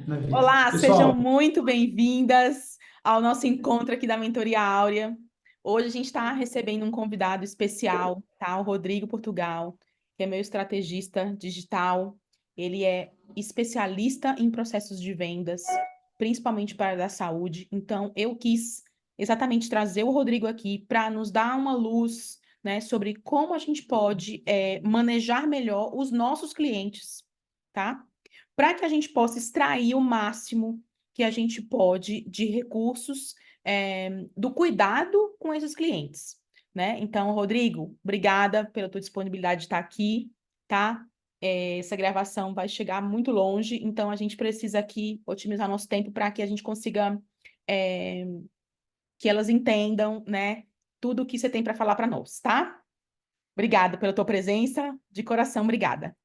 na vida. Olá, sejam Pessoal, muito bem-vindas ao nosso encontro aqui da Mentoria Áurea. Hoje a gente está recebendo um convidado especial, tá? O Rodrigo Portugal, que é meu estrategista digital. Ele é especialista em processos de vendas, principalmente para a área da saúde. Então, eu quis exatamente trazer o Rodrigo aqui para nos dar uma luz, né, sobre como a gente pode manejar melhor os nossos clientes, tá? Para que a gente possa extrair o máximo que a gente pode de recursos do cuidado com esses clientes, né? Então, Rodrigo, obrigada pela tua disponibilidade de estar aqui, tá? Essa gravação vai chegar muito longe, então a gente precisa aqui otimizar nosso tempo para que a gente consiga é, que elas entendam, né, tudo o que você tem para falar para nós, tá? Obrigada pela tua presença, de coração, obrigada.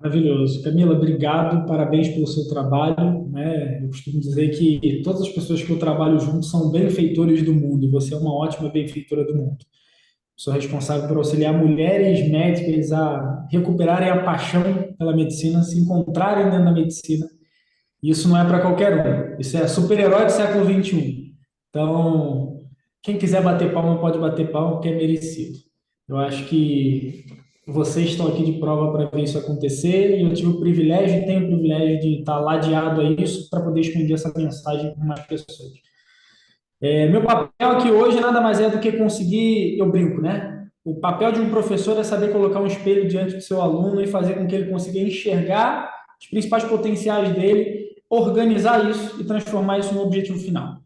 maravilhoso. Camila, obrigado, parabéns pelo seu trabalho, né? Eu costumo dizer que todas as pessoas que eu trabalho junto são benfeitores do mundo, e você é uma ótima benfeitora do mundo. Sou responsável por auxiliar mulheres médicas a recuperarem a paixão pela medicina, se encontrarem dentro da medicina. E isso não é para qualquer um, isso é super-herói do século XXI. Então, quem quiser bater palma pode bater palma, porque é merecido. Eu acho que vocês estão aqui de prova para ver isso acontecer, e eu tive o privilégio e tenho o privilégio de estar ladeado a isso para poder expandir essa mensagem para mais pessoas. Meu papel aqui hoje nada mais é do que conseguir, eu brinco, né? O papel de um professor é saber colocar um espelho diante do seu aluno e fazer com que ele consiga enxergar os principais potenciais dele, organizar isso e transformar isso no objetivo final,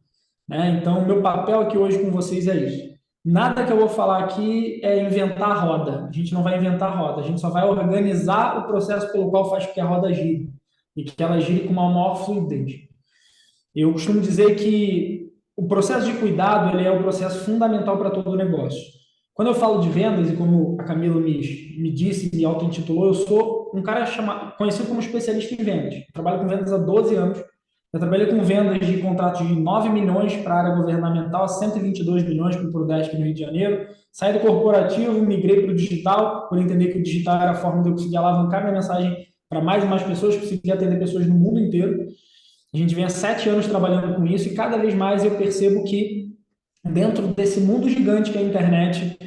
né? Então, meu papel aqui hoje com vocês é isso. Nada que eu vou falar aqui é inventar a roda. A gente não vai inventar a roda, a gente só vai organizar o processo pelo qual faz com que a roda gire e que ela gire com uma maior fluidez. Eu costumo dizer que o processo de cuidado ele é o processo fundamental para todo o negócio. Quando eu falo de vendas, e como a Camila me disse, me auto-intitulou, eu sou um cara conhecido como especialista em vendas. Eu trabalho com vendas há 12 anos. Eu trabalhei com vendas de contratos de 9 milhões para a área governamental, a 122 milhões para o Prodesc no Rio de Janeiro. Saí do corporativo, migrei para o digital, por entender que o digital era a forma de eu conseguir alavancar minha mensagem para mais e mais pessoas, conseguir atender pessoas no mundo inteiro. A gente vem há 7 anos trabalhando com isso e cada vez mais eu percebo que dentro desse mundo gigante que é a internet,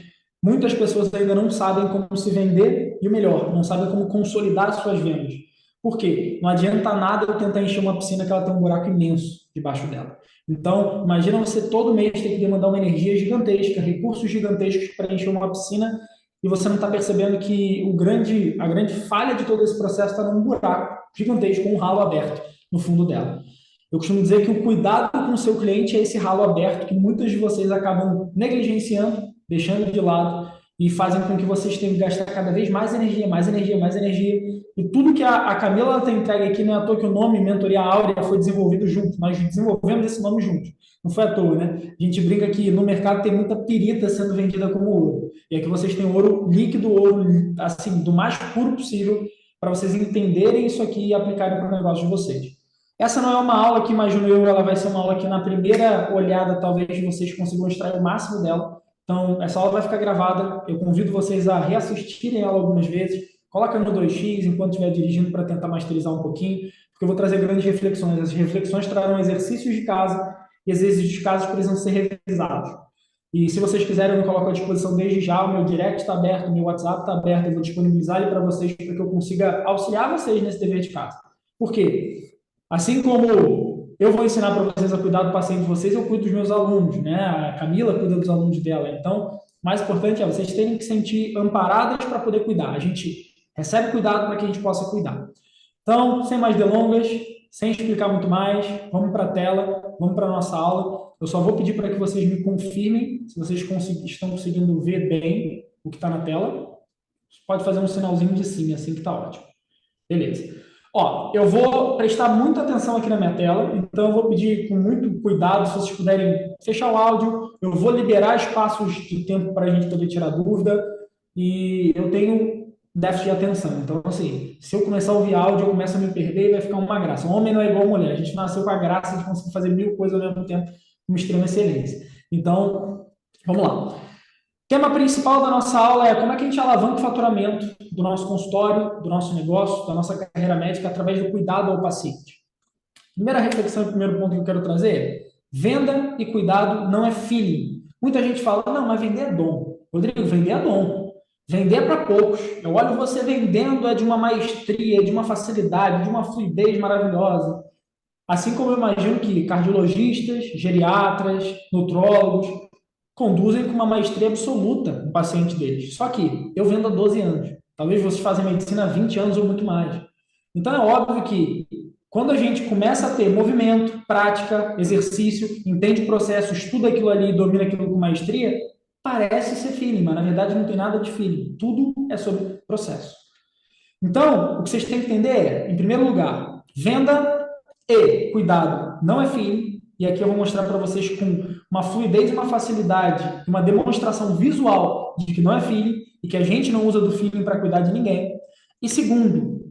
muitas pessoas ainda não sabem como se vender e o melhor, não sabem como consolidar suas vendas. Por quê? Não adianta nada eu tentar encher uma piscina que ela tem um buraco imenso debaixo dela. Então, imagina você todo mês ter que demandar uma energia gigantesca, recursos gigantescos para encher uma piscina e você não está percebendo que a grande falha de todo esse processo está num buraco gigantesco, com um ralo aberto no fundo dela. Eu costumo dizer que o cuidado com o seu cliente é esse ralo aberto que muitos de vocês acabam negligenciando, deixando de lado e fazem com que vocês tenham que gastar cada vez mais energia, mais energia, mais energia. E tudo que a Camila tem entregue aqui, não é à toa que o nome Mentoria Áurea foi desenvolvido junto. Nós desenvolvemos esse nome juntos. Não foi à toa, né? A gente brinca que no mercado tem muita pirita sendo vendida como ouro. E aqui vocês têm ouro líquido, ouro assim, do mais puro possível, para vocês entenderem isso aqui e aplicarem para o negócio de vocês. Essa não é uma aula que, imagino eu, ela vai ser uma aula que na primeira olhada talvez vocês consigam extrair o máximo dela. Então, essa aula vai ficar gravada. Eu convido vocês a reassistirem ela algumas vezes. Coloca no 2x enquanto estiver dirigindo para tentar masterizar um pouquinho, porque eu vou trazer grandes reflexões. Essas reflexões trarão exercícios de casa e exercícios de casa precisam ser revisados. E se vocês quiserem, eu me coloco à disposição desde já. O meu direct está aberto, o meu WhatsApp está aberto. Eu vou disponibilizar ele para vocês para que eu consiga auxiliar vocês nesse dever de casa. Por quê? Assim como eu vou ensinar para vocês a cuidar do paciente de vocês, eu cuido dos meus alunos, né? A Camila cuida dos alunos dela. Então, o mais importante é vocês terem que se sentir amparadas para poder cuidar. A gente recebe cuidado para que a gente possa cuidar. Então, sem mais delongas, sem explicar muito mais, vamos para a tela, vamos para a nossa aula. Eu só vou pedir para que vocês me confirmem se vocês estão conseguindo ver bem o que está na tela. Você pode fazer um sinalzinho de sim, assim que está ótimo. Beleza. Ó, eu vou prestar muita atenção aqui na minha tela, então eu vou pedir com muito cuidado, se vocês puderem fechar o áudio, eu vou liberar espaços de tempo para a gente poder tirar dúvida, e eu tenho déficit de atenção. Então, assim, se eu começar a ouvir áudio, eu começo a me perder e vai ficar uma graça. O homem não é igual a mulher, a gente nasceu com a graça de conseguir fazer mil coisas ao mesmo tempo com extrema excelência. Então, vamos lá. Tema principal da nossa aula é como é que a gente alavanca o faturamento do nosso consultório, do nosso negócio, da nossa carreira médica através do cuidado ao paciente. Primeira reflexão, primeiro ponto que eu quero trazer é: venda e cuidado não é feeling. Muita gente fala, não, mas vender é dom. Rodrigo, vender é dom. Vender é para poucos. Eu olho você vendendo é de uma maestria, de uma facilidade, de uma fluidez maravilhosa. Assim como eu imagino que cardiologistas, geriatras, nutrólogos conduzem com uma maestria absoluta o paciente deles. Só que eu vendo há 12 anos. Talvez vocês fazem medicina há 20 anos ou muito mais. Então é óbvio que quando a gente começa a ter movimento, prática, exercício, entende o processo, estuda aquilo ali, domina aquilo com maestria, parece ser feeling, mas na verdade não tem nada de feeling. Tudo é sobre processo. Então, o que vocês têm que entender é, em primeiro lugar, venda e cuidado não é feeling. E aqui eu vou mostrar para vocês com uma fluidez e uma facilidade, uma demonstração visual de que não é feeling e que a gente não usa do feeling para cuidar de ninguém. E segundo,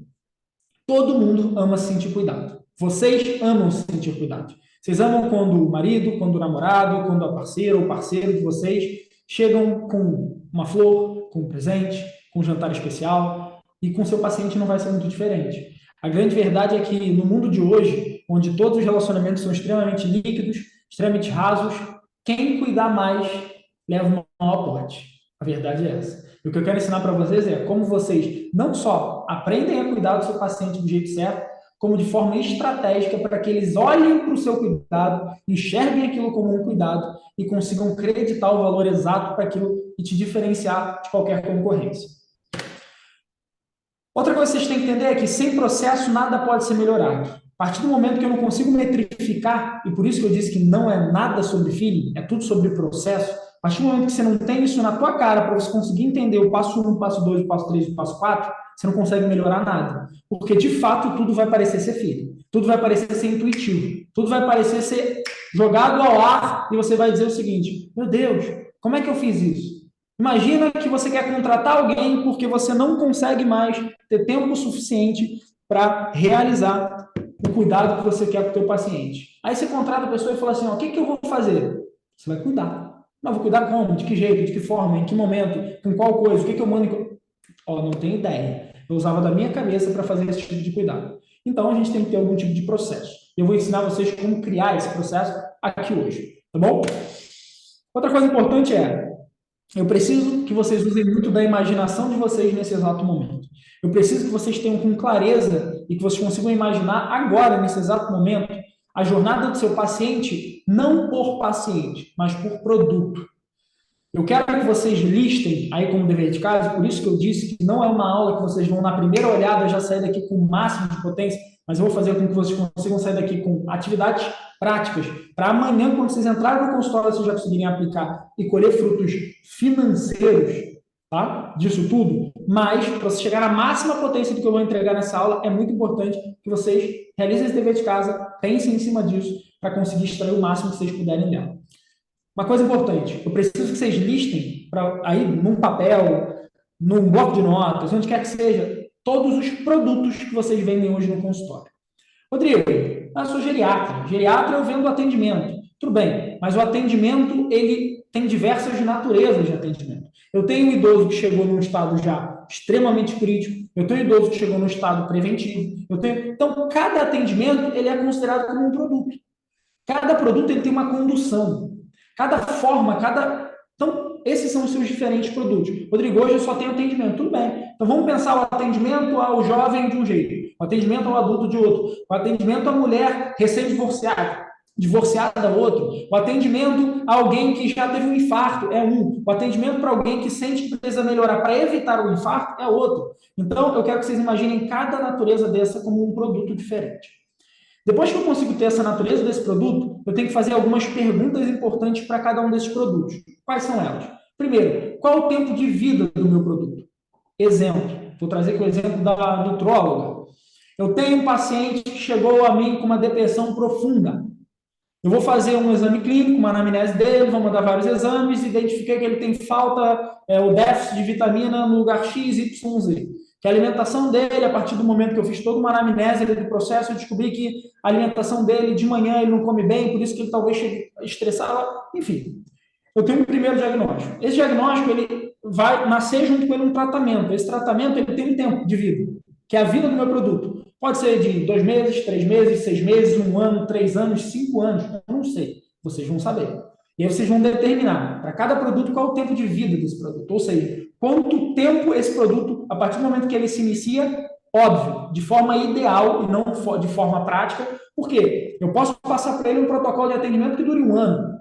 todo mundo ama se sentir cuidado. Vocês amam se sentir cuidado. Vocês amam quando o marido, quando o namorado, quando a parceira ou parceiro de vocês chegam com uma flor, com um presente, com um jantar especial, e com seu paciente não vai ser muito diferente. A grande verdade é que no mundo de hoje, onde todos os relacionamentos são extremamente líquidos, extremamente rasos, quem cuidar mais leva o maior aporte. A verdade é essa. E o que eu quero ensinar para vocês é como vocês não só aprendem a cuidar do seu paciente do jeito certo, como de forma estratégica para que eles olhem para o seu cuidado, enxerguem aquilo como um cuidado e consigam acreditar o valor exato para aquilo e te diferenciar de qualquer concorrência. Outra coisa que vocês têm que entender é que sem processo nada pode ser melhorado. A partir do momento que eu não consigo metrificar, e por isso que eu disse que não é nada sobre feeling, é tudo sobre processo, a partir do momento que você não tem isso na tua cara para você conseguir entender o passo 1, o passo 2, o passo 3, o passo 4, você não consegue melhorar nada. Porque, de fato, tudo vai parecer ser feeling. Tudo vai parecer ser intuitivo. Tudo vai parecer ser jogado ao ar e você vai dizer o seguinte: meu Deus, como é que eu fiz isso? Imagina que você quer contratar alguém porque você não consegue mais ter tempo suficiente para realizar o cuidado que você quer para o teu paciente. Aí você contrata a pessoa e fala assim, ó, o que eu vou fazer? Você vai cuidar. Mas vou cuidar como? De que jeito? De que forma? Em que momento? Com qual coisa? O que eu mando? Ó, não tenho ideia. Eu usava da minha cabeça para fazer esse tipo de cuidado. Então, a gente tem que ter algum tipo de processo. Eu vou ensinar vocês como criar esse processo aqui hoje. Tá bom? Outra coisa importante é, eu preciso que vocês usem muito da imaginação de vocês nesse exato momento. Eu preciso que vocês tenham com clareza e que vocês consigam imaginar agora, nesse exato momento, a jornada do seu paciente, não por paciente, mas por produto. Eu quero que vocês listem aí como dever de casa, por isso que eu disse que não é uma aula que vocês vão, na primeira olhada, já sair daqui com o máximo de potência, mas eu vou fazer com que vocês consigam sair daqui com atividades práticas, para amanhã, quando vocês entrarem no consultório, vocês já conseguirem aplicar e colher frutos financeiros, tá? Disso tudo. Mas, para você chegar na máxima potência do que eu vou entregar nessa aula, é muito importante que vocês realizem esse dever de casa, pensem em cima disso, para conseguir extrair o máximo que vocês puderem dela. Uma coisa importante, eu preciso que vocês listem aí num papel, num bloco de notas, onde quer que seja, todos os produtos que vocês vendem hoje no consultório. Rodrigo, eu sou geriatra. Geriatra eu vendo atendimento. Tudo bem, mas o atendimento, ele tem diversas naturezas de atendimento. Eu tenho um idoso que chegou num estado já extremamente crítico, eu tenho um idoso que chegou num estado preventivo, então, cada atendimento, ele é considerado como um produto. Cada produto, ele tem uma condução. Cada forma, Então, esses são os seus diferentes produtos. Rodrigo, hoje eu só tenho atendimento. Tudo bem. Então, vamos pensar o atendimento ao jovem de um jeito, o atendimento ao adulto de outro, o atendimento à mulher divorciada outro, o atendimento a alguém que já teve um infarto é um, o atendimento para alguém que sente que precisa melhorar para evitar o infarto é outro. Então, eu quero que vocês imaginem cada natureza dessa como um produto diferente. Depois que eu consigo ter essa natureza desse produto, eu tenho que fazer algumas perguntas importantes para cada um desses produtos. Quais são elas? Primeiro, qual é o tempo de vida do meu produto? Exemplo, vou trazer aqui o exemplo da nutróloga. Eu tenho um paciente que chegou a mim com uma depressão profunda. Eu vou fazer um exame clínico, uma anamnese dele, vou mandar vários exames, identifiquei que ele tem falta, ou déficit de vitamina no lugar X, Y, Z. Que a alimentação dele, a partir do momento que eu fiz toda uma anamnese do processo, eu descobri que a alimentação dele, de manhã, ele não come bem, por isso que ele talvez chegue estressado, enfim. eu tenho um primeiro diagnóstico. Esse diagnóstico, ele vai nascer junto com ele um tratamento. Esse tratamento, ele tem um tempo de vida, que é a vida do meu produto. Pode ser de 2 meses, 3 meses, 6 meses, 1 ano, 3 anos, 5 anos, eu não sei. Vocês vão saber. E aí vocês vão determinar, para cada produto, qual é o tempo de vida desse produto. Ou seja, quanto tempo esse produto, a partir do momento que ele se inicia, óbvio, de forma ideal e não de forma prática, porque eu posso passar para ele um protocolo de atendimento que dure 1 ano.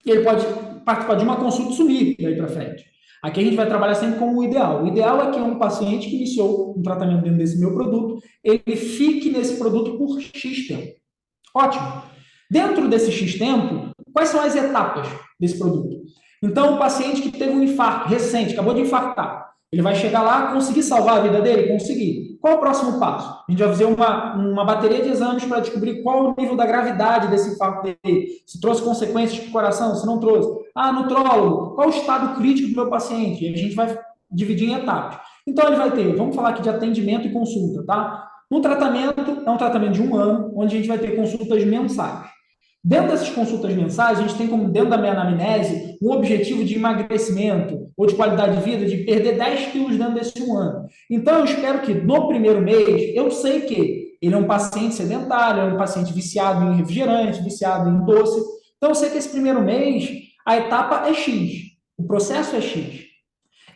E ele pode participar de uma consulta e sumir daí para frente. Aqui a gente vai trabalhar sempre com o ideal. O ideal é que um paciente que iniciou um tratamento dentro desse meu produto, ele fique nesse produto por X tempo. Ótimo. Dentro desse X tempo, quais são as etapas desse produto? Então, o paciente que teve um infarto recente, acabou de infartar, ele vai chegar lá, conseguir salvar a vida dele? Conseguir. Qual é o próximo passo? A gente vai fazer uma bateria de exames para descobrir qual o nível da gravidade desse infarto dele, se trouxe consequências para o coração, se não trouxe. Ah, nutrólogo, qual o estado crítico do meu paciente? E a gente vai dividir em etapas. Então, ele vai ter, vamos falar aqui de atendimento e consulta, tá? No tratamento, é um tratamento de 1 ano, onde a gente vai ter consultas mensais. Dentro dessas consultas mensais, a gente tem como, dentro da minha anamnese, um objetivo de emagrecimento ou de qualidade de vida, de perder 10 quilos dentro desse 1 ano. Então, eu espero que no primeiro mês, eu sei que ele é um paciente sedentário, é um paciente viciado em refrigerante, viciado em doce. Então, eu sei que esse primeiro mês, a etapa é X, o processo é X.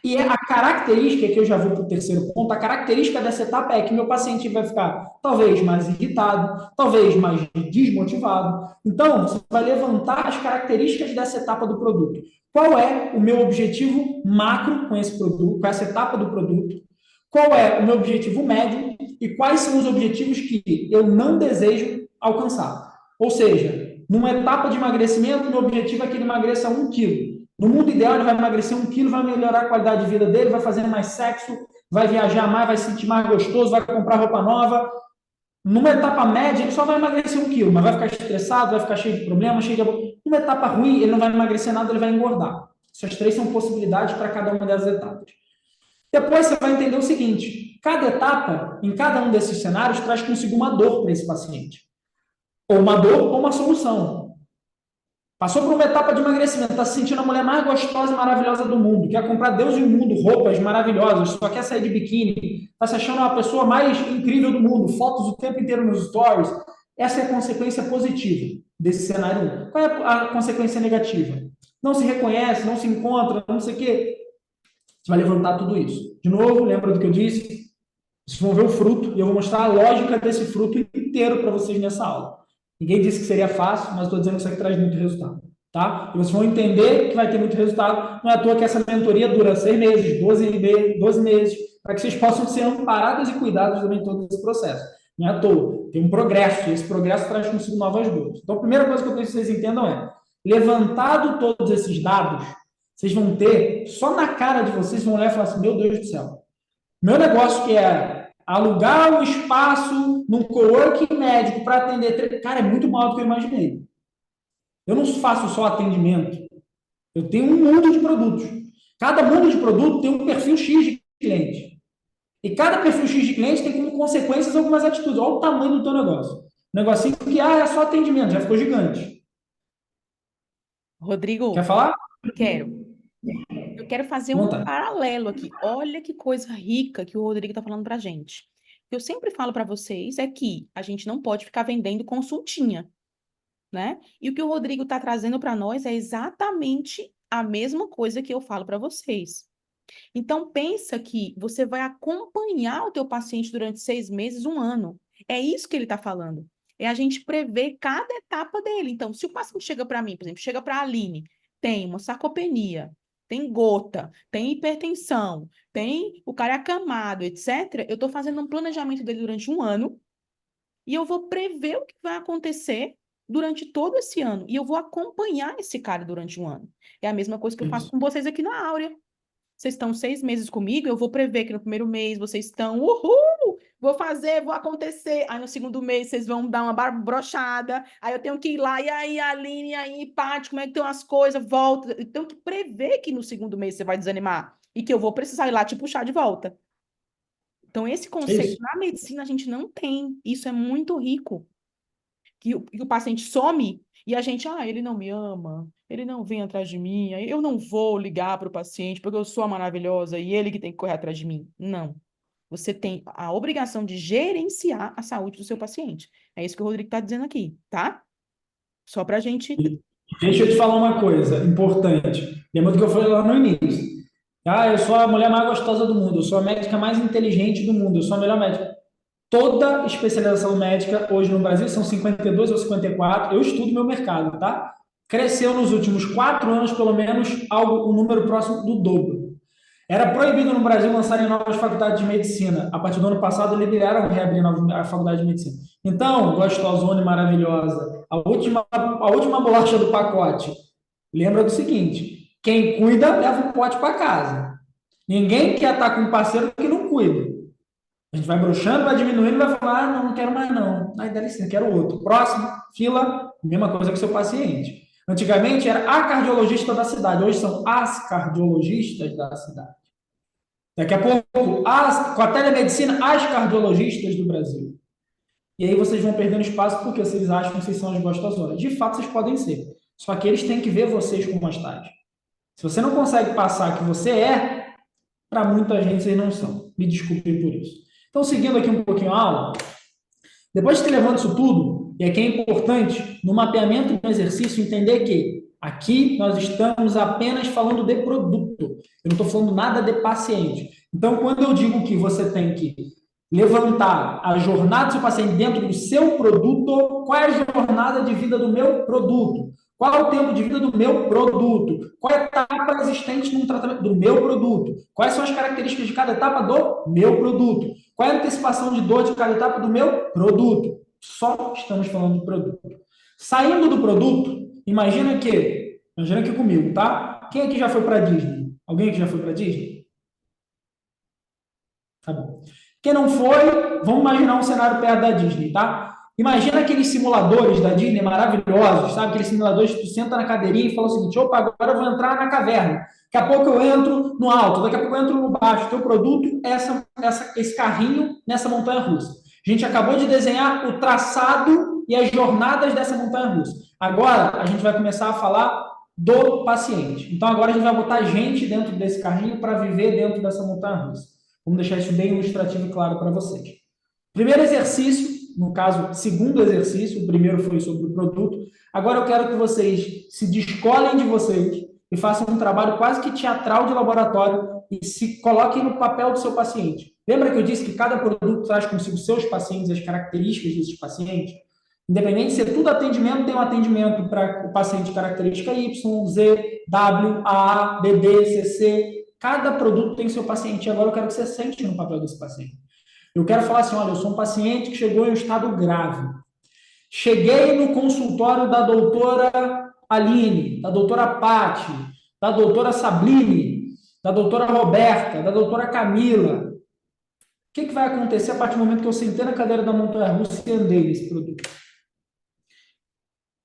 E a característica, que eu já vou para o terceiro ponto, a característica dessa etapa é que meu paciente vai ficar talvez mais irritado, talvez mais desmotivado. Então, você vai levantar as características dessa etapa do produto. Qual é o meu objetivo macro com esse produto, com essa etapa do produto? Qual é o meu objetivo médio? E quais são os objetivos que eu não desejo alcançar? Ou seja, numa etapa de emagrecimento, meu objetivo é que ele emagreça 1 quilo. No mundo ideal, ele vai emagrecer 1 quilo, vai melhorar a qualidade de vida dele, vai fazer mais sexo, vai viajar mais, vai se sentir mais gostoso, vai comprar roupa nova. Numa etapa média, ele só vai emagrecer 1 quilo, mas vai ficar estressado, vai ficar cheio de problemas, cheio de... Numa etapa ruim, ele não vai emagrecer nada, ele vai engordar. Essas 3 são possibilidades para cada uma das etapas. Depois você vai entender o seguinte: cada etapa, em cada um desses cenários, traz consigo uma dor para esse paciente. Ou uma dor ou uma solução. Passou por uma etapa de emagrecimento, está se sentindo a mulher mais gostosa e maravilhosa do mundo, quer comprar Deus e o mundo, roupas maravilhosas, só quer sair de biquíni, está se achando a pessoa mais incrível do mundo, fotos o tempo inteiro nos stories. Essa é a consequência positiva desse cenário. Qual é a consequência negativa? Não se reconhece, não se encontra, não sei o quê. Você vai levantar tudo isso. De novo, lembra do que eu disse? Vocês vão ver o fruto e eu vou mostrar a lógica desse fruto inteiro para vocês nessa aula. Ninguém disse que seria fácil, mas estou dizendo que isso aqui traz muito resultado. Tá? E vocês vão entender que vai ter muito resultado. Não é à toa que essa mentoria dura 6 meses, 12 meses, para que vocês possam ser amparados e cuidados também em todo esse processo. Não é à toa. Tem um progresso, e esse progresso traz consigo novas dores. Então, a primeira coisa que eu preciso que vocês entendam é: levantado todos esses dados, vocês vão ter, só na cara de vocês, vão olhar e falar assim: meu Deus do céu, meu negócio que é alugar um espaço num coworking médico para atender, cara, é muito maior do que eu imaginei. Eu não faço só atendimento. Eu tenho um mundo de produtos. Cada mundo de produto tem um perfil X de cliente. E cada perfil X de cliente tem como consequências algumas atitudes. Olha o tamanho do teu negócio. Um negocinho que é só atendimento, já ficou gigante. Rodrigo, Quer falar? quero. Eu quero fazer um Vontade. paralelo aqui. Olha que coisa rica que o Rodrigo está falando para a gente. O que eu sempre falo para vocês é que a gente não pode ficar vendendo consultinha, né? E o que o Rodrigo está trazendo para nós é exatamente a mesma coisa que eu falo para vocês. Então, pensa que você vai acompanhar o teu paciente durante 6 meses, 1 ano. É isso que ele está falando. É a gente prever cada etapa dele. Então, se o paciente chega para mim, por exemplo, chega para a Aline, tem uma sarcopenia, tem gota, tem hipertensão, tem o cara acamado, etc. Eu estou fazendo um planejamento dele durante 1 ano e eu vou prever o que vai acontecer durante todo esse ano. E eu vou acompanhar esse cara durante 1 ano. É a mesma coisa que eu faço Isso. com vocês aqui na Áurea. Vocês estão 6 meses comigo, eu vou prever que no primeiro mês vocês estão, uhul, vou fazer, vou acontecer. Aí no segundo mês vocês vão dar uma brochada, aí eu tenho que ir lá, e aí, Aline, e aí, Paty, como é que estão as coisas? Volta. Eu tenho que prever que no segundo mês você vai desanimar e que eu vou precisar ir lá te puxar de volta. Então, esse É conceito isso. na medicina a gente não tem. Isso é muito rico. que o paciente some e a gente, ele não me ama, ele não vem atrás de mim, eu não vou ligar para o paciente porque eu sou a maravilhosa e ele que tem que correr atrás de mim. Não. Você tem a obrigação de gerenciar a saúde do seu paciente. É isso que o Rodrigo está dizendo aqui, tá? Só para a gente. Deixa eu te falar uma coisa importante. Lembra do que eu falei lá no início? Eu sou a mulher mais gostosa do mundo, eu sou a médica mais inteligente do mundo, eu sou a melhor médica. Toda especialização médica hoje no Brasil são 52 ou 54. Eu estudo meu mercado, tá? Cresceu nos últimos 4 anos, pelo menos, um número próximo do dobro. Era proibido no Brasil lançarem novas faculdades de medicina. A partir do ano passado, liberaram reabrir a faculdade de medicina. Então, gostosona e maravilhosa, a última bolacha do pacote. Lembra do seguinte: quem cuida leva o pote para casa. Ninguém quer estar com um parceiro que não cuida. A gente vai broxando, vai diminuindo, vai falar, não quero mais não. Aí dá licença, quero outro. Próximo, fila, mesma coisa que o seu paciente. Antigamente era a cardiologista da cidade, hoje são as cardiologistas da cidade. Daqui a pouco, com a telemedicina, as cardiologistas do Brasil. E aí vocês vão perdendo espaço porque vocês acham que vocês são as gostosonas. De fato, vocês podem ser. Só que eles têm que ver vocês como as tais. Se você não consegue passar que você para muita gente vocês não são. Me desculpem por isso. Então, seguindo aqui um pouquinho a aula, depois de ter levado isso tudo, e aqui é importante, no mapeamento do exercício, entender que aqui nós estamos apenas falando de produto. Eu não estou falando nada de paciente. Então, quando eu digo que você tem que levantar a jornada do seu paciente dentro do seu produto, qual é a jornada de vida do meu produto? Qual é o tempo de vida do meu produto? Qual é a etapa existente no tratamento do meu produto? Quais são as características de cada etapa do meu produto? Qual é a antecipação de dor de cada etapa do meu produto? Só estamos falando de produto. Saindo do produto, imagina aqui comigo, tá? Quem aqui já foi para Disney? Alguém aqui já foi para Disney? Tá bom. Quem não foi, vamos imaginar um cenário perto da Disney, tá? Imagina aqueles simuladores da Disney maravilhosos, sabe? Aqueles simuladores que tu senta na cadeirinha e fala o seguinte: opa, agora eu vou entrar na caverna. Daqui a pouco eu entro no alto, daqui a pouco eu entro no baixo. Teu produto é esse carrinho nessa montanha-russa. A gente acabou de desenhar o traçado e as jornadas dessa montanha-russa. Agora, a gente vai começar a falar do paciente. Então, agora a gente vai botar gente dentro desse carrinho para viver dentro dessa montanha-russa. Vamos deixar isso bem ilustrativo e claro para vocês. Primeiro exercício, no caso, segundo exercício, o primeiro foi sobre o produto. Agora eu quero que vocês se descolem de vocês e façam um trabalho quase que teatral de laboratório e se coloquem no papel do seu paciente. Lembra que eu disse que cada produto traz consigo seus pacientes, as características desses pacientes? Independente de ser tudo atendimento, tem um atendimento para o paciente característica Y, Z, W, A, BB, CC. Cada produto tem seu paciente. Agora eu quero que você sente no papel desse paciente. Eu quero falar assim, olha, eu sou um paciente que chegou em um estado grave. Cheguei no consultório da doutora Aline, da doutora Patti, da doutora Sabline, da doutora Roberta, da doutora Camila. O que vai acontecer a partir do momento que eu sentei na cadeira da montanha-russa e andei nesse produto?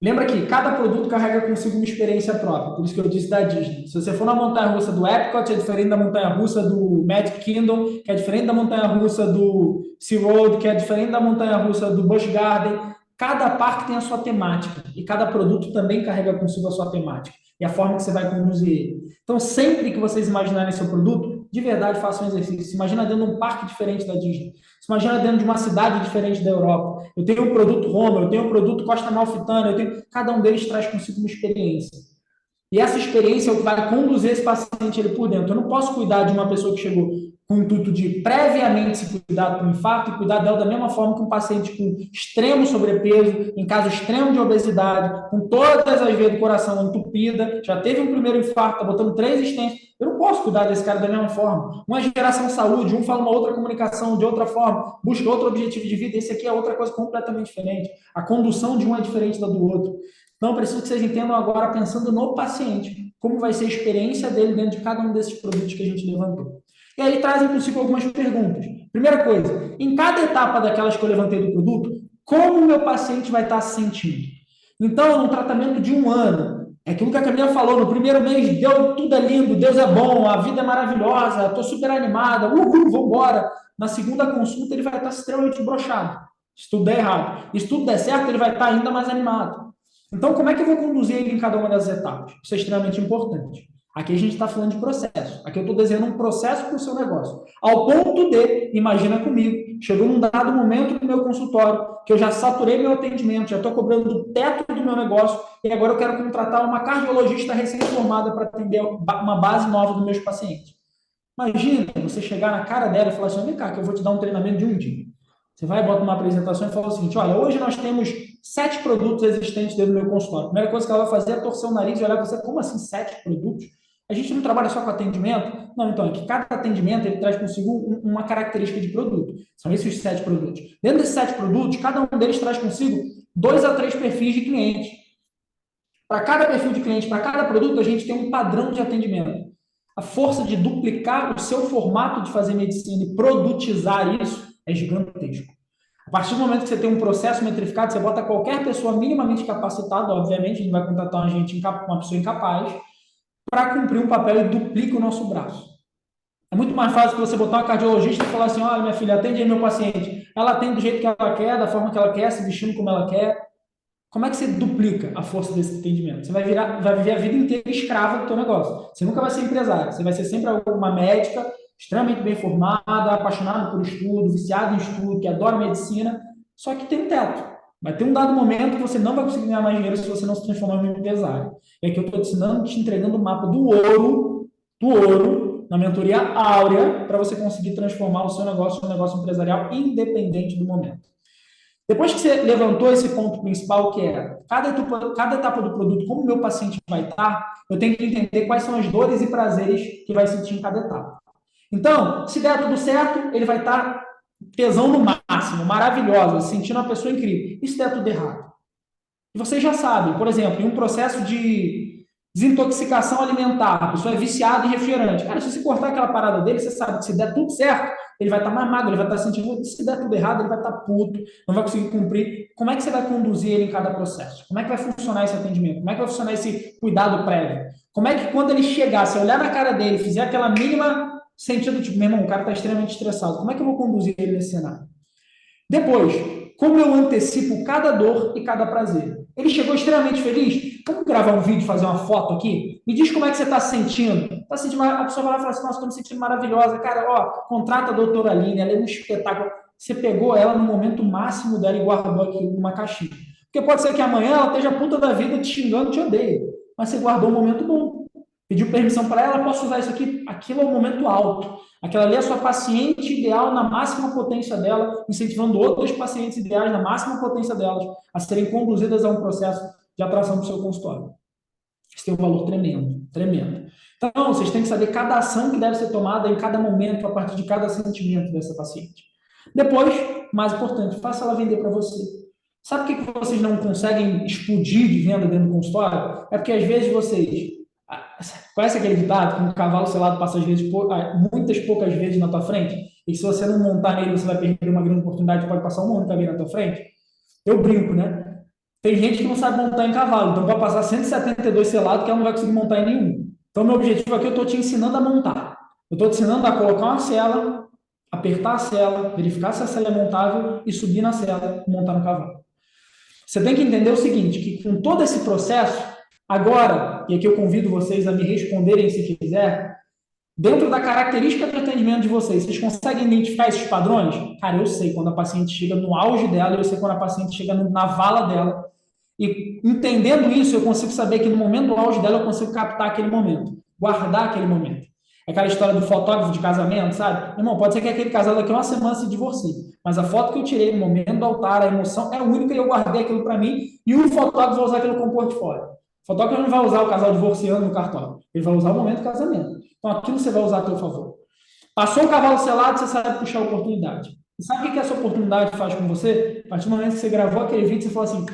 Lembra que cada produto carrega consigo uma experiência própria, por isso que eu disse da Disney. Se você for na montanha-russa do Epcot, é diferente da montanha-russa do Magic Kingdom, que é diferente da montanha-russa do SeaWorld, que é diferente da montanha-russa do Busch Garden. Cada parque tem a sua temática e cada produto também carrega consigo a sua temática e a forma que você vai conduzir ele. Então, sempre que vocês imaginarem seu produto, de verdade, façam um exercício. Se imagina dentro de um parque diferente da Disney. Se imagina dentro de uma cidade diferente da Europa. Eu tenho um produto Roma, eu tenho um produto Costa Amalfitana, cada um deles traz consigo uma experiência. E essa experiência é o que vai conduzir esse paciente ele por dentro. Eu não posso cuidar de uma pessoa que chegou com o intuito de previamente se cuidar com infarto e cuidar dela da mesma forma que um paciente com extremo sobrepeso, em caso extremo de obesidade, com todas as veias do coração entupidas, já teve um primeiro infarto, está botando 3 stents. Eu não posso cuidar desse cara da mesma forma. Uma geração de saúde, um fala uma outra comunicação de outra forma, busca outro objetivo de vida, esse aqui é outra coisa completamente diferente. A condução de um é diferente da do outro. Então, eu preciso que vocês entendam agora, pensando no paciente, como vai ser a experiência dele dentro de cada um desses produtos que a gente levantou. E aí trazem consigo algumas perguntas. Primeira coisa, em cada etapa daquelas que eu levantei do produto, como o meu paciente vai estar se sentindo? Então, no tratamento de 1 ano, é aquilo que a Camila falou, no primeiro mês, tudo é lindo, Deus é bom, a vida é maravilhosa, estou super animada, vamos embora. Na segunda consulta, ele vai estar extremamente broxado. Se tudo der errado. E se tudo der certo, ele vai estar ainda mais animado. Então, como é que eu vou conduzir ele em cada uma dessas etapas? Isso é extremamente importante. Aqui a gente está falando de processo. Aqui eu estou desenhando um processo para o seu negócio. Ao ponto de, imagina comigo, chegou num dado momento no meu consultório, que eu já saturei meu atendimento, já estou cobrando o teto do meu negócio, e agora eu quero contratar uma cardiologista recém-formada para atender uma base nova dos meus pacientes. Imagina você chegar na cara dela e falar assim: vem cá, que eu vou te dar um treinamento de um dia. Você vai, bota uma apresentação e fala o seguinte: olha, hoje nós temos 7 produtos existentes dentro do meu consultório. A primeira coisa que ela vai fazer é torcer o nariz e olhar para você: como assim 7 produtos? A gente não trabalha só com atendimento? Não, então, é que cada atendimento ele traz consigo uma característica de produto. São esses os 7 produtos. Dentro desses 7 produtos, cada um deles traz consigo 2 a 3 perfis de cliente. Para cada perfil de cliente, para cada produto, a gente tem um padrão de atendimento. A força de duplicar o seu formato de fazer medicina e produtizar isso é gigantesco. A partir do momento que você tem um processo metrificado, você bota qualquer pessoa minimamente capacitada, obviamente, a gente vai contratar uma pessoa incapaz, para cumprir um papel e duplica o nosso braço. É muito mais fácil que você botar uma cardiologista e falar assim: olha, minha filha, atende aí meu paciente. Ela atende do jeito que ela quer, da forma que ela quer, se vestindo como ela quer. Como é que você duplica a força desse atendimento? Você vai viver a vida inteira escrava do teu negócio. Você nunca vai ser empresário. Você vai ser sempre uma médica extremamente bem formada, apaixonada por estudo, viciada em estudo, que adora medicina, só que tem um teto. Vai ter um dado momento que você não vai conseguir ganhar mais dinheiro se você não se transformar em um empresário. E aqui eu estou te entregando o mapa do ouro, na mentoria áurea, para você conseguir transformar o seu negócio em um negócio empresarial independente do momento. Depois que você levantou esse ponto principal, que é cada etapa do produto, como o meu paciente vai estar, eu tenho que entender quais são as dores e prazeres que vai sentir em cada etapa. Então, se der tudo certo, ele vai estar tesão no máximo, maravilhosa, sentindo uma pessoa incrível. E se der tudo errado? E vocês já sabem, por exemplo, em um processo de desintoxicação alimentar, a pessoa é viciada em refrigerante. Cara, se você cortar aquela parada dele, você sabe que se der tudo certo, ele vai estar mais magro, ele vai estar sentindo. Se der tudo errado, ele vai estar puto, não vai conseguir cumprir. Como é que você vai conduzir ele em cada processo? Como é que vai funcionar esse atendimento? Como é que vai funcionar esse cuidado prévio? Como é que quando ele chegar, se olhar na cara dele, fizer aquela mínima sentido, tipo, meu irmão, o cara está extremamente estressado, como é que eu vou conduzir ele nesse cenário? Depois, como eu antecipo cada dor e cada prazer? Ele chegou extremamente feliz? Vamos gravar um vídeo, fazer uma foto aqui? Me diz como é que você está se sentindo. Tá sentindo? A pessoa vai lá e fala assim: nossa, estou me sentindo maravilhosa. Cara, ó, contrata a doutora Aline, ela é um espetáculo. Você pegou ela no momento máximo dela e guardou aquilo numa caixinha. Porque pode ser que amanhã ela esteja puta da vida, te xingando, te odeia. Mas você guardou um momento bom. Pediu permissão para ela: posso usar isso aqui? Aquilo é um momento alto. Aquela ali é a sua paciente ideal na máxima potência dela, incentivando outros pacientes ideais na máxima potência delas a serem conduzidas a um processo de atração para o seu consultório. Isso tem um valor tremendo, tremendo. Então, vocês têm que saber cada ação que deve ser tomada em cada momento, a partir de cada sentimento dessa paciente. Depois, mais importante, faça ela vender para você. Sabe por que vocês não conseguem explodir de venda dentro do consultório? É porque às vezes vocês... Conhece aquele ditado que um cavalo selado passa às vezes, muitas poucas vezes na tua frente? E se você não montar nele, você vai perder uma grande oportunidade, pode passar uma única vez na tua frente? Eu brinco, né? Tem gente que não sabe montar em cavalo, então vai passar 172 selados que ela não vai conseguir montar em nenhum. Então, meu objetivo aqui, eu estou te ensinando a montar. Eu estou te ensinando a colocar uma sela, apertar a sela, verificar se a sela é montável e subir na sela e montar no cavalo. Você tem que entender o seguinte, que com todo esse processo, agora, e aqui eu convido vocês a me responderem se quiser, dentro da característica de atendimento de vocês conseguem identificar esses padrões? Cara, eu sei quando a paciente chega no auge dela, eu sei quando a paciente chega na vala dela. E entendendo isso, eu consigo saber que no momento do auge dela, eu consigo captar aquele momento, guardar aquele momento. É aquela história do fotógrafo de casamento, sabe? Irmão, pode ser que aquele casal daqui a uma semana se divorcie, mas a foto que eu tirei no momento do altar, a emoção, é única e eu guardei aquilo para mim, e o fotógrafo vai usar aquilo como portfólio. O fotógrafo não vai usar o casal divorciando no cartório, ele vai usar o momento do casamento. Então, aquilo você vai usar a teu favor. Passou o cavalo selado, você sabe puxar a oportunidade. E sabe o que essa oportunidade faz com você? A partir do momento que você gravou aquele vídeo, você falou assim: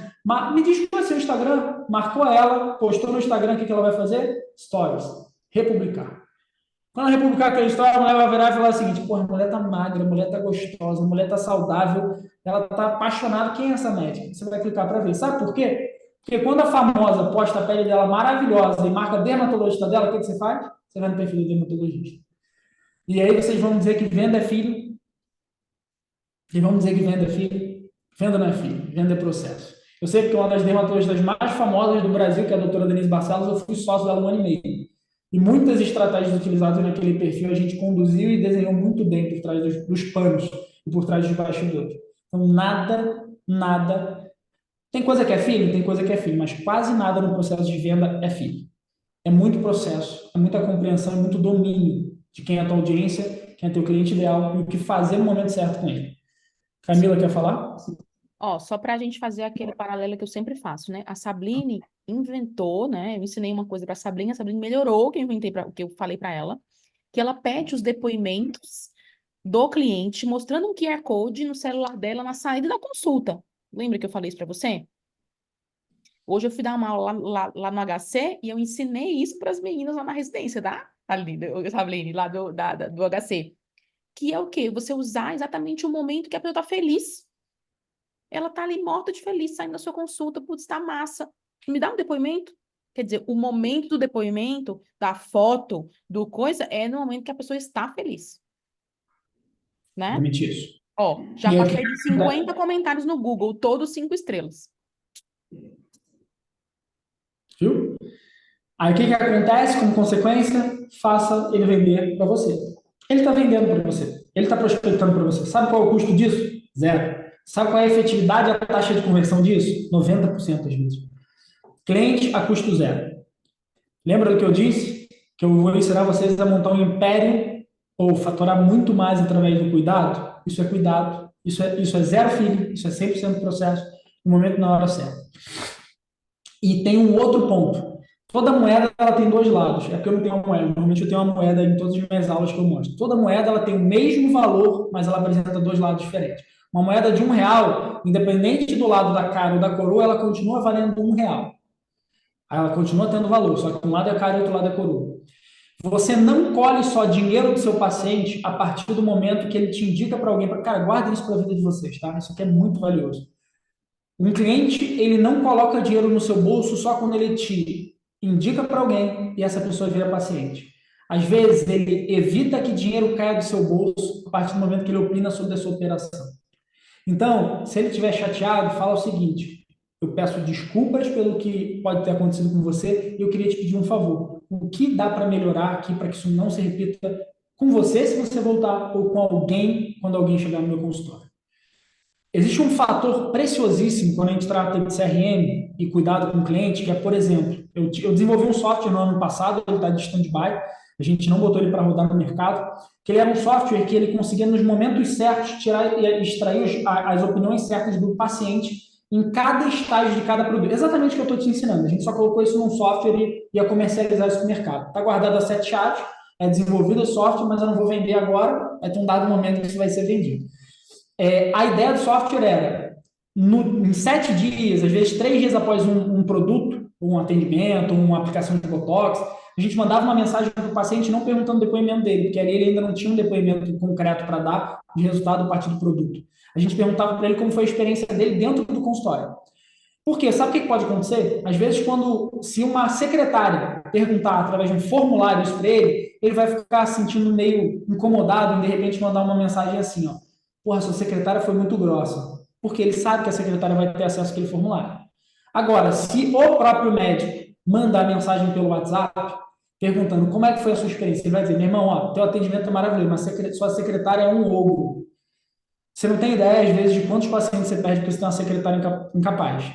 me diz qual é o seu Instagram, marcou ela, postou no Instagram, o que ela vai fazer? Stories. Republicar. Quando ela republicar aquele story, a mulher vai virar e falar o seguinte: porra, a mulher tá magra, a mulher tá gostosa, a mulher tá saudável, ela tá apaixonada. Quem é essa médica? Você vai clicar para ver. Sabe por quê? Porque quando a famosa posta a pele dela maravilhosa e marca a dermatologista dela, o que você faz? Você vai no perfil do dermatologista. E aí vocês vão dizer que venda é filho. E vão dizer que venda é filho. Venda não é fim, venda é processo. Eu sei que uma das dermatologistas mais famosas do Brasil, que é a doutora Denise Barcelos, eu fui sócio dela 1 ano e meio. E muitas estratégias utilizadas naquele perfil a gente conduziu e desenhou muito bem por trás dos panos e por trás dos bastidores. Então, nada. Tem coisa que é filho? Tem coisa que é filho, mas quase nada no processo de venda é filho. É muito processo, é muita compreensão, é muito domínio de quem é a tua audiência, quem é teu cliente ideal e o que fazer no momento certo com ele. Camila, quer falar? Ó, só para a gente fazer aquele paralelo que eu sempre faço, né? A Sabline inventou, né? Eu ensinei uma coisa para a Sabline melhorou o que eu inventei o que eu falei para ela, que ela pede os depoimentos do cliente mostrando um QR Code no celular dela na saída da consulta. Lembra que eu falei isso para você? Hoje eu fui dar uma aula lá no HC e eu ensinei isso para as meninas lá na residência, tá? Ali, Sabline, lá do HC. Que é o quê? Você usar exatamente o momento que a pessoa está feliz. Ela tá ali morta de feliz, saindo da sua consulta, putz, tá massa. Me dá um depoimento? Quer dizer, o momento do depoimento, da foto, do coisa, é no momento que a pessoa está feliz, né? Exatamente isso. Ó, já E aí, o que passei de 50 comentários no Google, todos 5 estrelas. viu? Aí o que acontece como consequência? Faça ele vender para você. Ele está vendendo para você. Ele está prospectando para você. Sabe qual é o custo disso? Zero. Sabe qual é a efetividade e a taxa de conversão disso? 90% às vezes. Cliente a custo zero. Lembra do que eu disse? Que eu vou ensinar vocês a montar um império ou faturar muito mais através do cuidado? Isso é cuidado. Isso é zero feeling. Isso é 100% processo. No momento, na hora certa. E tem um outro ponto. Toda moeda ela tem dois lados. É porque eu não tenho uma moeda. Normalmente eu tenho uma moeda em todas as minhas aulas que eu mostro. Toda moeda ela tem o mesmo valor, mas ela apresenta dois lados diferentes. Uma moeda de R$ 1, independente do lado da cara ou da coroa, ela continua valendo R$ 1. Ela continua tendo valor, só que um lado é cara e outro lado é coroa. Você não colhe só dinheiro do seu paciente a partir do momento que ele te indica para alguém. Cara, guarda isso para a vida de vocês, tá? Isso aqui é muito valioso. Um cliente, ele não coloca dinheiro no seu bolso só quando ele te indica para alguém e essa pessoa vira paciente. Às vezes, ele evita que dinheiro caia do seu bolso a partir do momento que ele opina sobre a sua operação. Então, se ele estiver chateado, fala o seguinte: eu peço desculpas pelo que pode ter acontecido com você e eu queria te pedir um favor. O que dá para melhorar aqui para que isso não se repita com você se você voltar ou com alguém quando alguém chegar no meu consultório? Existe um fator preciosíssimo quando a gente trata de CRM e cuidado com o cliente, que é, por exemplo, eu desenvolvi um software no ano passado, ele está de stand-by, a gente não botou ele para rodar no mercado, que ele era um software que ele conseguia, nos momentos certos, tirar e extrair as opiniões certas do paciente em cada estágio de cada produto. Exatamente o que eu estou te ensinando. A gente só colocou isso num software e ia comercializar isso no mercado. Está guardado a 7 chaves, é desenvolvido o software, mas eu não vou vender agora, vai ter um dado momento que isso vai ser vendido. A ideia do software era, em 7 dias, às vezes 3 dias após um produto, um atendimento, uma aplicação de Botox, a gente mandava uma mensagem para o paciente não perguntando o depoimento dele, porque ali ele ainda não tinha um depoimento concreto para dar de resultado a partir do produto. A gente perguntava para ele como foi a experiência dele dentro do consultório. Por quê? Sabe o que pode acontecer? Às vezes, se uma secretária perguntar através de um formulário isso para ele, ele vai ficar se sentindo meio incomodado em, de repente, mandar uma mensagem assim, ó: porra, sua secretária foi muito grossa. Porque ele sabe que a secretária vai ter acesso àquele formulário. Agora, se o próprio médico mandar mensagem pelo WhatsApp, perguntando como é que foi a sua experiência, ele vai dizer: meu irmão, ó, teu atendimento é maravilhoso, mas sua secretária é um ogro. Você não tem ideia, às vezes, de quantos pacientes você perde porque você tem uma secretária incapaz.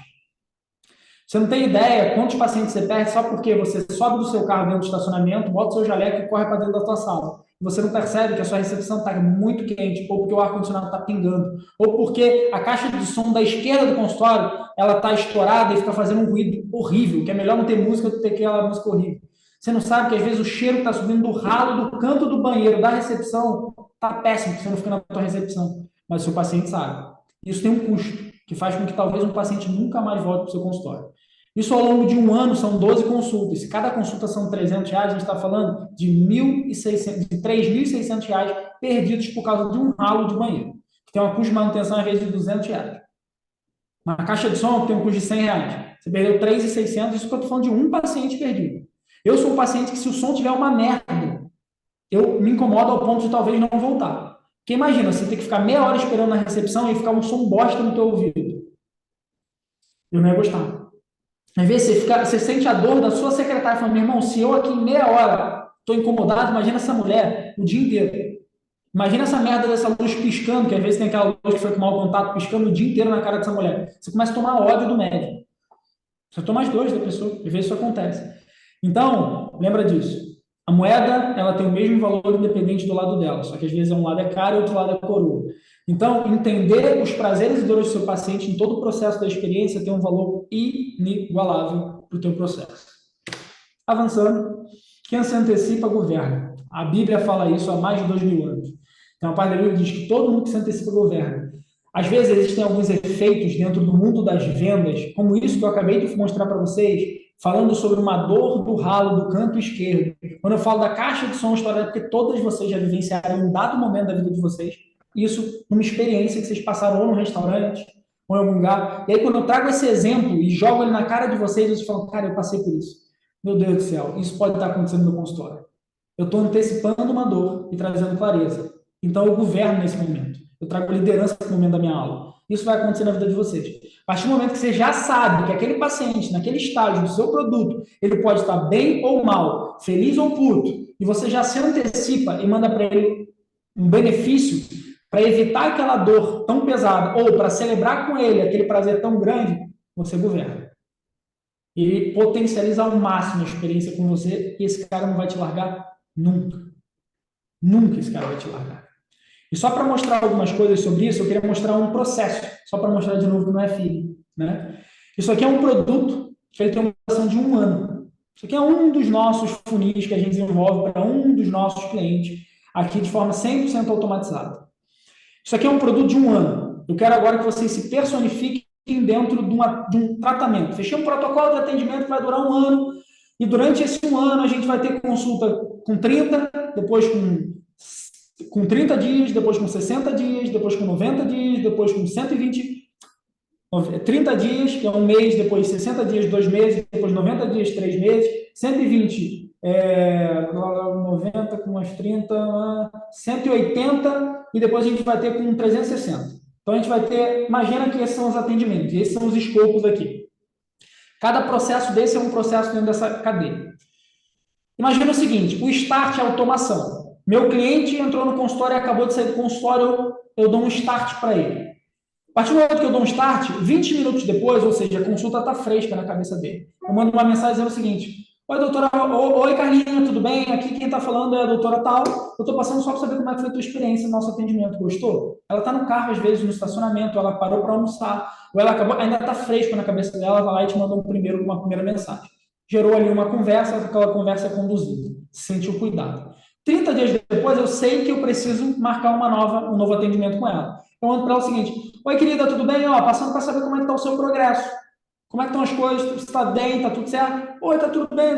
Você não tem ideia quantos pacientes você perde só porque você sobe do seu carro dentro do estacionamento, bota o seu jaleco e corre para dentro da sua sala. Você não percebe que a sua recepção está muito quente, ou porque o ar-condicionado está pingando, ou porque a caixa de som da esquerda do consultório ela está estourada e fica fazendo um ruído horrível, que é melhor não ter música do que ter aquela música horrível. Você não sabe que às vezes o cheiro que está subindo do ralo do canto do banheiro da recepção está péssimo, porque você não fica na tua recepção. Mas o seu paciente sabe. Isso tem um custo, que faz com que talvez um paciente nunca mais volte para o seu consultório. Isso ao longo de um ano são 12 consultas. Se cada consulta são R$ 300, a gente está falando de R$ 3.600 perdidos por causa de um ralo de banheiro, que tem uma custo de manutenção às vezes de R$ 200. Uma caixa de som que tem um custo de R$ 100. Você perdeu 3.600, isso que eu estou falando de um paciente perdido. Eu sou um paciente que, se o som tiver uma merda, eu me incomodo ao ponto de talvez não voltar. Porque imagina, você ter que ficar meia hora esperando na recepção e ficar um som bosta no teu ouvido. Eu não ia gostar. Às vezes você sente a dor da sua secretária falando, meu irmão, se eu aqui em meia hora estou incomodado, imagina essa mulher o dia inteiro. Imagina essa merda dessa luz piscando, que às vezes tem aquela luz que foi com mau contato piscando o dia inteiro na cara dessa mulher. Você começa a tomar ódio do médico. Você toma as dores da pessoa, às vezes isso acontece. Então, lembra disso. A moeda, ela tem o mesmo valor independente do lado dela, só que às vezes um lado é caro e outro lado é coroa. Então, entender os prazeres e dores do seu paciente em todo o processo da experiência tem um valor inigualável para o teu processo. Avançando, quem se antecipa governa. A Bíblia fala isso há mais de 2000 anos. Então, a parte da Bíblia diz que todo mundo que se antecipa governa. Às vezes existem alguns efeitos dentro do mundo das vendas, como isso que eu acabei de mostrar para vocês, falando sobre uma dor do ralo do canto esquerdo. Quando eu falo da caixa de som estourada, é porque todas vocês já vivenciaram em um dado momento da vida de vocês, isso numa experiência que vocês passaram ou no restaurante, ou em algum lugar. E aí, quando eu trago esse exemplo e jogo ele na cara de vocês, vocês falam, cara, eu passei por isso. Meu Deus do céu, isso pode estar acontecendo no meu consultório. Eu estou antecipando uma dor e trazendo clareza. Então, eu governo nesse momento. Eu trago liderança no momento da minha aula. Isso vai acontecer na vida de vocês. A partir do momento que você já sabe que aquele paciente, naquele estágio do seu produto, ele pode estar bem ou mal, feliz ou puto, e você já se antecipa e manda para ele um benefício para evitar aquela dor tão pesada ou para celebrar com ele aquele prazer tão grande, você governa. Ele potencializa ao máximo a experiência com você e esse cara não vai te largar nunca. Nunca esse cara vai te largar. E só para mostrar algumas coisas sobre isso, eu queria mostrar um processo, só para mostrar de novo que não é filho. Né? Isso aqui é um produto que ele tem uma duração de 1 ano. Isso aqui é um dos nossos funis que a gente desenvolve para um dos nossos clientes, aqui de forma 100% automatizada. Isso aqui é um produto de 1 ano. Eu quero agora que vocês se personifiquem dentro de um tratamento. Fechei um protocolo de atendimento que vai durar 1 ano, e durante esse 1 ano a gente vai ter consulta com 30, depois com 30 dias, depois com 60 dias, depois com 90 dias, depois com 120, 30 dias, que é 1 mês, depois 60 dias, 2 meses, depois 90 dias, 3 meses, 120, 90 com umas 30, 180, e depois a gente vai ter com 360. Então, a gente vai ter, imagina que esses são os atendimentos, esses são os escopos aqui. Cada processo desse é um processo dentro dessa cadeia. Imagina o seguinte, o start é a automação. Meu cliente entrou no consultório e acabou de sair do consultório, eu dou um start para ele. A partir do momento que eu dou um start, 20 minutos depois, ou seja, a consulta está fresca na cabeça dele. Eu mando uma mensagem dizendo o seguinte, oi, doutora, oi, Carlinha, tudo bem? Aqui quem está falando é a doutora tal. Eu estou passando só para saber como é que foi a tua experiência no nosso atendimento. Gostou? Ela está no carro, às vezes, no estacionamento, ela parou para almoçar, ou ela acabou, ainda está fresco na cabeça dela, ela vai lá e te manda uma primeira mensagem. Gerou ali uma conversa, aquela conversa é conduzida. Sentiu cuidado. 30 dias depois, eu sei que eu preciso marcar um novo atendimento com ela. Eu mando para ela o seguinte, oi, querida, tudo bem? Passando para saber como é que está o seu progresso. Como é que estão as coisas? Você está bem? Está tudo certo? Oi, está tudo bem?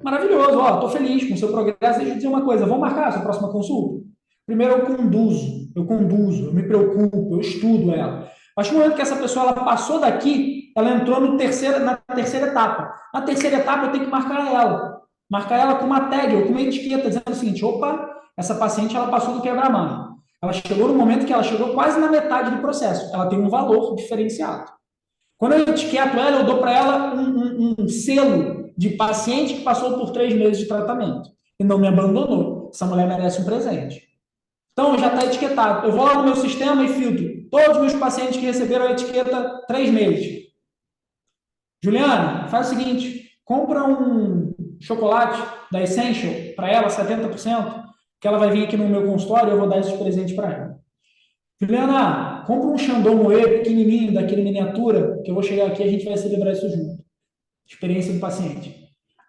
Maravilhoso, estou feliz com o seu progresso. Deixa eu dizer uma coisa, vamos marcar a sua próxima consulta? Primeiro eu conduzo, eu me preocupo, eu estudo ela. A partir do momento que essa pessoa ela passou daqui, ela entrou na terceira etapa. Na terceira etapa eu tenho que marcar ela com uma tag ou com uma etiqueta, dizendo o seguinte, opa, essa paciente ela passou do quebra-mão. Ela chegou no momento que ela chegou quase na metade do processo. Ela tem um valor diferenciado. Quando eu etiqueto ela, eu dou para ela um selo de paciente que passou por 3 meses de tratamento e não me abandonou. Essa mulher merece um presente. Então, já está etiquetado. Eu vou lá no meu sistema e filtro todos os meus pacientes que receberam a etiqueta 3 meses. Juliana, faz o seguinte, compra um chocolate da Essential para ela, 70%, que ela vai vir aqui no meu consultório e eu vou dar esses presentes para ela. Juliana, compra um Chandon Moët pequenininho, daquele miniatura, que eu vou chegar aqui e a gente vai celebrar isso junto. Experiência do paciente.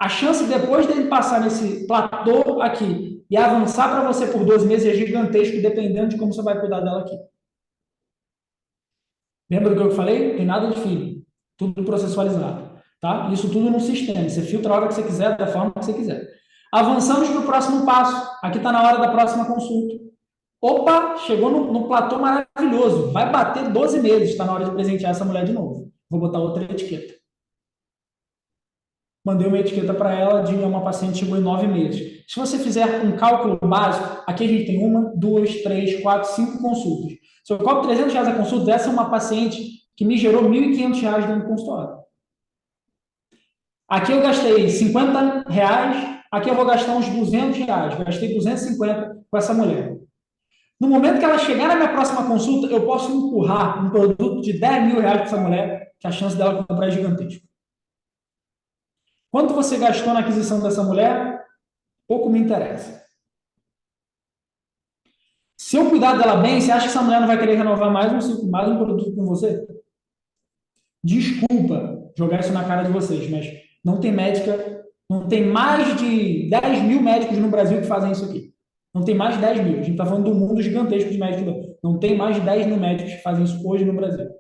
A chance depois dele passar nesse platô aqui e avançar para você por 12 meses é gigantesco, dependendo de como você vai cuidar dela aqui. Lembra do que eu falei? Tem nada de filho. Tudo processualizado. Tá? Isso tudo no sistema. Você filtra a hora que você quiser, da forma que você quiser. Avançamos para o próximo passo. Aqui está na hora da próxima consulta. Opa, chegou no platô maravilhoso. Vai bater 12 meses. Está na hora de presentear essa mulher de novo. Vou botar outra etiqueta. mandei uma etiqueta para ela de uma paciente que chegou em 9 meses. Se você fizer um cálculo básico, aqui a gente tem 1, 2, 3, 4, 5 consultas. Se eu cobro R$ 300 a consulta, essa é uma paciente que me gerou R$ 1.500 dentro do consultório. Aqui eu gastei R$ 50, aqui eu vou gastar uns R$ 200. Gastei 250 com essa mulher. No momento que ela chegar na minha próxima consulta, eu posso empurrar um produto de R$ 10.000 para essa mulher, que a chance dela comprar é gigantesca. Quanto você gastou na aquisição dessa mulher? Pouco me interessa. Se eu cuidar dela bem, você acha que essa mulher não vai querer renovar mais um produto com você? Desculpa jogar isso na cara de vocês, mas não tem médica, não tem mais de 10.000 médicos no Brasil que fazem isso aqui. Não tem mais de 10.000. A gente está falando do mundo gigantesco de médicos. Não tem mais de 10.000 médicos que fazem isso hoje no Brasil.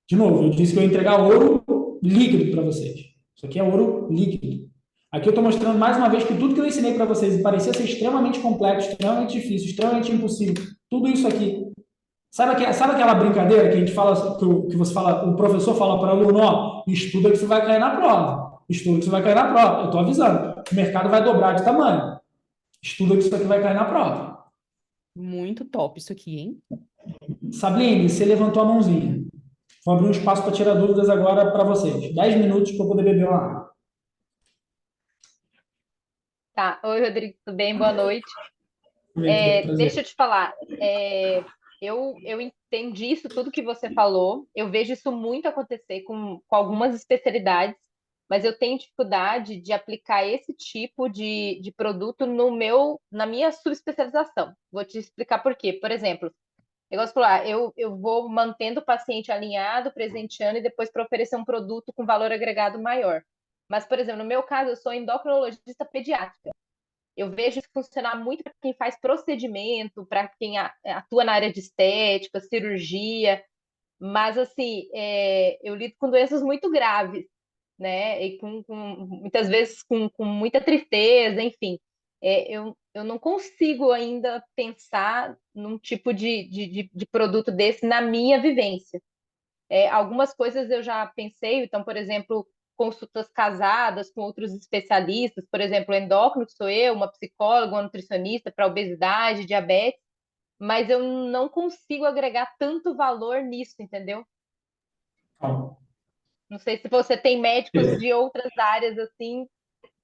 De novo, eu disse que eu ia entregar ouro líquido para vocês. Isso aqui é ouro líquido. Aqui eu estou mostrando mais uma vez que tudo que eu ensinei para vocês parecia ser extremamente complexo, extremamente difícil, extremamente impossível. Tudo isso aqui. Sabe aquela brincadeira que a gente fala, que você fala, o professor fala para o aluno, ó, estuda que você vai cair na prova. Estuda que você vai cair na prova. Eu estou avisando. O mercado vai dobrar de tamanho. Estuda que isso aqui vai cair na prova. Muito top isso aqui, hein? Sabine, você levantou a mãozinha. Vou abrir um espaço para tirar dúvidas agora para vocês. 10 minutos para eu poder beber uma água. Tá. Oi, Rodrigo, tudo bem? Boa noite. Prazer. Deixa eu te falar. Eu entendi isso tudo que você falou. Eu vejo isso muito acontecer com algumas especialidades, mas eu tenho dificuldade de aplicar esse tipo de produto na minha subespecialização. Vou te explicar por quê. Por exemplo, eu gosto de falar, eu vou mantendo o paciente alinhado, presenteando e depois para oferecer um produto com valor agregado maior. Mas, por exemplo, no meu caso, eu sou endocrinologista pediátrica. Eu vejo isso funcionar muito para quem faz procedimento, para quem atua na área de estética, cirurgia, mas assim, eu lido com doenças muito graves, né? E muitas vezes com muita tristeza, enfim. Eu não consigo ainda pensar num tipo de produto desse na minha vivência. Algumas coisas eu já pensei, então, por exemplo, consultas casadas com outros especialistas, por exemplo, endócrino, que sou eu, uma psicóloga, uma nutricionista para obesidade, diabetes, mas eu não consigo agregar tanto valor nisso, entendeu? Calma. Não sei se você tem médicos de outras áreas assim.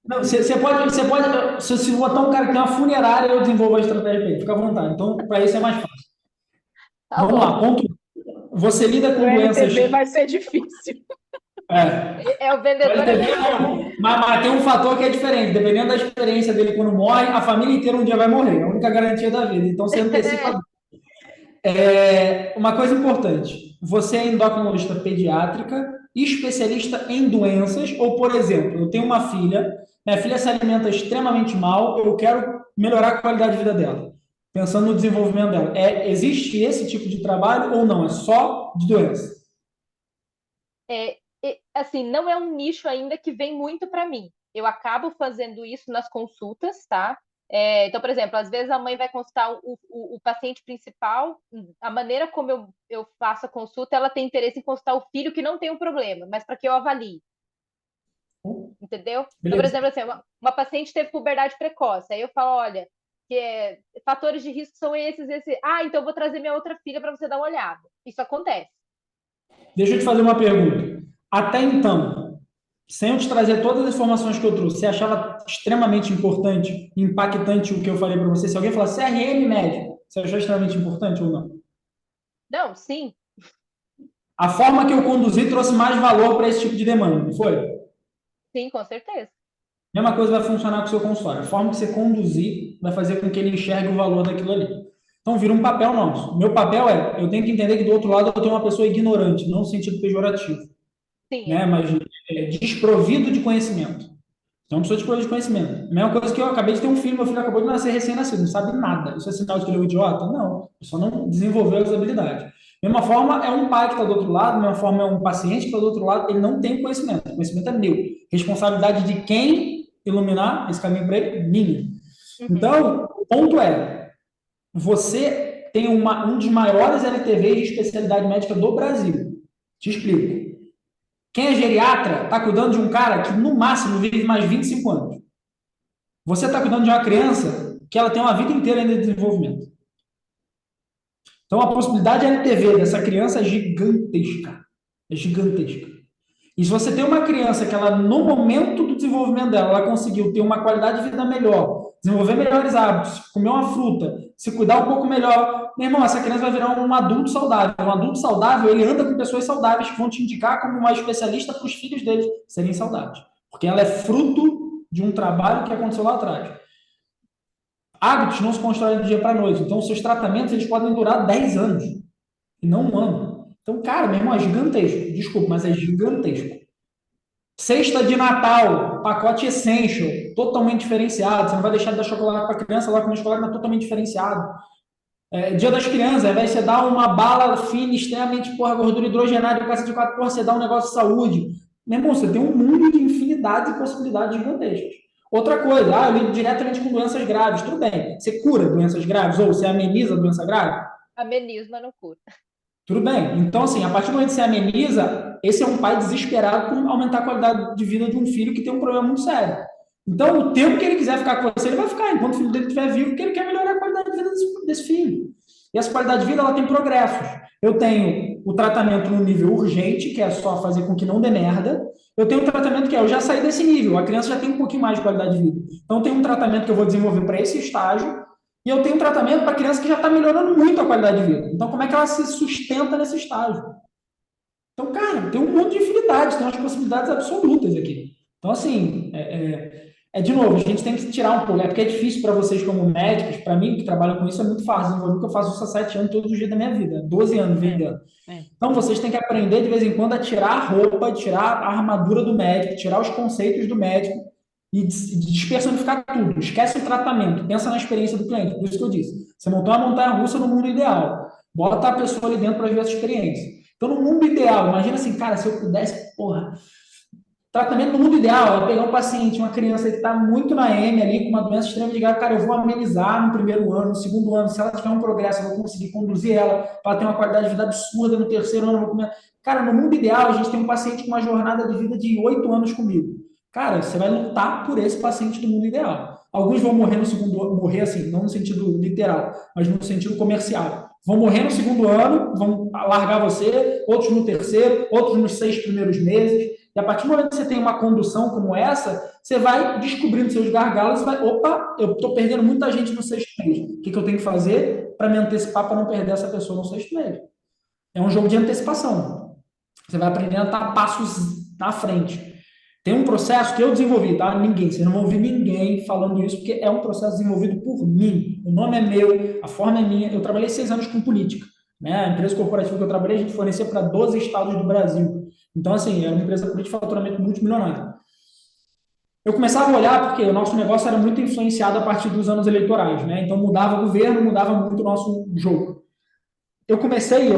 Não, você pode, se botar um cara que tem uma funerária, eu desenvolvo a estratégia para ele, fica à vontade. Então, para isso é mais fácil. Tá Vamos bom. lá, ponto. Você lida com O doenças. LTV vai ser difícil. O vendedor Mas tem um fator que é diferente. Dependendo da experiência dele quando morre, a família inteira um dia vai morrer. É a única garantia da vida. Então, você antecipa. Uma coisa importante. Você é endocrinologista pediátrica, especialista em doenças, ou, por exemplo, eu tenho uma filha, minha filha se alimenta extremamente mal, eu quero melhorar a qualidade de vida dela, pensando no desenvolvimento dela. Existe esse tipo de trabalho ou não? É só de doença? assim, não é um nicho ainda que vem muito para mim. Eu acabo fazendo isso nas consultas, tá? Então, por exemplo, às vezes a mãe vai consultar o paciente principal, a maneira como eu faço a consulta, ela tem interesse em consultar o filho que não tem um problema, mas para que eu avalie. Entendeu? Então, por exemplo, assim, uma paciente teve puberdade precoce, aí eu falo, olha, fatores de risco são esses. Então eu vou trazer minha outra filha para você dar uma olhada. Isso acontece. Deixa eu te fazer uma pergunta. Até então, sem eu te trazer todas as informações que eu trouxe, você achava extremamente importante, impactante o que eu falei para você? Se alguém falasse CRM médico, você achou extremamente importante ou não? Não, sim. A forma que eu conduzi trouxe mais valor para esse tipo de demanda, não foi? Sim, com certeza. Mesma coisa vai funcionar com o seu consultório. A forma que você conduzir vai fazer com que ele enxergue o valor daquilo ali. Então, vira um papel nosso. Meu papel eu tenho que entender que do outro lado eu tenho uma pessoa ignorante, não no sentido pejorativo, Sim. né? Mas desprovido de conhecimento. Então, uma pessoa desprovido de conhecimento. A mesma coisa que eu acabei de ter um filho, meu filho acabou de nascer recém-nascido, não sabe nada. Isso é sinal de que ele é um idiota? Não. Ele só não desenvolveu as habilidades. Mesma forma, é um pai que está do outro lado, mesma forma, é um paciente que está do outro lado, ele não tem conhecimento. O conhecimento é meu. Responsabilidade de quem iluminar esse caminho para ele? Minha. Então, o ponto você tem um dos maiores LTVs de especialidade médica do Brasil. Te explico. Quem é geriatra está cuidando de um cara que, no máximo, vive mais 25 anos. Você está cuidando de uma criança que ela tem uma vida inteira ainda de desenvolvimento. Então, a possibilidade de LTV dessa criança é gigantesca. É gigantesca. E se você tem uma criança que ela, no momento do desenvolvimento dela, ela conseguiu ter uma qualidade de vida melhor, desenvolver melhores hábitos, comer uma fruta, se cuidar um pouco melhor, meu irmão, essa criança vai virar um adulto saudável. Um adulto saudável, ele anda com pessoas saudáveis que vão te indicar como uma especialista para os filhos deles serem saudáveis. Porque ela é fruto de um trabalho que aconteceu lá atrás. Hábitos não se constroem do dia para a noite. Então, os seus tratamentos eles podem durar 10 anos e não um ano. Então, cara, meu irmão, é gigantesco. Desculpa, mas é gigantesco. Cesta de Natal, pacote Essential, totalmente diferenciado. Você não vai deixar de dar chocolate para a criança lá comer chocolate, mas totalmente diferenciado. Dia das Crianças, ao invés de você dar uma bala fina, extremamente, gordura hidrogenada, caça de 4, você dá um negócio de saúde. Meu irmão, você tem um mundo de infinidades e possibilidades gigantescas. Outra coisa, eu lido diretamente com doenças graves. Tudo bem, você cura doenças graves ou você ameniza a doença grave? Ameniza, mas não cura. Tudo bem. Então, assim, a partir do momento que você ameniza, esse é um pai desesperado por aumentar a qualidade de vida de um filho que tem um problema muito sério. Então, o tempo que ele quiser ficar com você, ele vai ficar, enquanto o filho dele estiver vivo, porque ele quer melhorar a qualidade de vida desse filho. E essa qualidade de vida, ela tem progressos. Eu tenho o tratamento no nível urgente, que é só fazer com que não dê merda. Eu tenho um tratamento que eu já saí desse nível, a criança já tem um pouquinho mais de qualidade de vida. Então, tem um tratamento que eu vou desenvolver para esse estágio, e eu tenho um tratamento para criança que já está melhorando muito a qualidade de vida. Então, como é que ela se sustenta nesse estágio? Então, cara, tem um monte de infinidade, tem umas possibilidades absolutas aqui. Então, assim, de novo, a gente tem que tirar um pouco, porque é difícil para vocês como médicos, para mim que trabalho com isso é muito fácil, porque eu faço isso há 7 anos todos os dias da minha vida, 12 anos vendendo. Então, vocês têm que aprender de vez em quando a tirar a roupa, tirar a armadura do médico, tirar os conceitos do médico e despersonificar tudo. Esquece o tratamento, pensa na experiência do cliente. Por isso que eu disse, você montou uma montanha-russa no mundo ideal, bota a pessoa ali dentro para ver essa experiência. Então, no mundo ideal, imagina assim, cara, se eu pudesse, tratamento no mundo ideal é pegar um paciente, uma criança que está muito na M ali, com uma doença extremamente grave, cara, eu vou amenizar no primeiro ano, no segundo ano, se ela tiver um progresso, eu vou conseguir conduzir ela para ter uma qualidade de vida absurda no terceiro ano. Cara, no mundo ideal, a gente tem um paciente com uma jornada de vida de 8 anos comigo. Cara, você vai lutar por esse paciente do mundo ideal. Alguns vão morrer no segundo ano, morrer assim, não no sentido literal, mas no sentido comercial. Vão morrer no segundo ano, vão largar você, outros no terceiro, outros nos 6 primeiros meses. E a partir do momento que você tem uma condução como essa, você vai descobrindo seus gargalos e vai, eu estou perdendo muita gente no 6º mês. O que eu tenho que fazer para me antecipar para não perder essa pessoa no 6º mês? É um jogo de antecipação. Você vai aprendendo a dar passos na frente. Tem um processo que eu desenvolvi, tá? Vocês não vão ouvir ninguém falando isso, porque é um processo desenvolvido por mim. O nome é meu, a forma é minha. Eu trabalhei 6 anos com política. Né? A empresa corporativa que eu trabalhei, a gente fornecia para 12 estados do Brasil. Então, assim, era uma empresa política de faturamento multimilionário. Eu começava a olhar porque o nosso negócio era muito influenciado a partir dos anos eleitorais, né? Então, mudava o governo, mudava muito o nosso jogo. Eu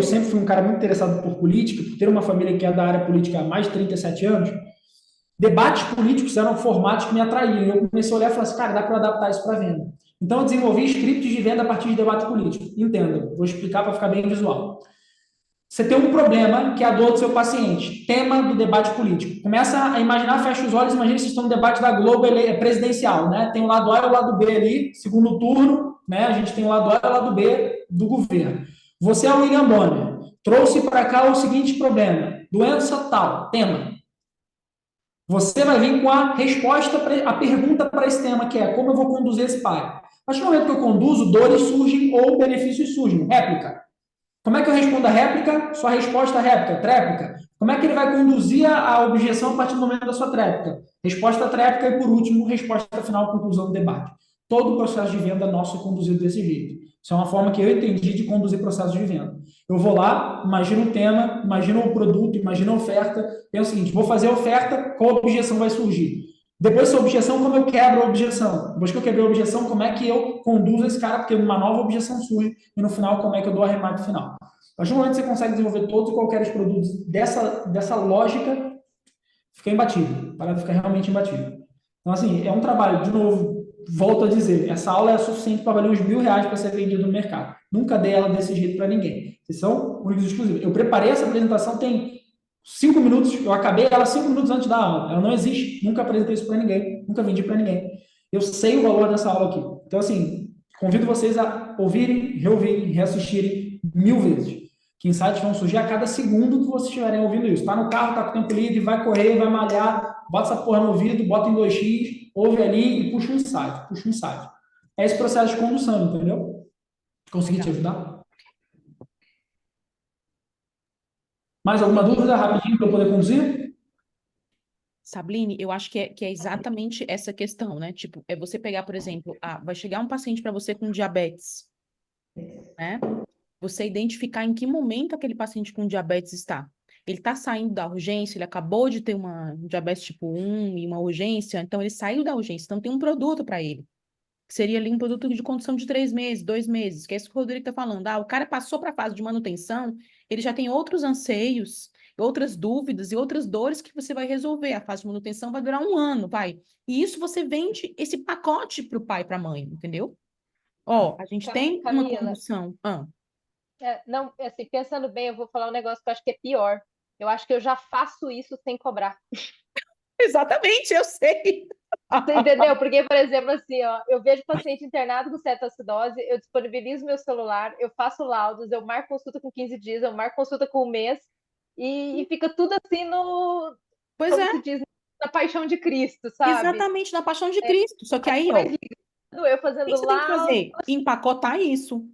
sempre fui um cara muito interessado por política, por ter uma família que é da área política há mais de 37 anos. Debates políticos eram formatos que me atraíam. Eu comecei a olhar e falei assim, cara, dá para adaptar isso para venda. Então, eu desenvolvi scripts de venda a partir de debate político. Entenda, vou explicar para ficar bem visual. Você tem um problema que é a dor do seu paciente. Tema do debate político. Começa a imaginar, fecha os olhos, imagina que vocês estão no debate da Globo presidencial, né? Tem o lado A e o lado B ali, segundo turno, né? A gente tem o lado A e o lado B do governo. Você é o William Bonner. Trouxe para cá o seguinte problema. Doença tal, tema. Você vai vir com a resposta, a pergunta para esse tema, que é como eu vou conduzir esse pai. A partir do momento que eu conduzo, dores surgem ou benefícios surgem. Réplica. Como é que eu respondo a réplica? Sua resposta à réplica, tréplica. Como é que ele vai conduzir a objeção a partir do momento da sua tréplica? Resposta tréplica e, por último, resposta final, conclusão do debate. Todo o processo de venda nosso é conduzido desse jeito. Isso é uma forma que eu entendi de conduzir processo de venda. Eu vou lá, imagino o tema, imagino o produto, imagino a oferta, penso o seguinte, vou fazer a oferta, qual objeção vai surgir? Depois dessa objeção, como eu quebro a objeção? Depois que eu quebrei a objeção, como é que eu conduzo esse cara? Porque uma nova objeção surge e no final, como é que eu dou o arremate final? A partir do momento que você consegue desenvolver todos e qualquer produtos dessa lógica, fica imbatível. Para ficar realmente imbatível. Então, assim, é um trabalho, de novo, volto a dizer, essa aula é suficiente para valer uns R$1.000 para ser vendida no mercado. Nunca dei ela desse jeito para ninguém. Vocês são únicos e exclusivos. Eu preparei essa apresentação tem 5 minutos, eu acabei ela 5 minutos antes da aula. Ela não existe, nunca apresentei isso para ninguém, nunca vendi para ninguém. Eu sei o valor dessa aula aqui. Então, assim, convido vocês a ouvirem, reouvirem, reassistirem 1000 vezes. Que insights vão surgir a cada segundo que vocês estiverem ouvindo isso. Tá no carro, tá com tempo livre, vai correr, vai malhar, bota essa porra no ouvido, bota em 2x, ouve ali e puxa um insight, puxa um insight. É esse processo de condução, entendeu? Consegui te ajudar? Mais alguma dúvida rapidinho para eu poder conduzir? Sabline, eu acho que é exatamente essa questão, né? Tipo, é você pegar, por exemplo, vai chegar um paciente para você com diabetes, né? Você identificar em que momento aquele paciente com diabetes está. Ele está saindo da urgência, ele acabou de ter uma diabetes tipo 1 e uma urgência, então ele saiu da urgência, então tem um produto para ele. Que seria ali um produto de condução de 3 meses, 2 meses, que é isso que o Rodrigo está falando. O cara passou para a fase de manutenção, ele já tem outros anseios, outras dúvidas e outras dores que você vai resolver. A fase de manutenção vai durar 1 ano, vai. E isso você vende esse pacote para o pai e para a mãe, entendeu? Ó, a gente tem uma Camila, condução. não, assim, pensando bem, eu vou falar um negócio que eu acho que é pior. Eu acho que eu já faço isso sem cobrar. Exatamente, eu sei. Você entendeu? Porque, por exemplo, assim, ó, eu vejo paciente internado com cetoacidose, eu disponibilizo meu celular, eu faço laudos, eu marco consulta com 15 dias, eu marco consulta com 1 mês, e fica tudo assim no, Pois como é, se diz, na paixão de Cristo, sabe? exatamente, na paixão de Cristo. Só que aí, ó, Mas o eu que que fazendo você tem que laudo. fazer? Empacotar isso.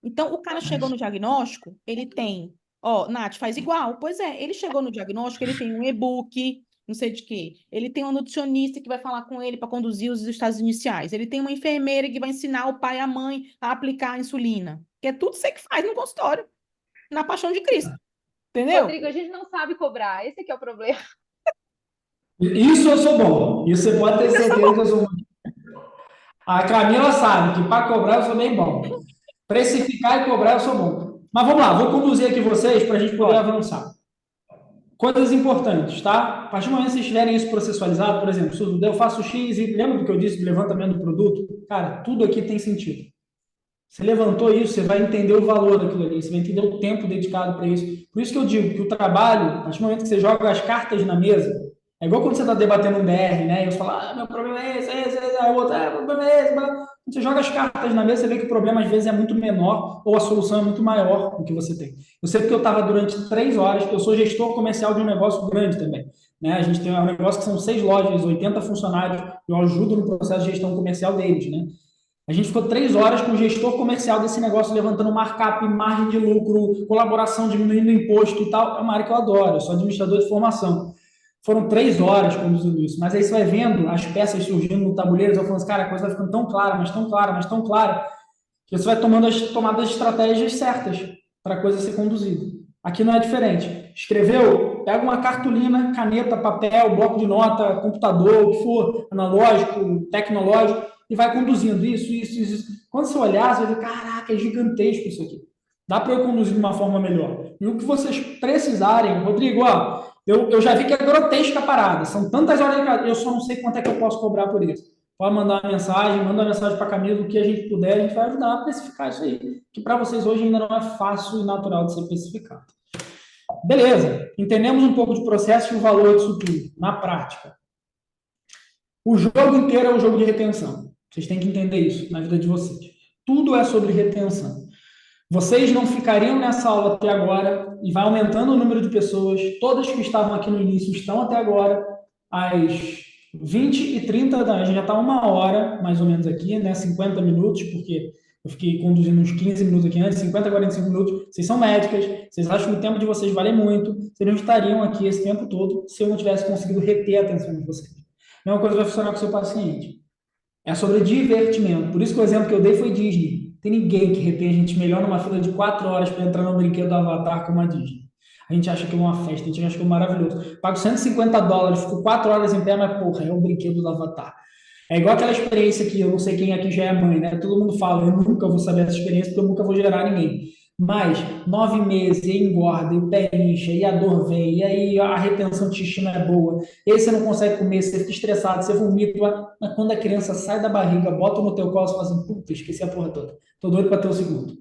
Então, o cara chegou no diagnóstico, ele tem, ó, Nath, faz igual. Pois é, ele chegou no diagnóstico, ele tem um e-book, não sei de quê. Ele tem um nutricionista que vai falar com ele para conduzir os estados iniciais. Ele tem uma enfermeira que vai ensinar o pai e a mãe a aplicar a insulina. Que é tudo você que faz no consultório, na paixão de Cristo. Entendeu? Rodrigo, a gente não sabe cobrar, esse que é o problema. Isso eu sou bom. Isso você pode ter certeza que eu sou bom. A Camila sabe que para cobrar eu sou bem bom. Precificar e cobrar eu sou bom. Mas vamos lá, vou conduzir aqui vocês para a gente poder avançar. Coisas importantes, tá? A partir do momento que vocês tiverem isso processualizado, por exemplo, se eu faço X e lembra do que eu disse do levantamento do produto? Cara, tudo aqui tem sentido. Você levantou isso, você vai entender o valor daquilo ali, você vai entender o tempo dedicado para isso. Por isso que eu digo que o trabalho, a partir do momento que você joga as cartas na mesa, é igual quando você está debatendo um DR, né? E eu falo, meu problema é esse, aí o outro, meu problema é esse. Quando você joga as cartas na mesa, você vê que o problema às vezes é muito menor ou a solução é muito maior do que você tem. Eu sei porque eu estava durante 3 horas, eu sou gestor comercial de um negócio grande também. Né? A gente tem um negócio que são 6 lojas, 80 funcionários, eu ajudo no processo de gestão comercial deles, né? A gente ficou 3 horas com o gestor comercial desse negócio, levantando markup, margem de lucro, colaboração, diminuindo o imposto e tal. É uma área que eu adoro, eu sou administrador de formação. Foram 3 horas conduzindo isso. Mas aí você vai vendo as peças surgindo no tabuleiro, você vai falando assim, cara, a coisa vai ficando tão clara, mas tão clara, mas tão clara, que você vai tomando as tomadas de estratégias certas para a coisa ser conduzida. Aqui não é diferente. Escreveu? Pega uma cartolina, caneta, papel, bloco de nota, computador, o que for, analógico, tecnológico, e vai conduzindo isso. Quando você olhar, você vai ver, caraca, é gigantesco isso aqui. Dá para eu conduzir de uma forma melhor. E o que vocês precisarem, Rodrigo, ó, eu já vi que é grotesca a parada. São tantas horas que eu só não sei quanto é que eu posso cobrar por isso. Pode mandar uma mensagem, manda uma mensagem para a Camila, o que a gente puder, a gente vai ajudar a precificar isso aí. Que para vocês hoje ainda não é fácil e natural de ser precificado. Beleza, entendemos um pouco de processo e o valor disso tudo, na prática. O jogo inteiro é um jogo de retenção. Vocês têm que entender isso na vida de vocês. Tudo é sobre retenção. Vocês não ficariam nessa aula até agora e vai aumentando o número de pessoas. Todas que estavam aqui no início estão até agora. Às 20h30, a gente já está 1 hora, mais ou menos aqui, né? 50 minutos, porque eu fiquei conduzindo uns 15 minutos aqui antes, 50, 45 minutos. Vocês são médicas, vocês acham que o tempo de vocês vale muito. Vocês não estariam aqui esse tempo todo se eu não tivesse conseguido reter a atenção de vocês. A mesma coisa vai funcionar com o seu paciente. É sobre divertimento. Por isso que o exemplo que eu dei foi Disney. Tem ninguém que retém a gente melhor numa fila de 4 horas para entrar no brinquedo do Avatar como a Disney. A gente acha que é uma festa, a gente acha que é maravilhoso. Pago $150, fico 4 horas em pé, mas porra, é o brinquedo do Avatar. É igual aquela experiência que eu não sei quem aqui já é mãe, né? Todo mundo fala, eu nunca vou saber essa experiência porque eu nunca vou gerar ninguém. Mas 9 meses, e engorda, e o pé incha, e a dor vem, e aí a retenção de xixi não é boa, e aí você não consegue comer, você fica estressado, você vomita, mas quando a criança sai da barriga, bota no teu colo, você fala assim, puta, esqueci a porra toda, tô doido para ter o segundo.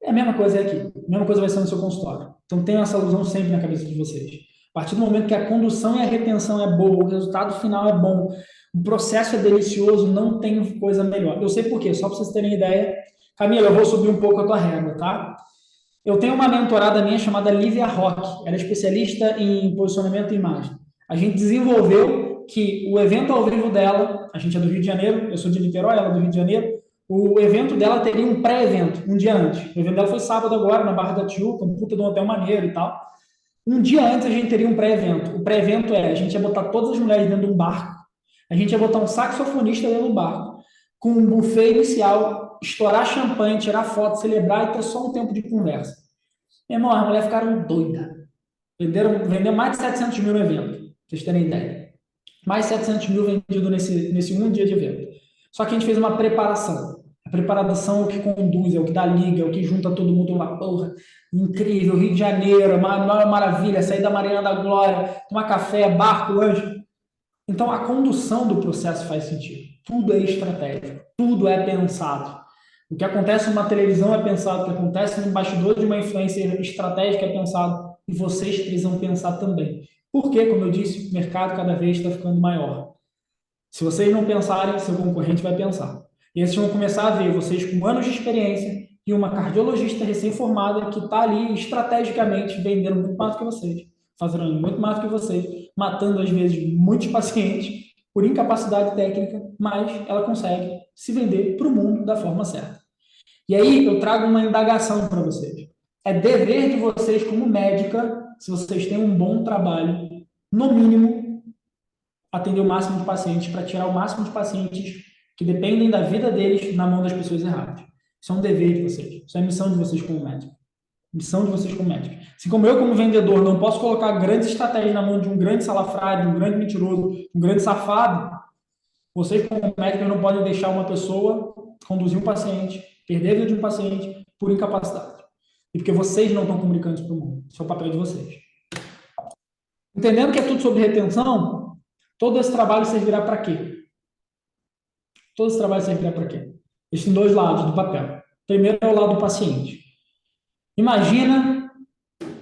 É a mesma coisa aqui, a mesma coisa vai ser no seu consultório. Então tenha essa ilusão sempre na cabeça de vocês. A partir do momento que a condução e a retenção é boa, o resultado final é bom, o processo é delicioso, não tem coisa melhor. Eu sei por quê, só para vocês terem ideia. Camila, eu vou subir um pouco a tua régua, tá? Eu tenho uma mentorada minha chamada Lívia Roque. Ela é especialista em posicionamento e imagem. A gente desenvolveu que o evento ao vivo dela, a gente é do Rio de Janeiro, eu sou de Niterói, ela é do Rio de Janeiro, o evento dela teria um pré-evento, um dia antes. O evento dela foi sábado agora, na Barra da Tijuca, um puta de um hotel maneiro e tal. Um dia antes a gente teria um pré-evento. O pré-evento a gente ia botar todas as mulheres dentro de um barco, a gente ia botar um saxofonista dentro do barco, com um buffet inicial, estourar champanhe, tirar foto, celebrar e ter só um tempo de conversa. Meu irmão, as mulheres ficaram doidas. Venderam mais de 700 mil no evento, pra vocês terem ideia. Mais de 700 mil vendidos nesse um dia de evento. Só que a gente fez uma preparação. A preparação é o que conduz, é o que dá liga, é o que junta todo mundo lá. Porra, incrível, Rio de Janeiro, maior maravilha, sair da Marina da Glória, tomar café, barco, lanche. Então, a condução do processo faz sentido. Tudo é estratégico, tudo é pensado. O que acontece numa televisão é pensado, o que acontece no bastidor de uma influência estratégica é pensado, e vocês precisam pensar também. Porque, como eu disse, o mercado cada vez está ficando maior. Se vocês não pensarem, seu concorrente vai pensar. E aí vocês vão começar a ver vocês com anos de experiência e uma cardiologista recém-formada que está ali estrategicamente vendendo muito mais do que vocês, fazendo muito mais do que vocês, matando às vezes muitos pacientes por incapacidade técnica, mas ela consegue se vender para o mundo da forma certa. E aí eu trago uma indagação para vocês. É dever de vocês como médica, se vocês têm um bom trabalho, no mínimo, atender o máximo de pacientes para tirar o máximo de pacientes que dependem da vida deles na mão das pessoas erradas. Isso é um dever de vocês. Isso é a missão de vocês como médico. Missão de vocês como médico. Assim como eu, como vendedor, não posso colocar grandes estratégias na mão de um grande salafrário, de um grande mentiroso, de um grande safado, vocês, como médicos, não podem deixar uma pessoa conduzir um paciente, perder a vida de um paciente por incapacidade. E porque vocês não estão comunicando isso para o mundo. Isso é o papel de vocês. Entendendo que é tudo sobre retenção, todo esse trabalho servirá para quê? Todo esse trabalho servirá para quê? Existem dois lados do papel. Primeiro é o lado do paciente. Imagina,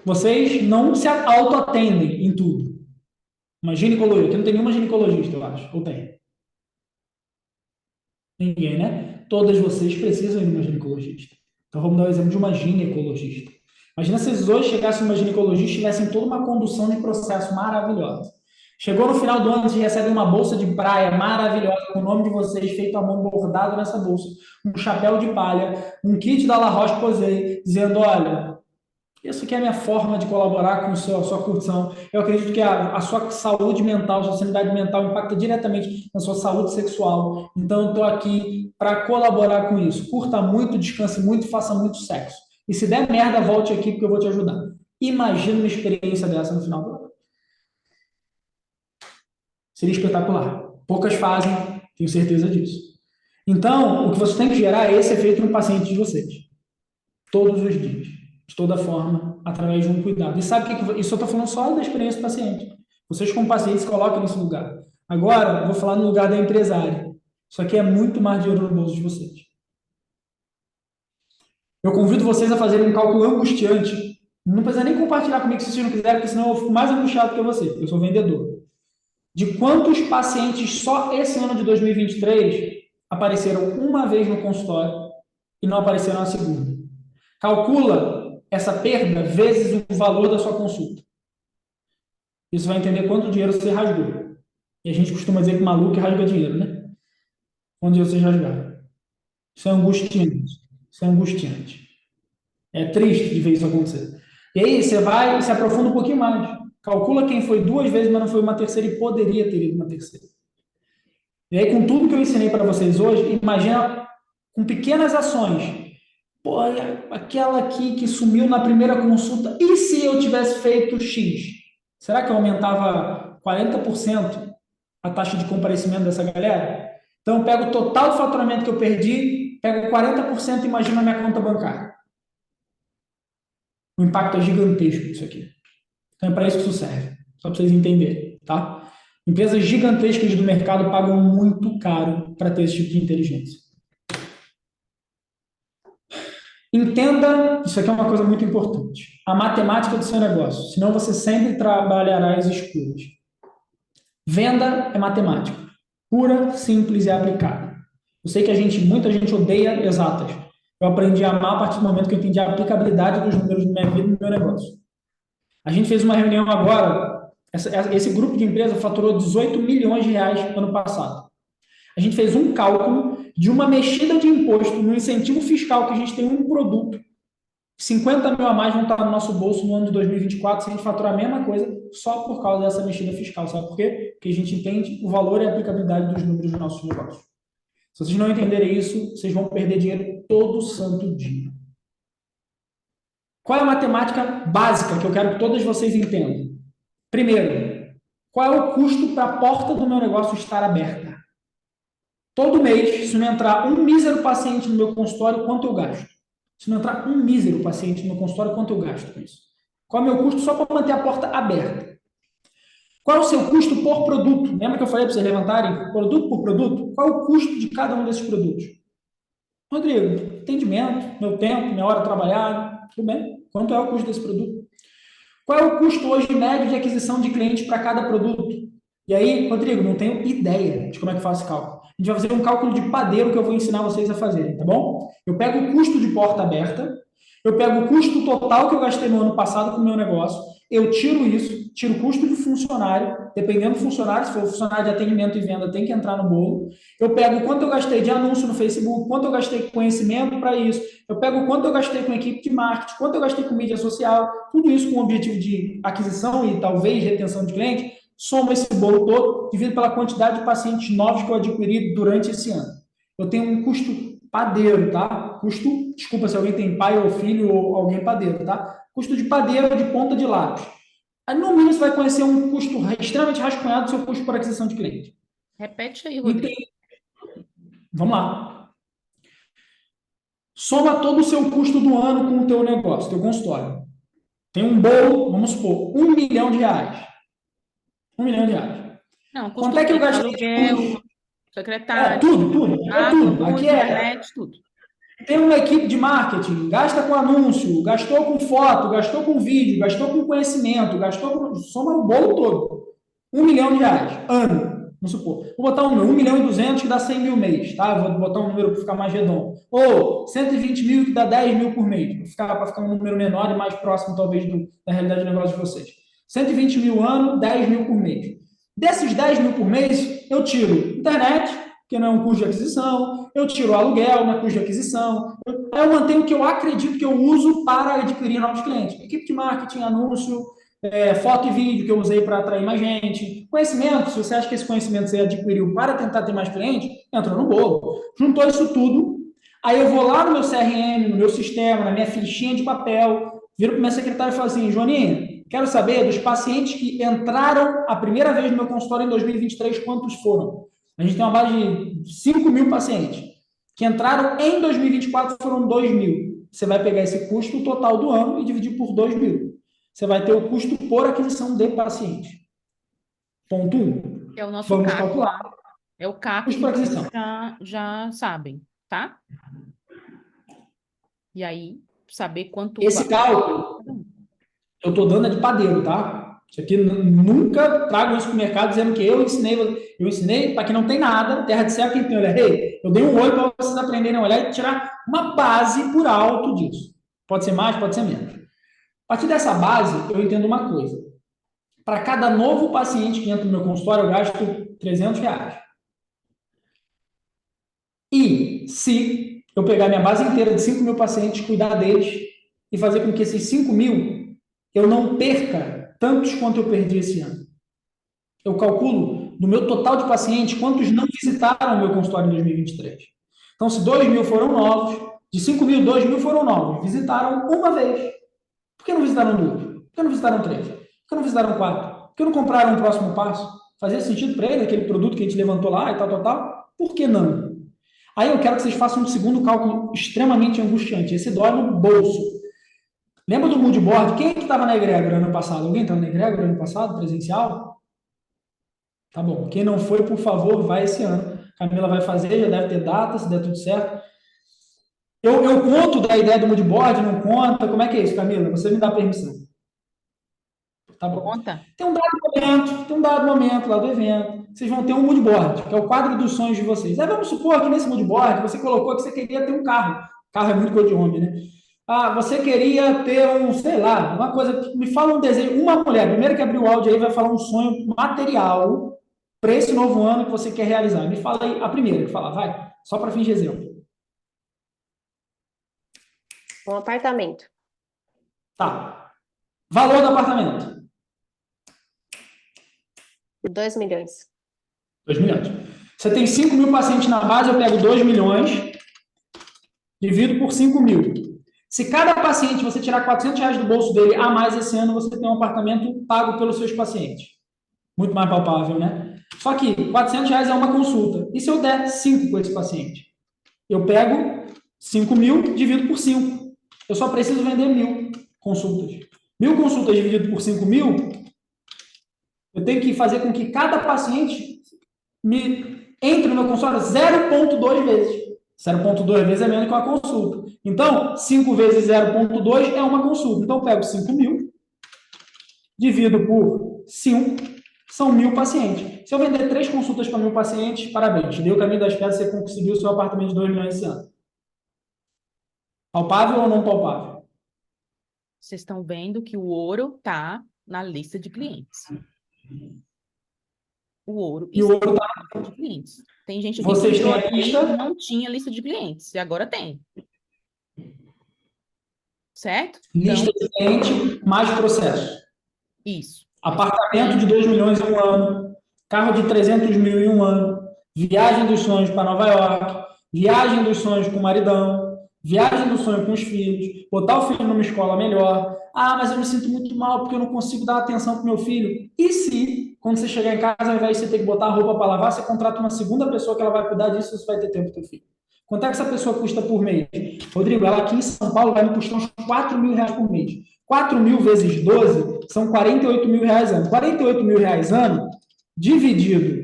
vocês não se autoatendem em tudo. Uma ginecologia, aqui não tem nenhuma ginecologista, eu acho. Ou tem? Ninguém, né? Todas vocês precisam ir numa ginecologista. Então vamos dar o exemplo de uma ginecologista. Imagina se vocês hoje chegassem numa ginecologista e tivessem toda uma condução de processo maravilhosa. Chegou no final do ano, vocês recebem uma bolsa de praia maravilhosa, com o nome de vocês feito à mão, bordado nessa bolsa, um chapéu de palha, um kit da La Roche-Posay, dizendo, olha, isso aqui é a minha forma de colaborar com a sua curtição. Eu acredito que a sua saúde mental, sua sanidade mental impacta diretamente na sua saúde sexual. Então, eu estou aqui para colaborar com isso. Curta muito, descanse muito, faça muito sexo. E se der merda, volte aqui porque eu vou te ajudar. Imagina uma experiência dessa no final do ano. Seria espetacular. Poucas fazem, tenho certeza disso. Então, o que você tem que gerar é esse efeito no paciente de vocês. Todos os dias. De toda forma, através de um cuidado. E sabe o que isso eu estou falando só da experiência do paciente. Vocês, como pacientes, se colocam nesse lugar. Agora, eu vou falar no lugar da empresária. Isso aqui é muito mais dinheiro no bolso de vocês. Eu convido vocês a fazerem um cálculo angustiante. Não precisa nem compartilhar comigo se vocês não quiserem, porque senão eu fico mais angustiado que você. Eu sou vendedor. De quantos pacientes só esse ano de 2023 apareceram uma vez no consultório e não apareceram na segunda? Calcula essa perda vezes o valor da sua consulta. Isso vai entender quanto dinheiro você rasgou. E a gente costuma dizer que maluco rasga dinheiro, né? Quanto dinheiro vocês rasgaram. Isso é angustiante. Isso é angustiante. É triste de ver isso acontecer. E aí você vai e se aprofunda um pouquinho mais. Calcula quem foi 2 vezes, mas não foi uma terceira e poderia ter ido uma terceira. E aí, com tudo que eu ensinei para vocês hoje, imagina com pequenas ações. Pô, aquela aqui que sumiu na primeira consulta, e se eu tivesse feito X? Será que eu aumentava 40% a taxa de comparecimento dessa galera? Então, eu pego o total do faturamento que eu perdi, pego 40% e imagino a minha conta bancária. O impacto é gigantesco isso aqui. Então, é para isso que isso serve. Só para vocês entenderem, tá? Empresas gigantescas do mercado pagam muito caro para ter esse tipo de inteligência. Entenda, isso aqui é uma coisa muito importante, a matemática do seu negócio, senão você sempre trabalhará às escuras. Venda é matemática, pura, simples e aplicada. Eu sei que muita gente odeia exatas. Eu aprendi a amar a partir do momento que eu entendi a aplicabilidade dos números na minha vida e no meu negócio. A gente fez uma reunião agora, esse grupo de empresa faturou 18 milhões de reais no ano passado. A gente fez um cálculo de uma mexida de imposto no incentivo fiscal que a gente tem um produto. 50 mil a mais vão estar no nosso bolso no ano de 2024 se a gente faturar a mesma coisa só por causa dessa mexida fiscal. Sabe por quê? Porque a gente entende o valor e a aplicabilidade dos números do nosso negócio. Se vocês não entenderem isso, vocês vão perder dinheiro todo santo dia. Qual é a matemática básica que eu quero que todos vocês entendam? Primeiro, qual é o custo para a porta do meu negócio estar aberta? Todo mês, se não entrar um mísero paciente no meu consultório, quanto eu gasto? Se não entrar um mísero paciente no meu consultório, quanto eu gasto com isso? Qual é o meu custo só para manter a porta aberta? Qual é o seu custo por produto? Lembra que eu falei para vocês levantarem produto por produto? Qual é o custo de cada um desses produtos? Rodrigo, atendimento, meu tempo, minha hora trabalhada, tudo bem? Quanto é o custo desse produto? Qual é o custo hoje médio de aquisição de cliente para cada produto? E aí, Rodrigo, não tenho ideia de como é que faz esse cálculo. A gente vai fazer um cálculo de padeiro que eu vou ensinar vocês a fazerem, tá bom? Eu pego o custo de porta aberta, eu pego o custo total que eu gastei no ano passado com o meu negócio, eu tiro isso, tiro o custo de funcionário, dependendo do funcionário, se for funcionário de atendimento e venda, tem que entrar no bolo. Eu pego quanto eu gastei de anúncio no Facebook, quanto eu gastei com conhecimento para isso, eu pego quanto eu gastei com equipe de marketing, quanto eu gastei com mídia social, tudo isso com o objetivo de aquisição e talvez retenção de cliente, soma esse bolo todo, divido pela quantidade de pacientes novos que eu adquiri durante esse ano. Eu tenho um custo padeiro, tá? Custo, desculpa se alguém tem pai ou filho ou alguém padeiro, tá? Custo de padeiro de ponta de lápis. Aí, no mínimo, você vai conhecer um custo extremamente rascunhado do seu custo por aquisição de cliente. Repete aí, Rodrigo. Vamos lá. Soma todo o seu custo do ano com o teu negócio, teu consultório. Tem um bolo, vamos supor, R$ 1 milhão. R$ 1 milhão. Não, Quanto é que eu gastei aluguel, de secretário, tudo. É tudo. luz, Aqui internet, tudo. tem uma equipe de marketing, gasta com anúncio, gastou com foto, gastou com vídeo, gastou com conhecimento, soma o bolo todo. R$ 1 milhão, ano, vamos supor. Vou botar um número, 1 milhão e 200 que dá 100 mil mês, tá? Vou botar um número para ficar mais redondo. Ou 120 mil que dá 10 mil por mês, para ficar um número menor e mais próximo, talvez, da realidade do negócio de vocês. 120 mil ano, 10 mil por mês. Desses 10 mil por mês, eu tiro internet, que não é um custo de aquisição, eu tiro o aluguel, não é custo de aquisição, aí eu mantenho o que eu acredito que eu uso para adquirir novos clientes. Equipe de marketing, anúncio, foto e vídeo que eu usei para atrair mais gente. Conhecimento, se você acha que esse conhecimento você adquiriu para tentar ter mais clientes, entra no bolo. Juntou isso tudo, aí eu vou lá no meu CRM, no meu sistema, na minha fichinha de papel, viro para minha secretária e falo assim, Joaninha, quero saber dos pacientes que entraram a primeira vez no meu consultório em 2023, quantos foram? A gente tem uma base de 5 mil pacientes. Que entraram em 2024 foram 2 mil. Você vai pegar esse custo total do ano e dividir por 2 mil. Você vai ter o custo por aquisição de paciente. Ponto 1. É o nosso Vamos CAC. calcular. É o CAC Custo que por vocês aquisição. já sabem, tá? E aí, saber quanto... Esse cálculo, eu estou dando de padeiro, tá? Isso aqui, nunca trago isso para o mercado dizendo que eu ensinei para quem não tem nada, terra de céu, quem tem olhar. Ei, eu dei um olho para vocês aprenderem a olhar e tirar uma base por alto disso. Pode ser mais, pode ser menos. A partir dessa base, eu entendo uma coisa. Para cada novo paciente que entra no meu consultório, eu gasto R$300. E se eu pegar minha base inteira de 5 mil pacientes, cuidar deles e fazer com que esses 5 mil eu não perca tantos quanto eu perdi esse ano. Eu calculo, no meu total de pacientes, quantos não visitaram o meu consultório em 2023. Então, se 2 mil foram novos, de 5 mil, 2 mil foram novos, visitaram uma vez. Por que não visitaram 2? Por que não visitaram 3? Por que não visitaram 4? Por que não compraram um próximo passo? Fazia sentido para ele, aquele produto que a gente levantou lá e tal? Por que não? Aí eu quero que vocês façam um segundo cálculo extremamente angustiante. Esse dói no bolso. Lembra do moodboard? Quem que estava na egrégora ano passado? Alguém estava na egrégora ano passado, presencial? Tá bom. Quem não foi, por favor, vai esse ano. Camila vai fazer, já deve ter data, se der tudo certo. Eu conto da ideia do mood board, não conta? Como é que é isso, Camila? Você me dá permissão. Tá bom. Conta. Tem um dado momento lá do evento, vocês vão ter um mood board, que é o quadro dos sonhos de vocês. Aí vamos supor que nesse mood board você colocou que você queria ter um carro. Carro é muito coisa de homem, né? Ah, você queria ter um, sei lá, uma coisa. Me fala um desejo. Uma mulher, primeiro que abrir o áudio aí, vai falar um sonho material para esse novo ano que você quer realizar. Me fala aí a primeira que fala, vai, só para fins de exemplo. Um apartamento. Tá. Valor do apartamento. 2 milhões. 2 milhões. Você tem 5 mil pacientes na base, eu pego 2 milhões, divido por 5 mil. Se cada paciente você tirar R$ 400 do bolso dele a mais esse ano, você tem um apartamento pago pelos seus pacientes. Muito mais palpável, né? Só que R$ 400 é uma consulta. E se eu der 5 com esse paciente? Eu pego 5 mil, divido por 5. Eu só preciso vender 1.000 consultas. 1.000 consultas dividido por 5 mil, eu tenho que fazer com que cada paciente me entre no meu consultório 0,2 vezes. 0,2 vezes é menos que uma consulta. Então, 5 vezes 0,2 é uma consulta. Então, eu pego 5 mil, divido por 5, são 1.000 pacientes. Se eu vender 3 consultas para 1.000 pacientes, parabéns. Deu o caminho das pedras, você conseguiu o seu apartamento de 2 milhões esse ano. Palpável ou não palpável? Vocês estão vendo que o ouro está na lista de clientes. O ouro E o ouro está na lista de clientes. Tem gente aqui Vocês que têm a lista? não tinha lista de clientes, e agora tem. Certo? Lista de cliente mais processo. Isso. Apartamento de 2 milhões em um ano, carro de 300 mil em um ano, viagem dos sonhos para Nova York, viagem dos sonhos com o maridão, viagem do sonho com os filhos, botar o filho numa escola melhor. Ah, mas eu me sinto muito mal porque eu não consigo dar atenção para o meu filho. E se, quando você chegar em casa, ao invés de você ter que botar a roupa para lavar, você contrata uma segunda pessoa que ela vai cuidar disso, você vai ter tempo para o teu filho. Quanto é que essa pessoa custa por mês? Rodrigo, ela aqui em São Paulo vai me custar uns R$ 4.000 por mês. 4.000 vezes 12 são R$ 48.000 ano. R$ 48.000 ano, dividido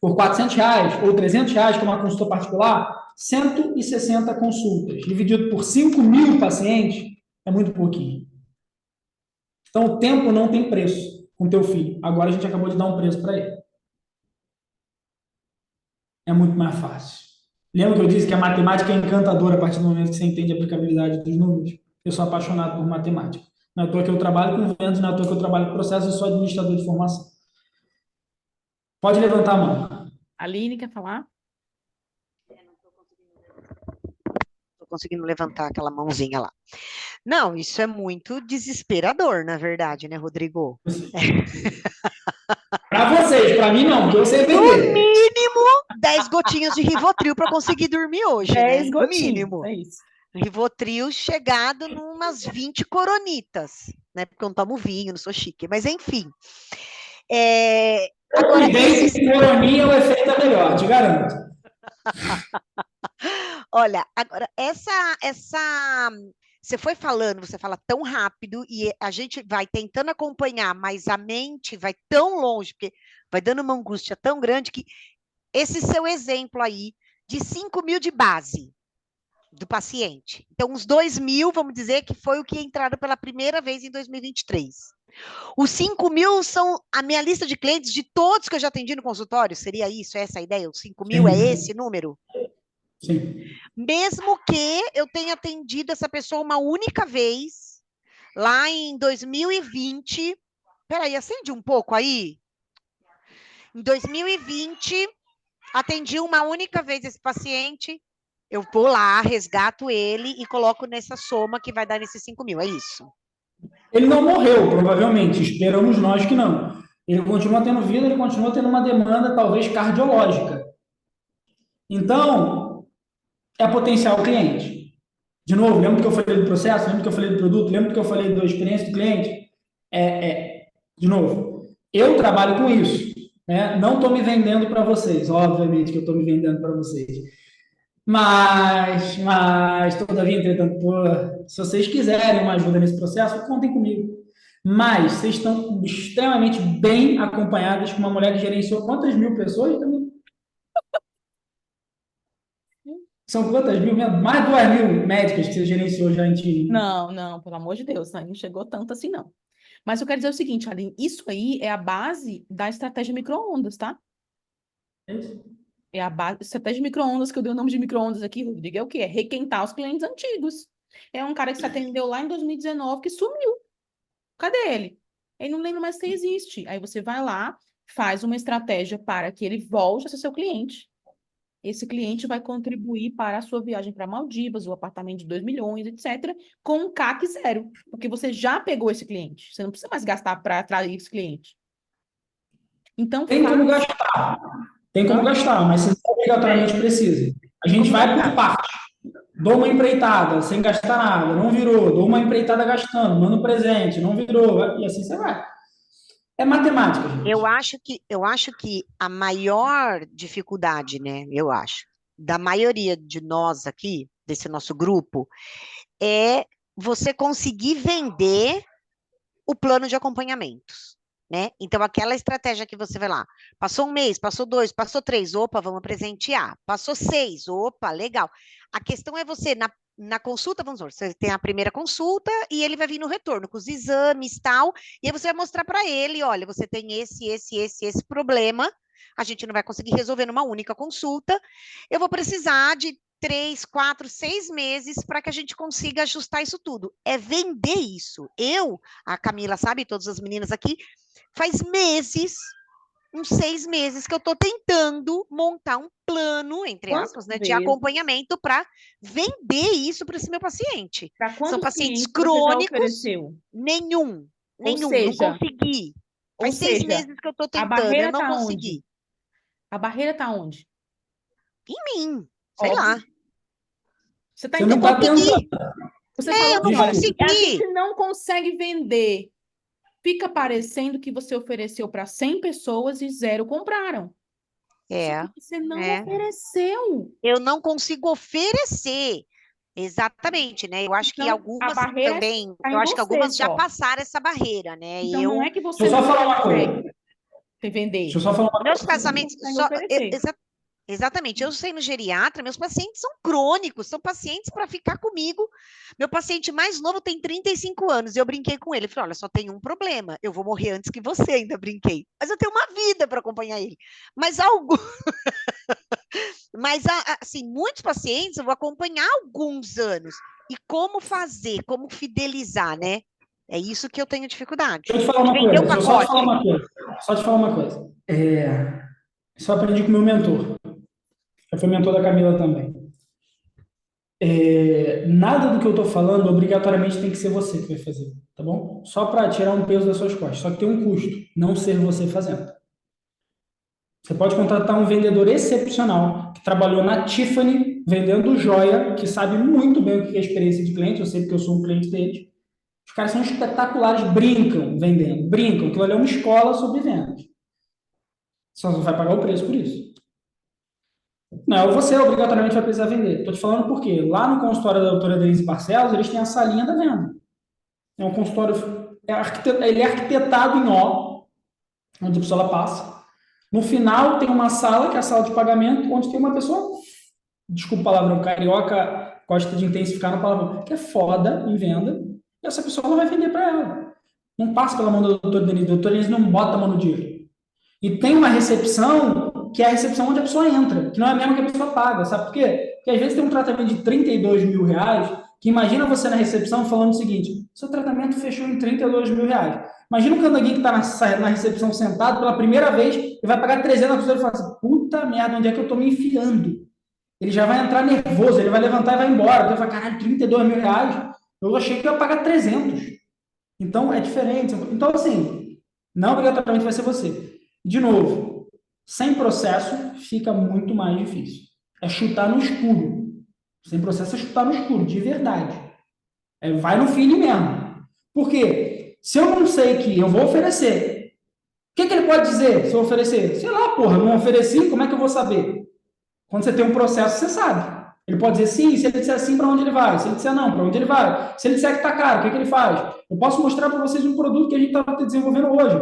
por R$ 400 ou R$ 300, que é uma consulta particular, 160 consultas. Dividido por 5.000 pacientes, é muito pouquinho. Então, o tempo não tem preço com teu filho. Agora a gente acabou de dar um preço para ele. É muito mais fácil. Lembra que eu disse que a matemática é encantadora a partir do momento que você entende a aplicabilidade dos números? Eu sou apaixonado por matemática. Não é à toa que eu trabalho com vendas, não é à toa que eu trabalho com processo, eu sou administrador de formação. Pode levantar a mão. Aline, quer falar? Estou conseguindo levantar aquela mãozinha lá. Não, isso é muito desesperador, na verdade, né, Rodrigo? Para vocês, para mim não, porque eu sei No vender. mínimo, 10 gotinhas de Rivotril para conseguir dormir hoje, 10 né? gotinhas, Mínimo. é isso. Rivotril chegado numas 20 coronitas, né? Porque eu não tomo vinho, não sou chique, mas enfim. Agora, E bem que coroninha o efeito é melhor, te garanto. olha, agora, você foi falando, você fala tão rápido e a gente vai tentando acompanhar, mas a mente vai tão longe, porque vai dando uma angústia tão grande que esse seu exemplo aí de 5.000 de base do paciente. Então, uns 2.000, vamos dizer que foi o que entraram pela primeira vez em 2023. Os 5.000 são a minha lista de clientes de todos que eu já atendi no consultório, seria isso, essa a ideia? Os 5.000 é esse número? Sim. Mesmo que eu tenha atendido essa pessoa uma única vez, lá em 2020. Peraí, acende um pouco aí. Em 2020, atendi uma única vez esse paciente, eu vou lá, resgato ele e coloco nessa soma que vai dar nesses 5.000, é isso? Ele não morreu, provavelmente, esperamos nós que não. Ele continua tendo vida, ele continua tendo uma demanda, talvez, cardiológica. Então, é potencial cliente. De novo, lembra que eu falei do processo? Lembra que eu falei do produto? Lembra que eu falei da experiência do cliente? De novo, eu trabalho com isso. Né? Não estou me vendendo para vocês. Obviamente que eu estou me vendendo para vocês. Mas, todavia, entretanto, se vocês quiserem uma ajuda nesse processo, contem comigo. Mas vocês estão extremamente bem acompanhadas com uma mulher que gerenciou quantas mil pessoas também? São quantas mil? Mais de 2.000 médicas que você gerenciou já em time. Não, não, pelo amor de Deus, não chegou tanto assim, não. Mas eu quero dizer o seguinte, Aline, isso aí é a base da estratégia micro-ondas, tá? É isso. É a base, estratégia de micro-ondas, que eu dei o nome de micro-ondas aqui, Rodrigo, é o quê? É requentar os clientes antigos. É um cara que se atendeu lá em 2019 que sumiu. Cadê ele? Ele não lembra mais que existe. Aí você vai lá, faz uma estratégia para que ele volte a ser seu cliente. Esse cliente vai contribuir para a sua viagem para Maldivas, o apartamento de 2 milhões, etc., com um CAC zero, porque você já pegou esse cliente. Você não precisa mais gastar para atrair esse cliente. Então, Tem como faz. gastar, tem como Hã? gastar, mas você não obrigatoriamente precisa. A Tem gente como vai por gastar. partes. Dou uma empreitada sem gastar nada, não virou. Dou uma empreitada gastando, mando um presente, não virou. E assim você vai. É matemática, Eu gente. acho que a maior dificuldade, né, eu acho, da maioria de nós aqui, desse nosso grupo, é você conseguir vender o plano de acompanhamentos, né? Então, aquela estratégia que você vai lá, passou um mês, passou dois, passou três, opa, vamos presentear. Passou seis, opa, legal. A questão é você, na consulta, vamos supor, você tem a primeira consulta e ele vai vir no retorno com os exames e tal, e aí você vai mostrar para ele, olha, você tem esse problema, a gente não vai conseguir resolver numa única consulta, eu vou precisar de 3, 4, 6 meses para que a gente consiga ajustar isso tudo. É vender isso. A Camila sabe, todas as meninas aqui, faz meses, uns 6 meses, que eu estou tentando montar um plano, entre aspas, Quantas né, de vezes, acompanhamento para vender isso para esse meu paciente. para São quantos pacientes clientes você já crônicos, ofereceu? nenhum, Ou nenhum, não seja, consegui. ou Faz seis seja, meses que eu estou a tentando, eu barreira não está onde? consegui. A barreira está onde? Em mim, sei lá. Óbvio. Você está Você Eu não está entendendo? tentando. consegui. Você falou Eu não assim, olha, Desculpa. a consegui. gente não consegue vender. Fica parecendo que você ofereceu para 100 pessoas e zero compraram. Só que É, você não é. ofereceu. Eu não consigo oferecer. Exatamente, né? Eu acho que Então, a algumas barreira também, está eu em acho que você algumas já só. passaram essa barreira, né? Então, não é que Deixa você eu só não falar uma coisa. consegue Deixa eu vender. só falar uma Meus coisa. Você não casamentos, consegue oferecer. exatamente, eu sendo geriatra, meus pacientes são crônicos, são pacientes para ficar comigo. Meu paciente mais novo tem 35 anos, e eu brinquei com ele, falei, olha, só tem um problema, eu vou morrer antes que você, ainda brinquei. Mas eu tenho uma vida para acompanhar ele. Mas assim, muitos pacientes eu vou acompanhar há alguns anos. E como fazer, como fidelizar, né? É isso que eu tenho dificuldade. Deixa eu te falar De uma vender coisa. o Deixa eu só te falar pacote. uma coisa. Só te falar uma coisa. Isso eu aprendi com o meu mentor. Eu fui mentor da Camila também. Nada do que eu estou falando obrigatoriamente tem que ser você que vai fazer, tá bom? Só para tirar um peso das suas costas. Só que tem um custo, não ser você fazendo. Você pode contratar um vendedor excepcional que trabalhou na Tiffany vendendo joia, que sabe muito bem o que é experiência de cliente. Eu sei porque eu sou um cliente deles. Os caras são espetaculares, brincam vendendo, brincam. Aquilo ali é uma escola sobre vendas. Só não vai pagar o preço por isso. Não, você obrigatoriamente vai precisar vender. Estou te falando por quê? Lá no consultório da doutora Denise Barcelos, eles têm a salinha da venda. É um consultório, ele é arquitetado em ó, onde a pessoa passa. No final tem uma sala, que é a sala de pagamento, onde tem uma pessoa, desculpa o palavrão, carioca, gosta de intensificar no palavrão, que é foda em venda, e essa pessoa ela vai vender para ela. Não passa pela mão da doutora Denise, a doutora Denise não bota a mão no dinheiro. E tem uma recepção, que é a recepção onde a pessoa entra, que não é a mesma que a pessoa paga, sabe por quê? Porque às vezes tem um tratamento de 32 mil reais, que imagina você na recepção falando o seguinte, seu tratamento fechou em 32 mil reais. Imagina o candanguinho que está na recepção sentado pela primeira vez e vai pagar 300 a pessoa e fala assim, puta merda, onde é que eu estou me enfiando? Ele já vai entrar nervoso, ele vai levantar e vai embora. Ele vai falar, caralho, 32 mil reais? Eu achei que eu ia pagar 300. Então, é diferente. Então, assim, não obrigatoriamente vai ser você. De novo, sem processo fica muito mais difícil. É chutar no escuro. Sem processo é chutar no escuro, de verdade. Vai no feeling mesmo. Por quê? Se eu não sei que eu vou oferecer, o que ele pode dizer se eu oferecer? Sei lá, porra, não ofereci, como é que eu vou saber? Quando você tem um processo, você sabe. Ele pode dizer sim, se ele disser sim, para onde ele vai? Se ele disser não, para onde ele vai? Se ele disser que está caro, o que ele faz? Eu posso mostrar para vocês um produto que a gente está desenvolvendo hoje.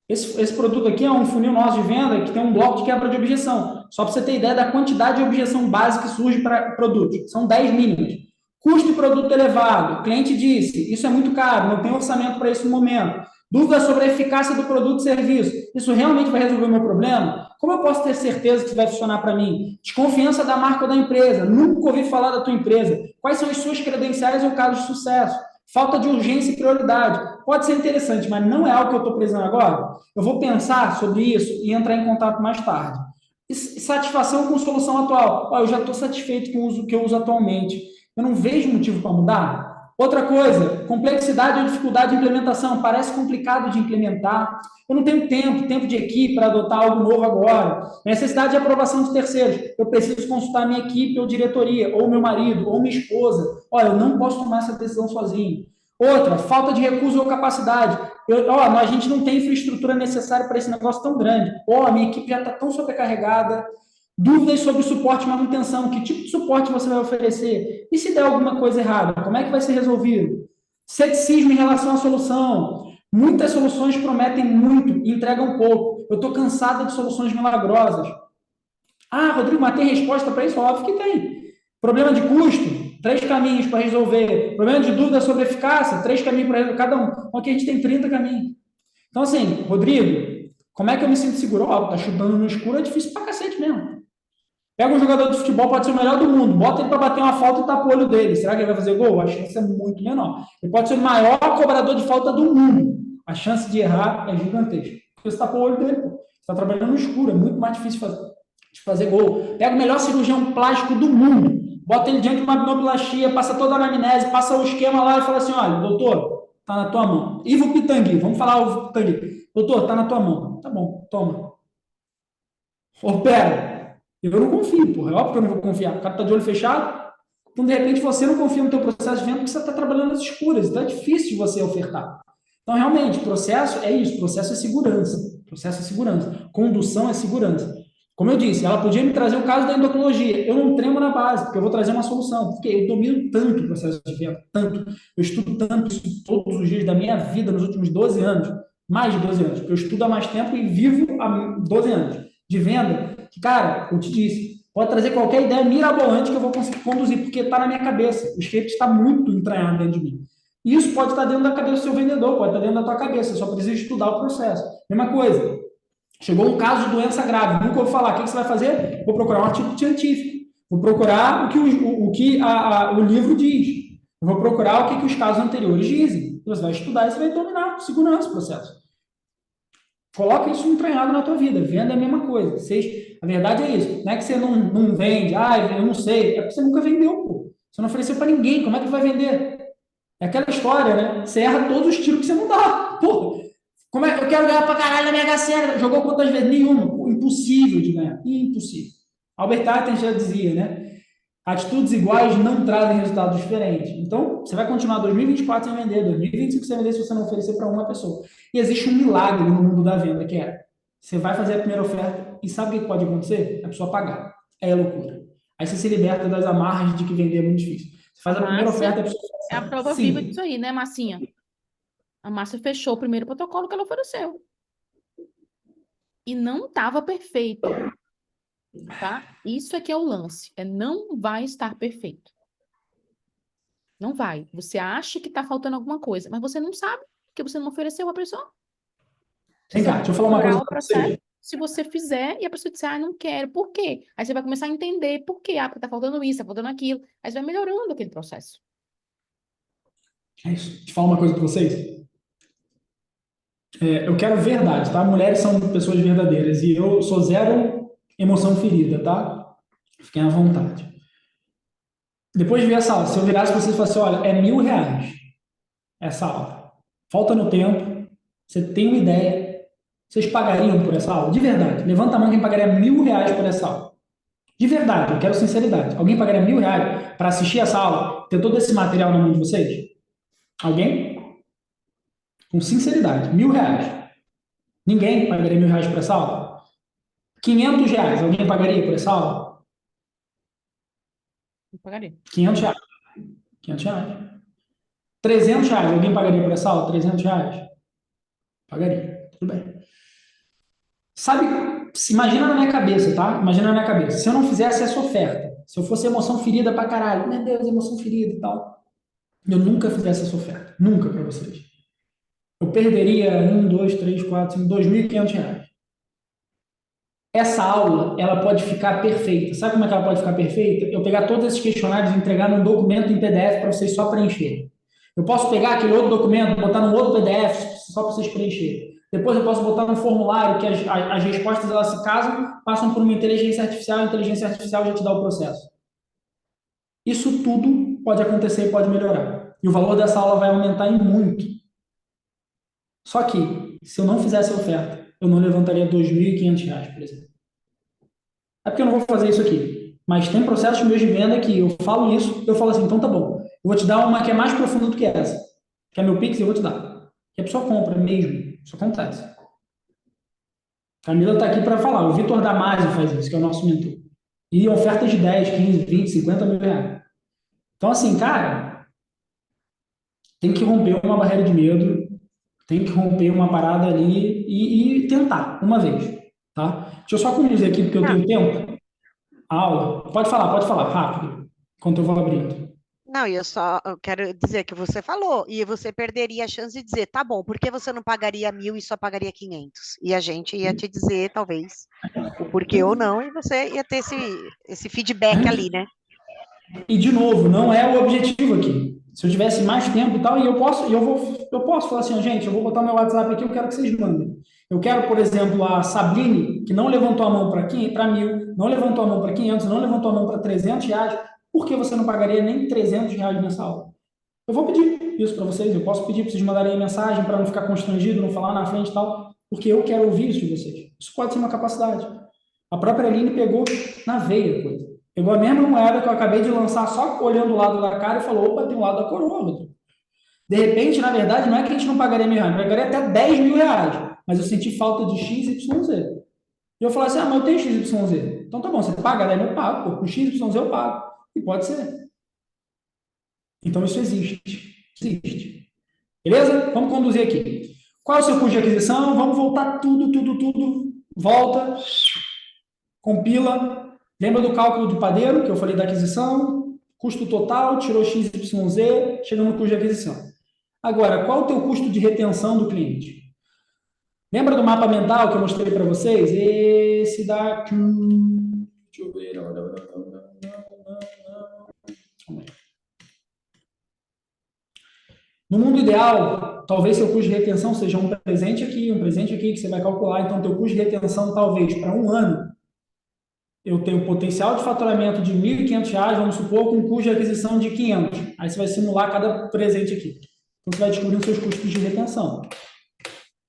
Esse produto aqui é um funil nosso de venda que tem um bloco de quebra de objeção. Só para você ter ideia da quantidade de objeção base que surge para produtos. São 10 mínimas. Custo de produto elevado. O cliente disse, isso é muito caro, não tem orçamento para isso no momento. Dúvida sobre a eficácia do produto e serviço. Isso realmente vai resolver o meu problema? Como eu posso ter certeza que isso vai funcionar para mim? Desconfiança da marca ou da empresa. Nunca ouvi falar da tua empresa. Quais são as suas credenciais ou casos de sucesso? Falta de urgência e prioridade. Pode ser interessante, mas não é algo que eu estou precisando agora. Eu vou pensar sobre isso e entrar em contato mais tarde. E satisfação com solução atual. Eu já estou satisfeito com o uso que eu uso atualmente. Eu não vejo motivo para mudar. Outra coisa, complexidade ou dificuldade de implementação. Parece complicado de implementar. Eu não tenho tempo de equipe para adotar algo novo agora. Necessidade de aprovação de terceiros. Eu preciso consultar minha equipe ou diretoria, ou meu marido, ou minha esposa. Olha, eu não posso tomar essa decisão sozinho. Outra, falta de recurso ou capacidade. A gente não tem infraestrutura necessária para esse negócio tão grande. A minha equipe já está tão sobrecarregada. Dúvidas sobre suporte e manutenção. Que tipo de suporte você vai oferecer? E se der alguma coisa errada, como é que vai ser resolvido? Ceticismo em relação à solução. Muitas soluções prometem muito e entregam pouco. Eu estou cansada de soluções milagrosas. Rodrigo, mas tem resposta para isso? Óbvio que tem. Problema de custo, 3 caminhos para resolver. Problema de dúvida sobre eficácia, 3 caminhos para resolver cada um. Aqui a gente tem 30 caminhos. Então, assim, Rodrigo, como é que eu me sinto seguro? Tá chutando no escuro, é difícil pra cacete mesmo. Pega um jogador de futebol, pode ser o melhor do mundo, bota ele para bater uma falta e tapa o olho dele. Será que ele vai fazer gol? A chance é muito menor. Ele pode ser o maior cobrador de falta do mundo. A chance de errar é gigantesca. Porque você tapou o olho dele, pô. Você está trabalhando no escuro, é muito mais difícil de fazer gol. Pega o melhor cirurgião plástico do mundo, bota ele diante de uma abdominoplastia, passa toda a anamnese, passa o esquema lá e fala assim, olha, doutor, tá na tua mão. Ivo Pitangui, vamos falar o Pitangui. Doutor, tá na tua mão. Tá bom, toma. Opera. Eu não confio, porra. É óbvio que eu não vou confiar. O cara tá de olho fechado. Então, de repente, você não confia no teu processo de venda porque você está trabalhando nas escuras. Então, é difícil de você ofertar. Então, realmente, processo é isso. Processo é segurança. Processo é segurança. Condução é segurança. Como eu disse, ela podia me trazer o caso da endocrinologia. Eu não tremo na base, porque eu vou trazer uma solução. Porque eu domino tanto o processo de venda, tanto. Eu estudo tanto isso todos os dias da minha vida, nos últimos 12 anos. Mais de 12 anos. Porque eu estudo há mais tempo e vivo há 12 anos de venda. Que, cara, eu te disse, pode trazer qualquer ideia mirabolante que eu vou conseguir conduzir, porque está na minha cabeça. O script está muito entranhado dentro de mim. E isso pode estar dentro da cabeça do seu vendedor, pode estar dentro da tua cabeça, só precisa estudar o processo. Mesma coisa, chegou um caso de doença grave, nunca ouvi falar, o que você vai fazer? Vou procurar um artigo científico, vou procurar o que o livro diz, vou procurar o que os casos anteriores dizem. Você vai estudar e você vai dominar com segurança o processo. Coloca isso entranhado na tua vida. Venda é a mesma coisa. A verdade é isso. Não é que você não vende. Eu não sei. É porque você nunca vendeu, pô. Você não ofereceu para ninguém. Como é que tu vai vender? É aquela história, né? Você erra todos os tiros que você não dá. Pô, como é que eu quero ganhar pra caralho na Mega Sena? Jogou quantas vezes? Nenhuma. Pô, impossível de ganhar. Impossível. Albert Einstein já dizia, né? Atitudes iguais não trazem resultados diferentes. Então, você vai continuar 2024 sem vender, 2025 sem vender se você não oferecer para uma pessoa. E existe um milagre no mundo da venda, que é, você vai fazer a primeira oferta e sabe o que pode acontecer? A pessoa pagar. É loucura. Aí você se liberta das amarras de que vender é muito difícil. Você faz a primeira oferta e a pessoa é a prova viva disso aí, né, Massinha? A Márcia fechou o primeiro protocolo que ela ofereceu. E não estava perfeito. Tá? Isso é que é o lance. Não vai estar perfeito. Não vai. Você acha que está faltando alguma coisa, mas você não sabe, porque você não ofereceu a pessoa. Vem cá, deixa eu falar uma coisa para você. Se você fizer e a pessoa disser, não quero, por quê? Aí você vai começar a entender por quê. Porque está faltando isso, está faltando aquilo. Aí você vai melhorando aquele processo. É isso. Deixa eu falar uma coisa para vocês. Eu quero verdade, tá? Mulheres são pessoas verdadeiras e eu sou zero emoção ferida, tá? Fiquem à vontade. Depois de ver essa aula, se eu virasse para vocês e falasse, olha, é R$1.000 essa aula. Falta no tempo, você tem uma ideia, vocês pagariam por essa aula? De verdade. Levanta a mão quem pagaria R$1.000 por essa aula. De verdade, eu quero sinceridade. Alguém pagaria R$1.000 para assistir essa aula, ter todo esse material na mão de vocês? Alguém? Com sinceridade, R$1.000. Ninguém pagaria R$1.000 por essa aula? R$500, alguém pagaria por essa aula? Eu pagaria. R$500. R$500. R$300, alguém pagaria por essa aula? R$300? Pagaria. tudo bem. Sabe, imagina na minha cabeça, tá? Imagina na minha cabeça. Se eu não fizesse essa oferta, se eu fosse emoção ferida pra caralho, meu Deus, emoção ferida e tal, eu nunca fizesse essa oferta. Nunca pra vocês. Eu perderia 1, 2, 3, 4, 5, R$ 2.500. Essa aula, ela pode ficar perfeita. Sabe como é que ela pode ficar perfeita? Eu pegar todos esses questionários e entregar num documento em PDF para vocês só preencherem. Eu posso pegar aquele outro documento, botar num outro PDF só para vocês preencherem. Depois eu posso botar num formulário que as respostas elas se casam, passam por uma inteligência artificial, a inteligência artificial já te dá o processo. Isso tudo pode acontecer e pode melhorar. E o valor dessa aula vai aumentar em muito. Só que, se eu não fizesse a oferta, eu não levantaria R$ 2.500, por exemplo. É porque eu não vou fazer isso aqui. Mas tem processos meus de venda que eu falo isso, eu falo assim, então tá bom, eu vou te dar uma que é mais profunda do que essa. Que é meu Pix, eu vou te dar. Que a pessoa compra mesmo. Isso acontece. Camila está aqui para falar. O Vitor Damasio faz isso, que é o nosso mentor. E ofertas de 10, 15, 20, 50 mil reais. Então, assim, cara, tem que romper uma barreira de medo, tem que romper uma parada ali e tentar, uma vez, tá? Deixa eu só conduzir aqui, porque eu tenho tempo. A aula. Pode falar, rápido, enquanto eu vou abrindo. Não, eu quero dizer que você falou, e você perderia a chance de dizer, tá bom, por que você não pagaria 1.000 e só pagaria 500? E a gente ia te dizer, talvez, o porquê ou não, e você ia ter esse feedback ali, né? E, de novo, não é o objetivo aqui. Se eu tivesse mais tempo e tal, e eu posso falar assim, gente, eu vou botar meu WhatsApp aqui, eu quero que vocês mandem. Eu quero, por exemplo, a Sabrine, que não levantou a mão para 1.000, não levantou a mão para 500, não levantou a mão para R$ 300, por que você não pagaria nem R$ 300 mensal? Eu vou pedir isso para vocês, eu posso pedir para vocês mandarem mensagem para não ficar constrangido, não falar na frente e tal, porque eu quero ouvir isso de vocês. Isso pode ser uma capacidade. A própria Aline pegou na veia a coisa. Pegou a mesma moeda que eu acabei de lançar só olhando o lado da cara e falou, opa, tem um lado da coroa, Rodrigo. De repente, na verdade, não é que a gente não pagaria R$ 1.000, pagaria até R$ 10.000, mas eu senti falta de X, Y, Z. E eu falei assim, mas eu tenho X, Y, Z. Então tá bom, você paga, daí eu pago, pô, com X, Y, Z eu pago. E pode ser. Então isso existe. Existe. Beleza? Vamos conduzir aqui. Qual é o seu custo de aquisição? Vamos voltar tudo. Volta. Compila. Lembra do cálculo do padeiro, que eu falei da aquisição? Custo total, tirou X, Y, Z, chegou no custo de aquisição. Agora, qual é o teu custo de retenção do cliente? Lembra do mapa mental que eu mostrei para vocês? Esse daqui. Deixa eu ver. No mundo ideal, talvez seu custo de retenção seja um presente aqui que você vai calcular. Então, teu custo de retenção, talvez, para um ano, eu tenho potencial de faturamento de R$ 1.500, vamos supor, com custo de aquisição de 500. Aí você vai simular cada presente aqui. Então, você vai descobrir os seus custos de retenção.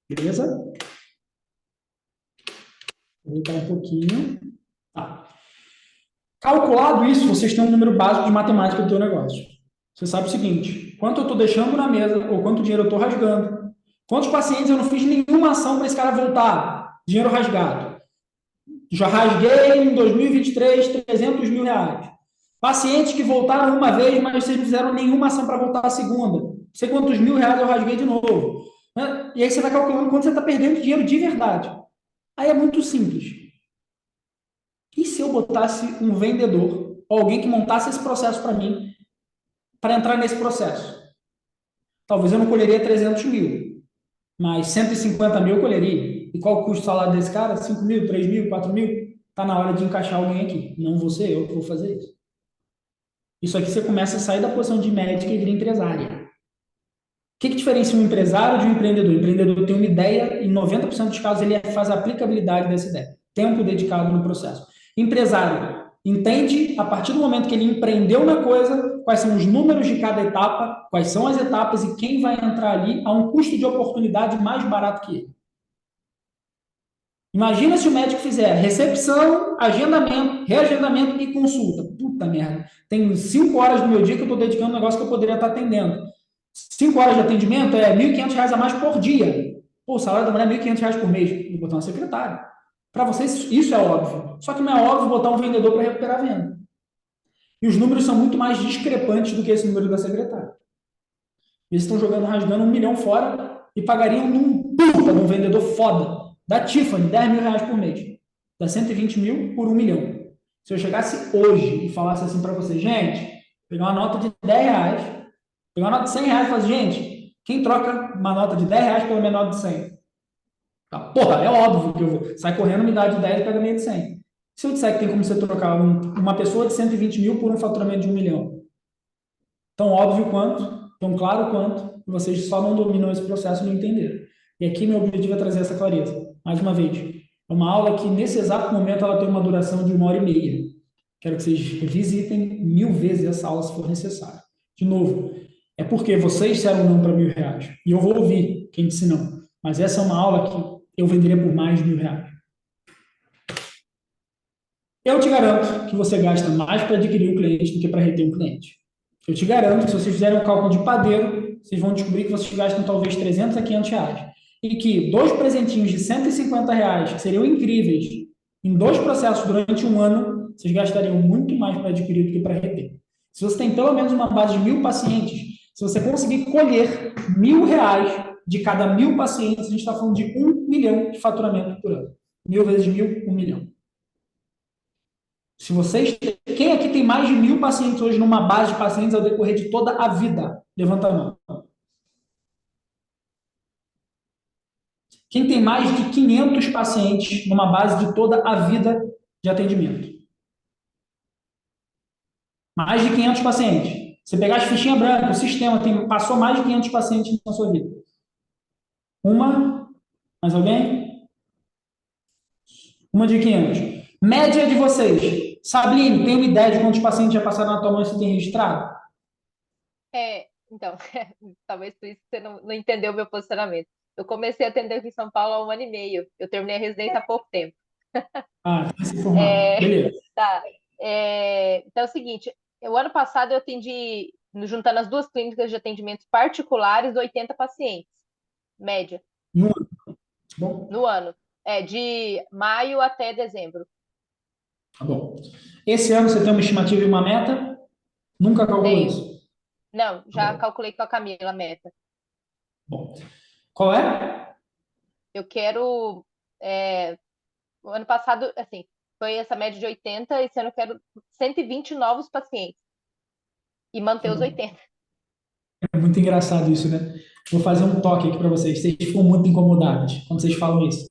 Beleza? Vou voltar um pouquinho. Tá. Calculado isso, vocês têm um número básico de matemática do teu negócio. Você sabe o seguinte, quanto eu estou deixando na mesa, ou quanto dinheiro eu estou rasgando, quantos pacientes eu não fiz nenhuma ação para esse cara voltar, dinheiro rasgado. Já rasguei em 2023 R$ 300 mil. Pacientes que voltaram uma vez, mas vocês não fizeram nenhuma ação para voltar a segunda. Não sei quantos R$ 1.000 eu rasguei de novo. Né? E aí você vai calculando quanto você está perdendo dinheiro de verdade. Aí é muito simples. E se eu botasse um vendedor, ou alguém que montasse esse processo para mim, para entrar nesse processo? Talvez eu não colheria 300 mil, mas 150 mil eu colheria. E qual o custo do salário desse cara? 5 mil, 3 mil, 4 mil? Está na hora de encaixar alguém aqui. Não vou ser eu que vou fazer isso. Isso aqui você começa a sair da posição de médica e vira empresária. O que diferencia um empresário de um empreendedor? O empreendedor tem uma ideia e em 90% dos casos ele faz a aplicabilidade dessa ideia. Tempo dedicado no processo. Empresário entende, a partir do momento que ele empreendeu na coisa, quais são os números de cada etapa, quais são as etapas e quem vai entrar ali a um custo de oportunidade mais barato que ele. Imagina se o médico fizer recepção, agendamento, reagendamento e consulta. Puta merda. Tem 5 horas do meu dia que eu estou dedicando a um negócio que eu poderia estar atendendo. 5 horas de atendimento é R$ 1.500 a mais por dia. Pô, o salário da mulher é R$ 1.500 por mês. Vou botar uma secretária. Para vocês, isso é óbvio. Só que não é óbvio botar um vendedor para recuperar a venda. E os números são muito mais discrepantes do que esse número da secretária. Eles estão rasgando 1 milhão fora e pagariam num puta de um vendedor foda, da Tiffany, 10 mil reais por mês. Dá 120 mil por 1 milhão. Se eu chegasse hoje e falasse assim para você, gente, pegar uma nota de 10 reais, pegar uma nota de 100 reais e falar, gente, quem troca uma nota de 10 reais pela menor de 100? Tá, porra, é óbvio que eu vou. Sai correndo, me dá de 10 e pega meia de 100. Se eu disser que tem como você trocar uma pessoa de 120 mil por um faturamento de 1 milhão, tão óbvio quanto, tão claro quanto, vocês só não dominam esse processo e não entenderam. E aqui meu objetivo é trazer essa clareza. Mais uma vez, é uma aula que nesse exato momento ela tem uma duração de 1h30. Quero que vocês revisitem 1000 vezes essa aula se for necessário. De novo, é porque vocês disseram não para R$ 1.000. E eu vou ouvir quem disse não. Mas essa é uma aula que eu venderia por mais de R$ 1.000. Eu te garanto que você gasta mais para adquirir um cliente do que para reter um cliente. Eu te garanto que se vocês fizerem um cálculo de padeiro, vocês vão descobrir que vocês gastam talvez 300 a 500 reais. E que 2 presentinhos de 150 reais, que seriam incríveis, em 2 processos durante um ano, vocês gastariam muito mais para adquirir do que para reter. Se você tem pelo menos uma base de 1.000 pacientes, se você conseguir colher R$ 1.000 de cada 1.000 pacientes, a gente está falando de 1 milhão de faturamento por ano. 1.000 vezes 1.000, 1 milhão. Se vocês, quem aqui tem mais de 1.000 pacientes hoje numa base de pacientes ao decorrer de toda a vida? Levanta a mão. Quem tem mais de 500 pacientes numa base de toda a vida de atendimento? Mais de 500 pacientes. Você pegar as fichinhas brancas, o sistema passou mais de 500 pacientes na sua vida. Uma? Mais alguém? Uma de 500. Média de vocês. Sabrina, tem uma ideia de quantos pacientes já passaram na tua mão e você tem registrado? Então, talvez por isso que você não entendeu o meu posicionamento. Eu comecei a atender aqui em São Paulo há 1 ano e meio. Eu terminei a residência há pouco tempo. Tá se informando. Beleza. Tá. Então é o seguinte, o ano passado eu atendi, juntando as 2 clínicas de atendimentos particulares, 80 pacientes, média. No ano. Bom. No ano. De maio até dezembro. Tá bom. Esse ano você tem uma estimativa e uma meta? Nunca calculou isso? Não, já calculei com a Camila a meta. Bom. Qual é? Eu quero... o ano passado, assim, foi essa média de 80, esse ano eu quero 120 novos pacientes. E manter os 80. É muito engraçado isso, né? Vou fazer um toque aqui para vocês. Vocês ficam muito incomodados quando vocês falam isso.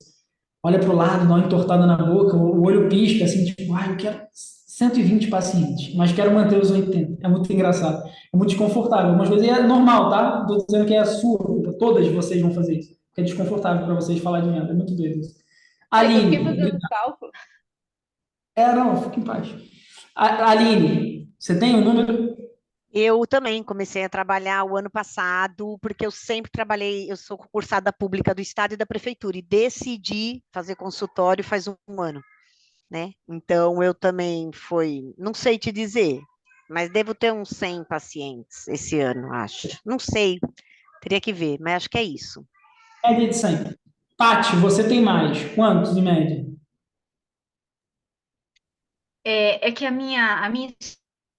Olha para o lado, dá uma entortada na boca, o olho pisca, assim, tipo, eu quero 120 pacientes, mas quero manter os 80. É muito engraçado. É muito desconfortável. Algumas vezes é normal, tá? Não estou dizendo que é a sua culpa. Todas vocês vão fazer isso. Porque é desconfortável para vocês falar de venda. É muito doido isso. Aline. Eu fiquei fazendo cálculo. Não, fica em paz. Aline, você tem um número? Eu também comecei a trabalhar o ano passado, porque eu sempre trabalhei, eu sou concursada pública do Estado e da Prefeitura, e decidi fazer consultório faz um ano, né? Então, eu também não sei te dizer, mas devo ter uns 100 pacientes esse ano, acho. Não sei, teria que ver, mas acho que é isso. Média de 100. Paty, você tem mais. Quantos em média? É que a minha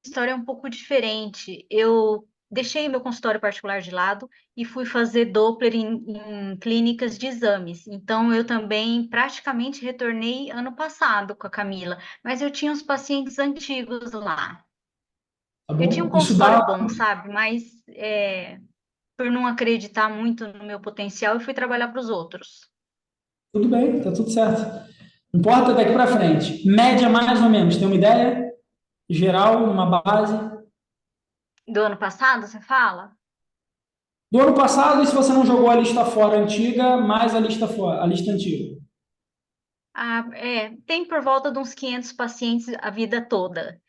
história é um pouco diferente. Eu deixei meu consultório particular de lado e fui fazer Doppler em clínicas de exames. Então, eu também praticamente retornei ano passado com a Camila, mas eu tinha uns pacientes antigos lá. Tá Eu tinha um bom? Isso consultório dá... bom, sabe? Mas por não acreditar muito no meu potencial, eu fui trabalhar para os outros. Tudo bem, tá tudo certo. Não importa daqui para frente. Média mais ou menos, tem uma ideia? Geral, uma base? Do ano passado, você fala? Do ano passado, e se você não jogou a lista fora antiga, mais a lista fora, a lista antiga. Tem por volta de uns 500 pacientes a vida toda.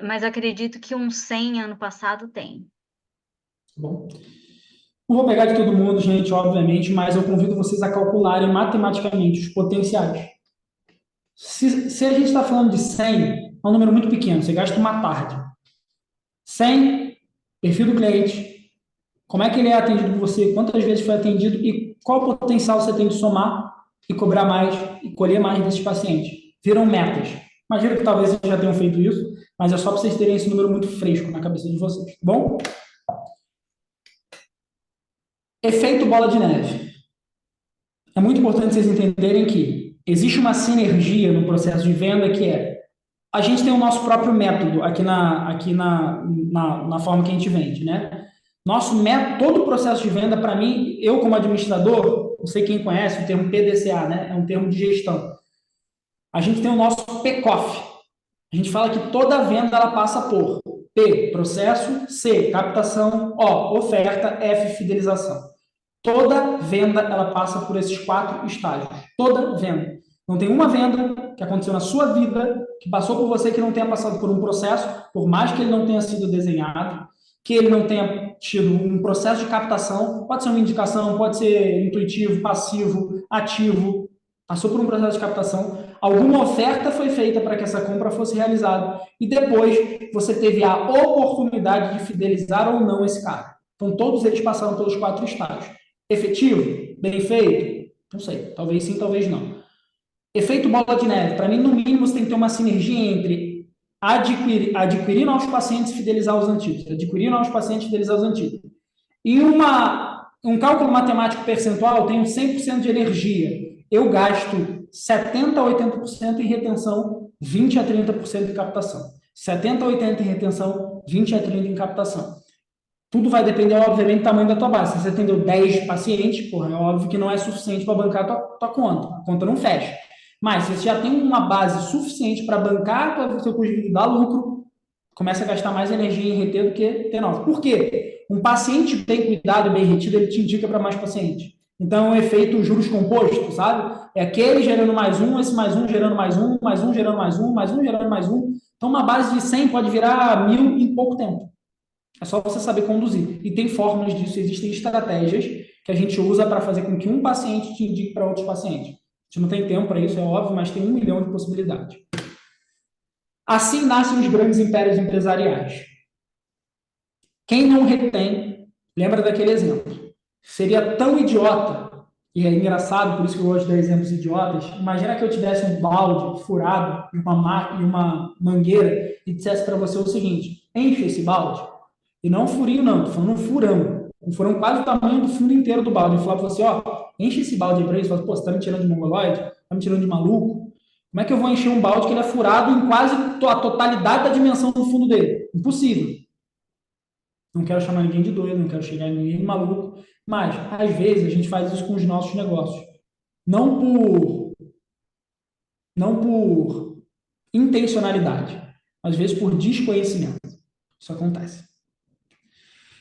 Mas acredito que uns 100 ano passado tem. Bom. Não vou pegar de todo mundo, gente, obviamente, mas eu convido vocês a calcularem matematicamente os potenciais. Se a gente está falando de 100, é um número muito pequeno, você gasta uma tarde. 100, perfil do cliente, como é que ele é atendido por você, quantas vezes foi atendido e qual o potencial você tem de somar e cobrar mais e colher mais desses pacientes. Viram metas. Imagino que talvez vocês já tenham feito isso, mas é só para vocês terem esse número muito fresco na cabeça de vocês, tá bom? Efeito bola de neve. É muito importante vocês entenderem que existe uma sinergia no processo de venda que é a gente tem o nosso próprio método aqui na forma que a gente vende, né? Nosso método, todo o processo de venda, para mim, eu como administrador, não sei quem conhece o termo PDCA, né? É um termo de gestão. A gente tem o nosso PCOF. A gente fala que toda venda ela passa por P, processo, C, captação, O, oferta, F, fidelização. Toda venda ela passa por esses 4 estágios. Toda venda. Não tem uma venda que aconteceu na sua vida, que passou por você, que não tenha passado por um processo, por mais que ele não tenha sido desenhado, que ele não tenha tido um processo de captação, pode ser uma indicação, pode ser intuitivo, passivo, ativo, passou por um processo de captação, alguma oferta foi feita para que essa compra fosse realizada, e depois você teve a oportunidade de fidelizar ou não esse cara. Então, todos eles passaram pelos 4 estágios. Efetivo? Bem feito? Não sei. Talvez sim, talvez não. Efeito bola de neve. Para mim, no mínimo, você tem que ter uma sinergia entre adquirir novos pacientes e fidelizar os antigos. Adquirir novos pacientes e fidelizar os antigos. E um cálculo matemático percentual tem 100% de energia. Eu gasto 70% a 80% em retenção, 20% a 30% em captação. 70% a 80% em retenção, 20% a 30% em captação. Tudo vai depender, obviamente, do tamanho da tua base. Se você atendeu 10 pacientes, porra, é óbvio que não é suficiente para bancar a tua conta. A conta não fecha. Mas se você já tem uma base suficiente para bancar o seu custo de vida, dar lucro, começa a gastar mais energia em reter do que ter novos. Por quê? Um paciente bem cuidado e bem retido, ele te indica para mais pacientes. Então, é um efeito juros compostos, sabe? É aquele gerando mais um, esse mais um gerando mais um, mais um gerando mais um, mais um gerando mais um. Então, uma base de 100 pode virar 1000 em pouco tempo. É só você saber conduzir. E tem fórmulas disso, existem estratégias que a gente usa para fazer com que um paciente te indique para outros pacientes. A gente não tem tempo para isso, é óbvio, mas tem 1 milhão de possibilidades. Assim nascem os grandes impérios empresariais. Quem não retém, lembra daquele exemplo. Seria tão idiota, e é engraçado, por isso que eu gosto de dar exemplos idiotas. Imagina que eu tivesse um balde furado e uma mangueira e dissesse para você o seguinte: enche esse balde. E não um furinho, não, estou falando um furão. Um furão quase o tamanho do fundo inteiro do balde. Eu falava para você, ó, enche esse balde aí para isso. Pô, você tá me tirando de mongoloide? Tá me tirando de maluco? Como é que eu vou encher um balde que ele é furado em quase a totalidade da dimensão do fundo dele? Impossível. Não quero chamar ninguém de doido, não quero chegar em ninguém de maluco, mas, às vezes, a gente faz isso com os nossos negócios. Não por intencionalidade, às vezes por desconhecimento. Isso acontece.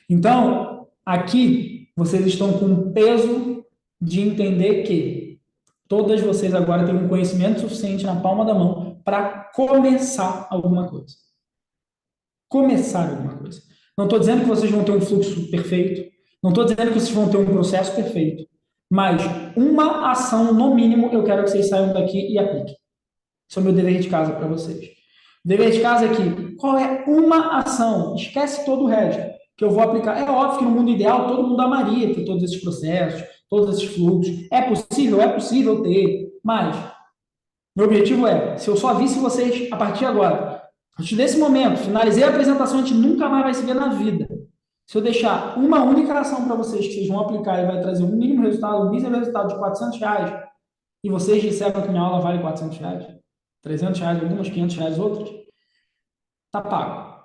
Então, aqui, vocês estão com o peso de entender que todas vocês agora têm um conhecimento suficiente na palma da mão para começar alguma coisa. Começar alguma coisa. Não estou dizendo que vocês vão ter um fluxo perfeito, não estou dizendo que vocês vão ter um processo perfeito, mas uma ação, no mínimo, eu quero que vocês saiam daqui e apliquem. Esse é o meu dever de casa para vocês. O dever de casa é que, qual é uma ação? Esquece todo o resto que eu vou aplicar. É óbvio que no mundo ideal todo mundo amaria ter todos esses processos, todos esses fluxos. É possível ter, mas meu objetivo é, se eu só visse vocês a partir de agora, a partir desse momento, finalizei a apresentação, a gente nunca mais vai se ver na vida. Se eu deixar uma única ação para vocês que vocês vão aplicar e vai trazer um mínimo resultado, um mísero resultado de R$400, e vocês disseram que minha aula vale R$400, R$300, algumas R$500, outras, tá pago.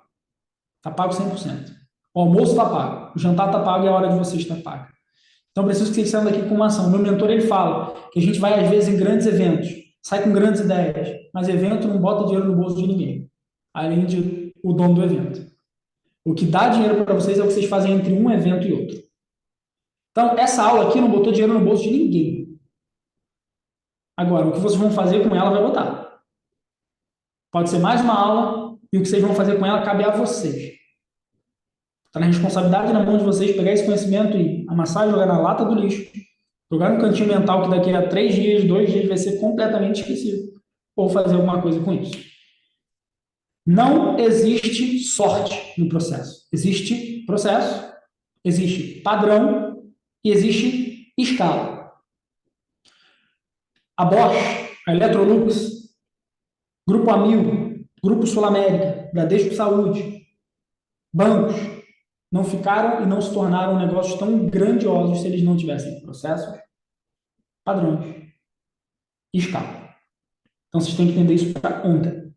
Tá pago 100%. O almoço tá pago, o jantar tá pago e a hora de vocês tá paga. Então, preciso que vocês saiam daqui com uma ação. Meu mentor, ele fala que a gente vai, às vezes, em grandes eventos, sai com grandes ideias, mas evento não bota dinheiro no bolso de ninguém, além de o dono do evento. O que dá dinheiro para vocês é o que vocês fazem entre um evento e outro. Então, essa aula aqui não botou dinheiro no bolso de ninguém. Agora, o que vocês vão fazer com ela vai botar. Pode ser mais uma aula, e o que vocês vão fazer com ela cabe a vocês. Está na responsabilidade na mão de vocês pegar esse conhecimento e amassar e jogar na lata do lixo, jogar no cantinho mental que daqui a 3 dias, 2 dias vai ser completamente esquecido, ou fazer alguma coisa com isso. Não existe sorte no processo. Existe processo, existe padrão e existe escala. A Bosch, a Electrolux, Grupo Amil, Grupo Sul América, Bradesco Saúde, bancos, não ficaram e não se tornaram negócios tão grandiosos se eles não tivessem processos, padrões e escala. Então, vocês têm que entender isso para ontem,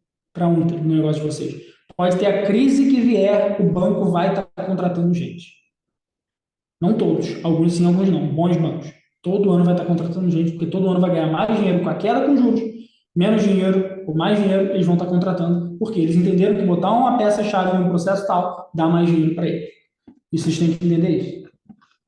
no negócio de vocês. Pode ter a crise que vier, o banco vai estar contratando gente. Não todos, alguns sim, alguns não, bons bancos. Todo ano vai estar contratando gente, porque todo ano vai ganhar mais dinheiro com a queda com juros, menos dinheiro ou mais dinheiro eles vão estar contratando, porque eles entenderam que botar uma peça-chave em um processo tal dá mais dinheiro para eles. E vocês têm que entender isso.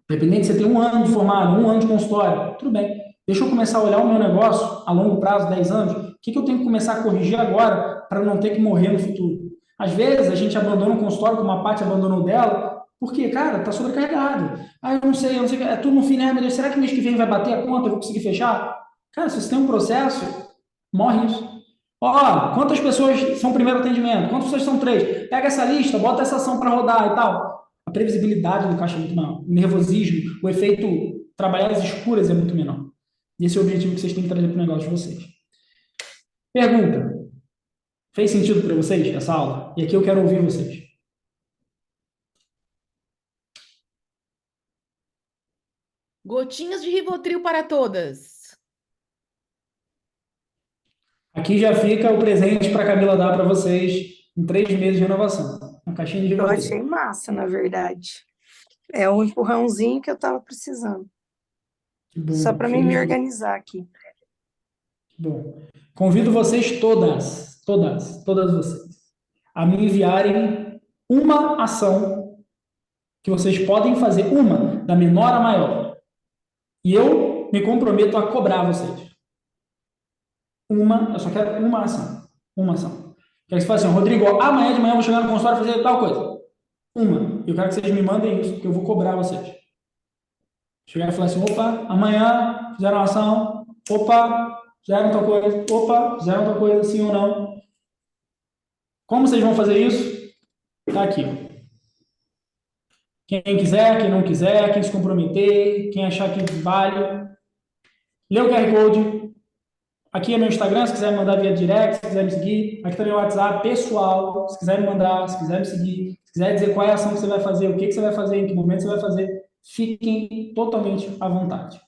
Independente de você ter um ano de formado, um ano de consultório, tudo bem. Deixa eu começar a olhar o meu negócio a longo prazo, 10 anos, o que eu tenho que começar a corrigir agora para não ter que morrer no futuro? Às vezes a gente abandona o consultório, como a Paty abandonou dela, porque, cara, tá sobrecarregado. Ah, eu não sei, é tudo no fim, né? Meu Deus, será que mês que vem vai bater a conta, eu vou conseguir fechar? Cara, se você tem um processo, morre isso. Ó, quantas pessoas são primeiro atendimento? Quantas pessoas são três? Pega essa lista, bota essa ação para rodar e tal. A previsibilidade do caixa é muito menor. O nervosismo, o efeito trabalhar às escuras é muito menor. E esse é o objetivo que vocês têm que trazer para o negócio de vocês. Pergunta. Fez sentido para vocês essa aula? E aqui eu quero ouvir vocês. Gotinhas de Rivotril para todas. Aqui já fica o presente para a Camila dar para vocês em 3 meses de renovação. Uma caixinha de Eu Rivotril. achei massa, na verdade. É um empurrãozinho que eu estava precisando. Que bom, Só para mim feliz me de- organizar aqui. Que bom. Convido vocês todas vocês, a me enviarem uma ação que vocês podem fazer, uma, da menor a maior. E eu me comprometo a cobrar vocês. Eu só quero uma ação. Uma ação. Quero que você fale assim, Rodrigo, amanhã de manhã eu vou chegar no consultório e fazer tal coisa. Uma. Eu quero que vocês me mandem isso, porque eu vou cobrar vocês. Chegar e falar assim, opa, amanhã fizeram uma ação, opa, fizeram tal coisa, opa, fizeram tal coisa, sim ou não. Como vocês vão fazer isso? Tá aqui, ó. Quem quiser, quem não quiser, quem se comprometer, quem achar que vale, lê o QR Code. Aqui é meu Instagram, se quiser me mandar via direct, se quiser me seguir. Aqui também é o WhatsApp pessoal, se quiser me mandar, se quiser me seguir, se quiser dizer qual é a ação que você vai fazer, o que você vai fazer, em que momento você vai fazer, fiquem totalmente à vontade.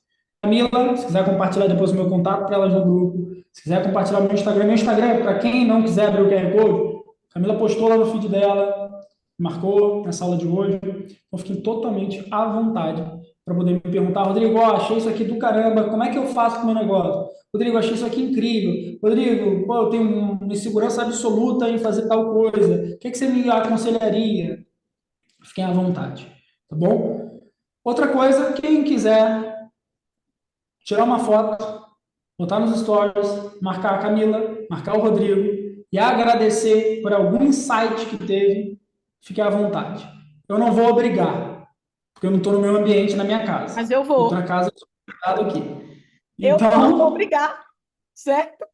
Camila, se quiser compartilhar depois o meu contato para elas no grupo, se quiser compartilhar o meu Instagram, para quem não quiser abrir o QR Code, Camila postou lá no feed dela, marcou nessa aula de hoje, então fiquem totalmente à vontade para poder me perguntar, Rodrigo, achei isso aqui do caramba, como é que eu faço com o meu negócio? Rodrigo, achei isso aqui incrível. Rodrigo, eu tenho uma insegurança absoluta em fazer tal coisa. O que você me aconselharia? Fiquem à vontade, tá bom? Outra coisa, quem quiser tirar uma foto, botar nos stories, marcar a Camila, marcar o Rodrigo e agradecer por algum insight que teve, fique à vontade. Eu não vou obrigar, porque eu não estou no meu ambiente, na minha casa. Mas eu Eu vou. estou na casa do aqui. Eu Então, vou obrigar, certo?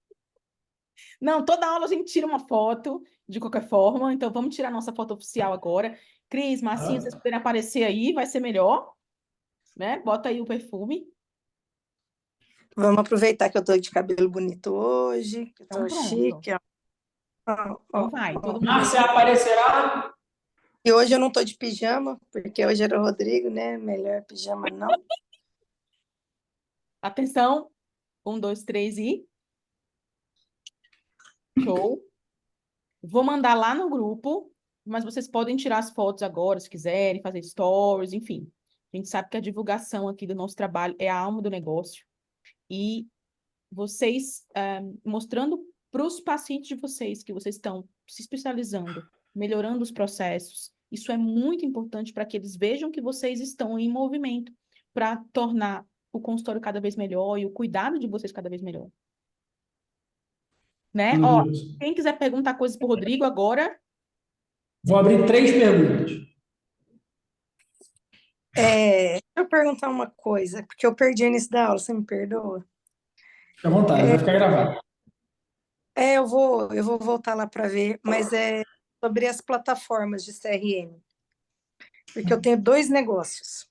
Não, toda aula a gente tira uma foto, de qualquer forma. Então, vamos tirar nossa foto oficial agora. Cris, Marcinho, vocês puderem aparecer aí, vai ser melhor, né? Bota aí o perfume. Vamos aproveitar que eu tô de cabelo bonito hoje, que eu Então, tô pronto. chique, ó. Então vai, todo mundo. Márcia aparecerá. E hoje eu não tô de pijama, porque hoje era o Rodrigo, né? Melhor pijama não. Atenção. 1, 2, 3 e. Show. Vou mandar lá no grupo, mas vocês podem tirar as fotos agora, se quiserem, fazer stories, enfim. A gente sabe que a divulgação aqui do nosso trabalho é a alma do negócio. E vocês mostrando para os pacientes de vocês que vocês estão se especializando, melhorando os processos, isso é muito importante para que eles vejam que vocês estão em movimento para tornar o consultório cada vez melhor e o cuidado de vocês cada vez melhor. Né? Ó, quem quiser perguntar coisas para o Rodrigo agora, Vou abrir 3 perguntas. Deixa eu perguntar uma coisa, porque eu perdi o início da aula, você me perdoa? Fique à vontade, vai ficar gravado. Eu vou voltar lá para ver, mas é sobre as plataformas de CRM. Porque eu tenho 2 negócios.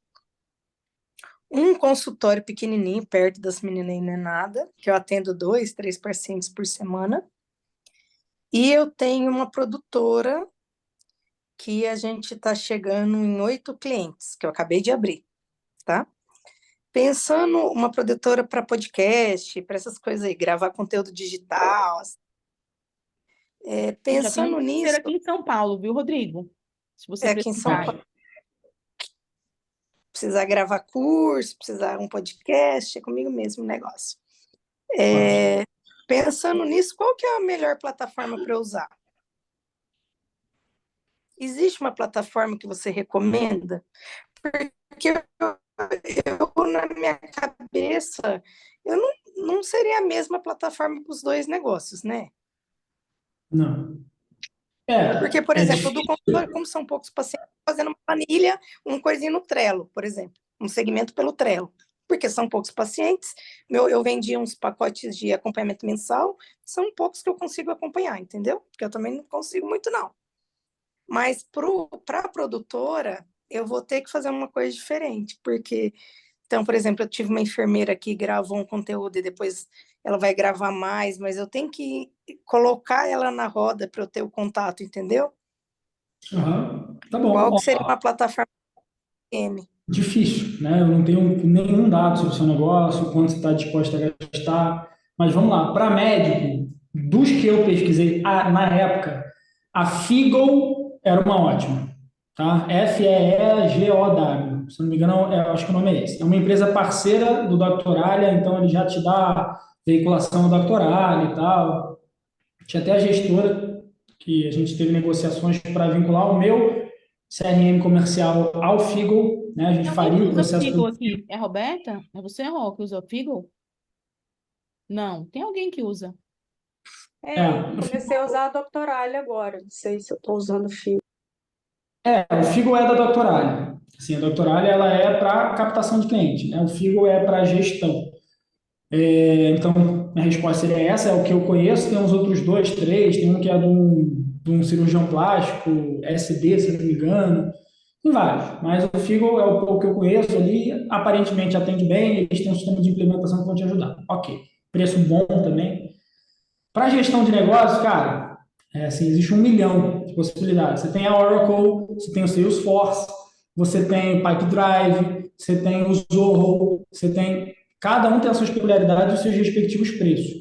Um consultório pequenininho, perto das meninas aí não é nada, que eu atendo 2, 3 pacientes por semana. E eu tenho uma produtora que a gente está chegando em 8 clientes, que eu acabei de abrir, tá? Pensando uma produtora para podcast, para essas coisas aí, gravar conteúdo digital, Eu já tenho pensando um nisso, parceiro aqui em São Paulo, viu, Rodrigo? Se você aqui em São precisar. Paulo, precisar gravar curso, precisar um podcast, é comigo mesmo o negócio. Pensando nisso, qual que é a melhor plataforma para eu usar? Existe uma plataforma que você recomenda? Porque na minha cabeça, eu não seria a mesma plataforma para os dois negócios, né? Não. Porque, por É exemplo, do difícil. consultório, como são poucos pacientes, fazendo uma planilha, um coisinho no Trello, por exemplo, um segmento pelo Trello. Porque são poucos pacientes, eu vendi uns pacotes de acompanhamento mensal, são poucos que eu consigo acompanhar, entendeu? Porque eu também não consigo muito, não. Mas para a produtora, eu vou ter que fazer uma coisa diferente, porque, então, por exemplo, eu tive uma enfermeira que gravou um conteúdo e depois ela vai gravar mais, mas eu tenho que colocar ela na roda para eu ter o contato, entendeu? Aham. Tá bom. Qual Ó, que seria uma plataforma M? difícil, né? Eu não tenho nenhum dado sobre o seu negócio, quanto você está disposto a gastar. Mas vamos lá. Para médico, dos que eu pesquisei na época, a Figo era uma ótima, tá? Feegow. Se não me engano, eu acho que o nome é esse. É uma empresa parceira do Doctoralha, então ele já te dá veiculação do Doctoralha e tal. Tinha até a gestora, que a gente teve negociações para vincular o meu CRM comercial ao Figo, né? A gente Tem alguém que faria o usa processo Figo todo. aqui? É a Roberta? É você, Rô, que usa Figo? Não, tem alguém que usa. Eu comecei a usar a Doctoralha agora. Não sei se eu estou usando o fio. O Figo é da Doctoralha. Assim, a Doctoralha ela é para captação de cliente, né? O Figo é para gestão. Então, minha resposta seria essa, é o que eu conheço. Tem uns outros dois, três. Tem um que é de um cirurgião plástico, SD, se não me engano. Tem vários, mas o Figo é o pouco que eu conheço ali. Aparentemente atende bem, eles têm um sistema de implementação que vão te ajudar. Ok. Preço bom também. Para gestão de negócio, cara, assim, existe 1 milhão de possibilidades. Você tem a Oracle, você tem o Salesforce, você tem o Pipedrive, você tem o Zoho, você tem. Cada um tem as suas peculiaridades e os seus respectivos preços.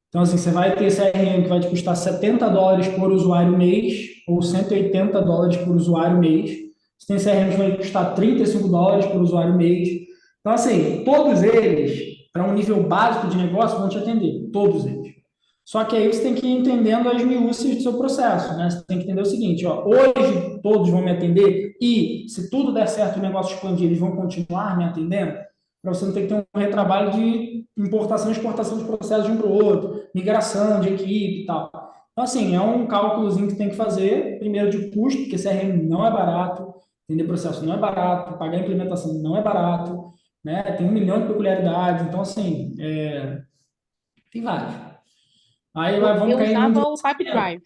Então, assim, você vai ter CRM que vai te custar US$ 70 por usuário mês, ou US$ 180 por usuário mês. Você tem CRM que vai custar US$ 35 por usuário mês. Então, assim, todos eles, para um nível básico de negócio, vão te atender. Todos eles. Só que aí você tem que ir entendendo as minúcias do seu processo, né? Você tem que entender o seguinte, ó, hoje todos vão me atender e se tudo der certo e o negócio expandir, eles vão continuar me atendendo, para você não ter que ter um retrabalho de importação e exportação de processos de um para o outro, migração de equipe e tal. Então, assim, é um cálculozinho que tem que fazer, primeiro de custo, porque CRM não é barato, entender processo não é barato, pagar implementação não é barato, né? Tem 1 milhão de peculiaridades, então, assim, tem vários. Aí vamos Eu cair no mundo usava de o Pipedrive.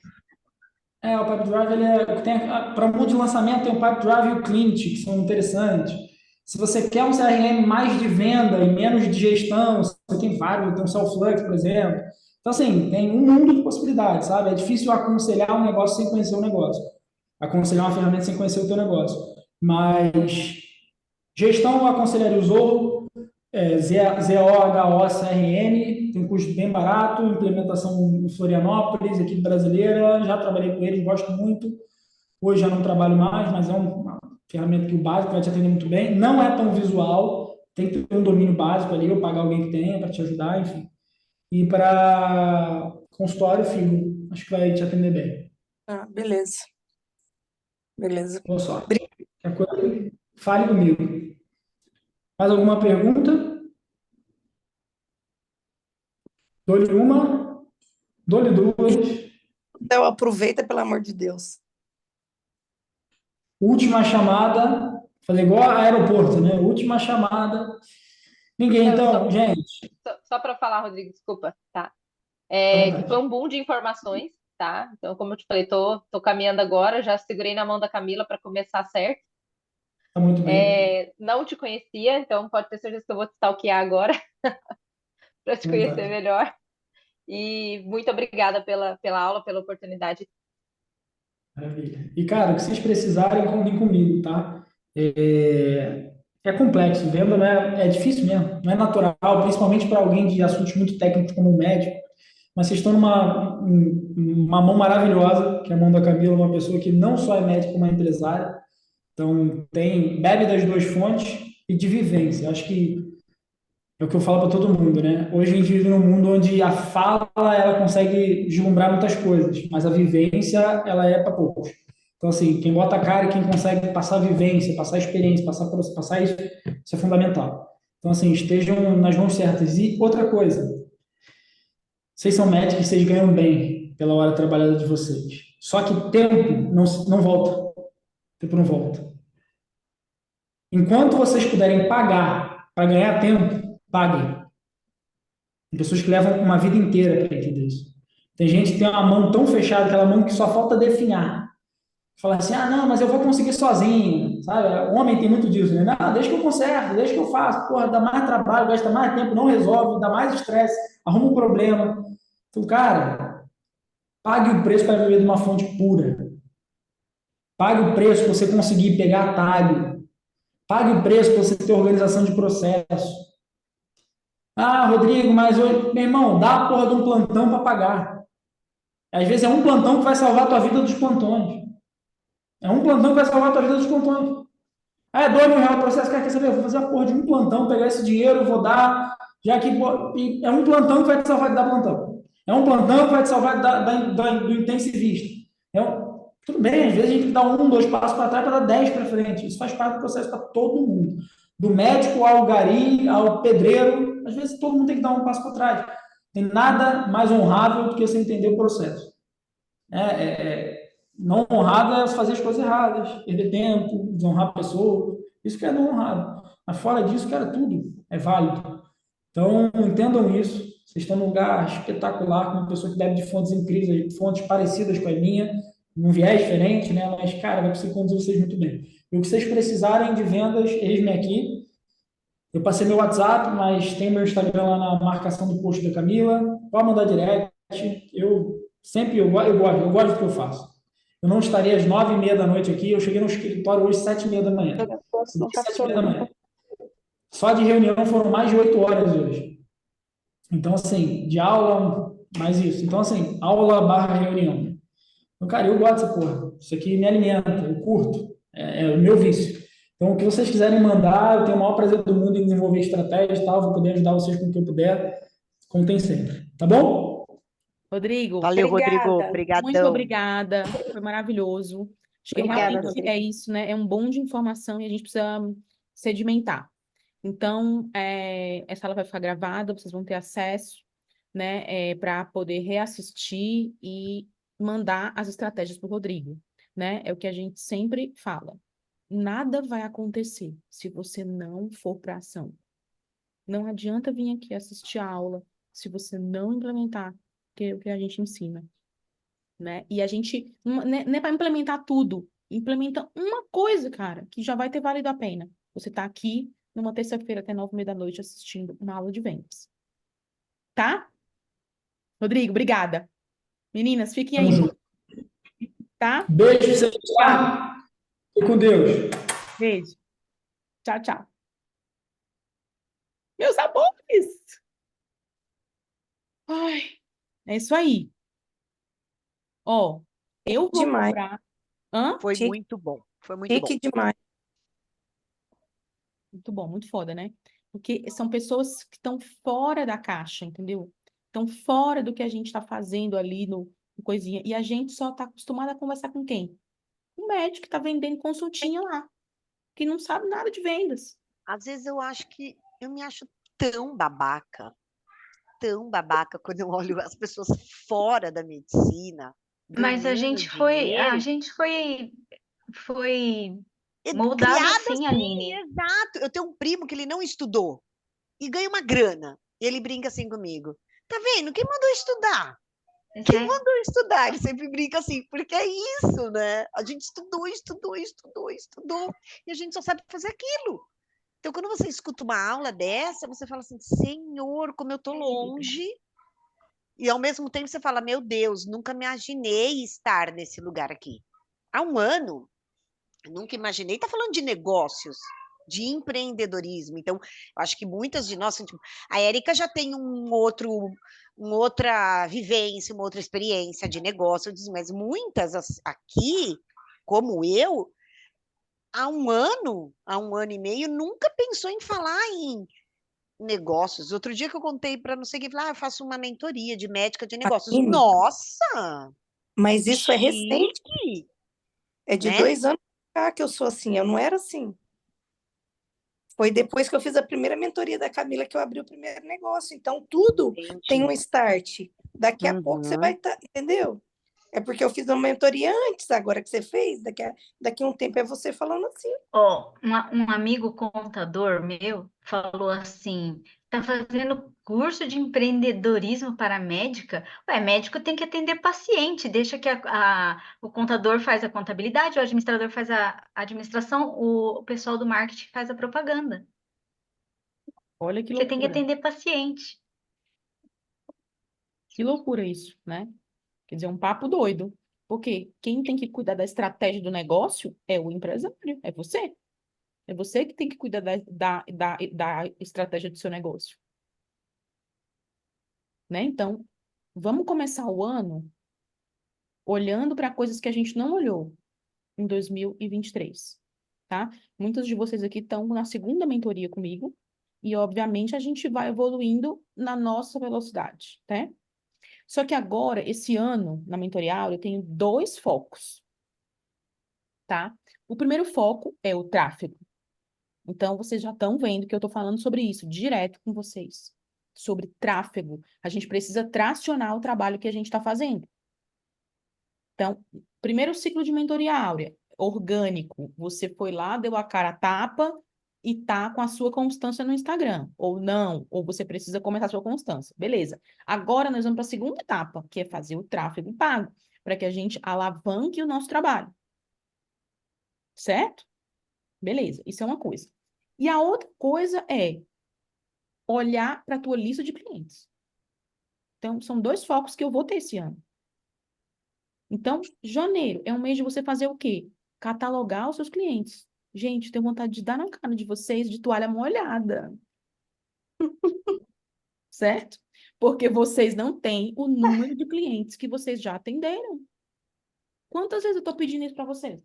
o Pipedrive, para o mundo de lançamento, tem o Pipedrive e o Clint, que são interessantes. Se você quer um CRM mais de venda e menos de gestão, você tem vários, tem o Soulflux, por exemplo. Então, assim, tem um mundo de possibilidades, sabe? É difícil aconselhar um negócio sem conhecer o negócio. Aconselhar uma ferramenta sem conhecer o teu negócio. Mas gestão eu aconselharia o Zoho, ZOHO-CRM, tem um custo bem barato, implementação em Florianópolis, equipe brasileira, já trabalhei com eles, gosto muito. Hoje já não trabalho mais, mas é uma ferramenta que o básico vai te atender muito bem. Não é tão visual, tem que ter um domínio básico ali, ou pagar alguém que tenha para te ajudar, enfim. E para consultório, Figo, acho que vai te atender bem. Beleza. Beleza. Boa sorte. Qualquer coisa, fale comigo. Mais alguma pergunta? Dou-lhe uma, dou-lhe duas. Então, aproveita, pelo amor de Deus. Última chamada, fazer igual a aeroporto, né? Última chamada. Ninguém, então, gente. Só para falar, Rodrigo, desculpa, tá? À Que foi vontade. um boom de informações, tá? Então, como eu te falei, tô caminhando agora, já segurei na mão da Camila para começar certo. Tá muito bem. Não te conhecia, então pode ter certeza que eu vou te stalkear agora para te À conhecer vontade. melhor. E muito obrigada pela aula, pela oportunidade. Maravilha. E, cara, o que vocês precisarem, contem comigo, tá? É complexo, venda é difícil mesmo, não é natural, principalmente para alguém de assuntos muito técnicos como o médico. Mas vocês estão uma mão maravilhosa, que é a mão da Camila, uma pessoa que não só é médica, como é empresária. Então, bebe das duas fontes e de vivência. Acho que é o que eu falo para todo mundo, né? Hoje a gente vive num mundo onde a fala ela consegue vislumbrar muitas coisas, mas a vivência ela é para poucos. Então, assim, quem bota a cara e quem consegue passar a vivência, passar a experiência, passar isso é fundamental. Então, assim, estejam nas mãos certas. E outra coisa, vocês são médicos, vocês ganham bem pela hora trabalhada de vocês. Só que tempo não volta. Tempo não volta. Enquanto vocês puderem pagar para ganhar tempo, paguem. Tem pessoas que levam uma vida inteira para entender isso. Tem gente que tem uma mão tão fechada, aquela mão que só falta definhar. Fala assim, ah, não, mas eu vou conseguir sozinho, sabe? O homem tem muito disso, né? Não, deixa que eu conserto, deixa que eu faço. Porra, dá mais trabalho, gasta mais tempo, não resolve, dá mais estresse, arruma um problema. Então, cara, pague o preço para viver de uma fonte pura. Pague o preço para você conseguir pegar atalho. Pague o preço para você ter organização de processo. Ah, Rodrigo, mas hoje, meu irmão, dá a porra de um plantão para pagar. Às vezes é um plantão que vai salvar a tua vida dos plantões. É um plantão que vai salvar a tua vida dos plantões. Ah, é R$ 2.000 o processo, quer saber? Eu vou fazer a porra de um plantão, pegar esse dinheiro, vou dar, já que é um plantão que vai te salvar de dar plantão. É um plantão que vai te salvar do intensivista. Tudo bem, às vezes a gente dá 1, 2 passos para trás para dar 10 para frente. Isso faz parte do processo para todo mundo. Do médico ao gari, ao pedreiro, às vezes todo mundo tem que dar um passo para trás. Tem nada mais honrável do que você entender o processo. Não honrado é fazer as coisas erradas, perder tempo, desonrar a pessoa. Isso que é não honrado. Mas fora disso, cara, tudo é válido. Então, entendam isso. Vocês estão num lugar espetacular, com uma pessoa que deve de fontes incríveis, fontes parecidas com a minha, num viés diferente, né? Mas, cara, vai conseguir conduzir vocês muito bem. E o que vocês precisarem de vendas, eis-me aqui. Eu passei meu WhatsApp, mas tem meu Instagram lá na marcação do post da Camila. Pode mandar direct. Eu gosto do que eu faço. Eu não estarei às 9h30 da noite aqui. Eu cheguei no escritório hoje às 7h30 da manhã. 7h30 da manhã. Só de reunião foram mais de 8 horas hoje. Então, assim, de aula, mais isso. Então, assim, aula barra reunião. Então, cara, eu gosto dessa porra. Isso aqui me alimenta, eu curto. É o meu vício. Então, o que vocês quiserem mandar, eu tenho o maior prazer do mundo em desenvolver estratégias e tal. Vou poder ajudar vocês com o que eu puder. Contem sempre. Tá bom? Rodrigo, Valeu, Rodrigo. Obrigada. muito Obrigadão. obrigada. Foi maravilhoso. Acho que Obrigada, realmente Rodrigo. é isso, né? É um bom de informação e a gente precisa sedimentar. Então, essa aula vai ficar gravada, vocês vão ter acesso, né, para poder reassistir e mandar as estratégias para o Rodrigo, né? É o que a gente sempre fala. Nada vai acontecer se você não for para ação. Não adianta vir aqui assistir a aula se você não implementar o que a gente ensina, né? E a gente não é para implementar tudo, implementa uma coisa, cara, que já vai ter valido a pena. Você tá aqui numa terça-feira até 9h30 da noite assistindo uma aula de vendas, tá? Rodrigo, obrigada. Meninas, fiquem Tamo aí, junto. tá? Beijo pra vocês, Tchau. tá? Fique com Deus. Beijo. Tchau, tchau. Meus amores! Ai, é isso aí. Ó, eu vou Demais. cobrar. Hã? Foi Chique, muito bom. Foi muito bom. chique demais. Muito bom, muito foda, né? Porque são pessoas que estão fora da caixa, entendeu? Estão fora do que a gente está fazendo ali no coisinha. E a gente só está acostumado a conversar com quem? O médico que está vendendo consultinha lá, que não sabe nada de vendas. Às vezes eu acho que eu me acho tão babaca quando eu olho as pessoas fora da medicina Mas a ganhando gente foi, a dinheiro. gente foi É moldado criada assim, assim, Aline. exato. Eu tenho um primo que ele não estudou e ganha uma grana. E ele brinca assim comigo. Tá vendo? Quem mandou estudar? Quem Né? mandou estudar? Ele sempre brinca assim, porque é isso, né? A gente estudou e a gente só sabe fazer aquilo. Então, quando você escuta uma aula dessa, você fala assim, Senhor, como eu tô longe. E ao mesmo tempo você fala, meu Deus, nunca me imaginei estar nesse lugar aqui. há um ano, eu nunca imaginei, tá falando de negócios, de empreendedorismo. Então, eu acho que muitas de nós, tipo, a Érica já tem uma outra vivência, uma outra experiência de negócio, mas muitas aqui, como eu, há um ano e meio, nunca pensou em falar em negócios. Outro dia que eu contei para não sei quem, falar, eu faço uma mentoria de médica de negócios. Aline, Nossa, mas isso é recente, chique, é de né? 2 anos pra cá que eu sou assim, eu não era assim. Foi depois que eu fiz a primeira mentoria da Camila que eu abri o primeiro negócio. Então, tudo tem um Entendi. start. Daqui a pouco você vai Uhum. estar, entendeu? É porque eu fiz uma mentoria antes, agora que você fez, daqui a um tempo é você falando assim. Ó, um amigo contador meu falou assim: tá fazendo curso de empreendedorismo para médica? Ué, médico tem que atender paciente, deixa que o contador faz a contabilidade, o administrador faz a administração, o pessoal do marketing faz a propaganda. Olha que Você tem que loucura. atender paciente. Que loucura isso, né? Quer dizer, um papo doido. Porque quem tem que cuidar da estratégia do negócio é o empresário, é você. É você que tem que cuidar da estratégia do seu negócio, né? Então, vamos começar o ano olhando para coisas que a gente não olhou em 2023, tá? Muitos de vocês aqui estão na segunda mentoria comigo e, obviamente, a gente vai evoluindo na nossa velocidade, tá? Só que agora, esse ano, na mentorial, eu tenho 2 focos, tá? O primeiro foco é o tráfego. Então, vocês já estão vendo que eu estou falando sobre isso direto com vocês. Sobre tráfego. A gente precisa tracionar o trabalho que a gente está fazendo. Então, primeiro ciclo de mentoria áurea, orgânico. Você foi lá, deu a cara a tapa e tá com a sua constância no Instagram. Ou não, ou você precisa começar a sua constância. Beleza. Agora nós vamos para a segunda etapa, que é fazer o tráfego pago, para que a gente alavanque o nosso trabalho. Certo? Beleza, isso é uma coisa. E a outra coisa é olhar para a tua lista de clientes. Então, são 2 focos que eu vou ter esse ano. Então, janeiro é um mês de você fazer o quê? Catalogar os seus clientes. Gente, tenho vontade de dar na cara de vocês de toalha molhada, certo? Porque vocês não têm o número de clientes que vocês já atenderam. Quantas vezes eu estou pedindo isso para vocês?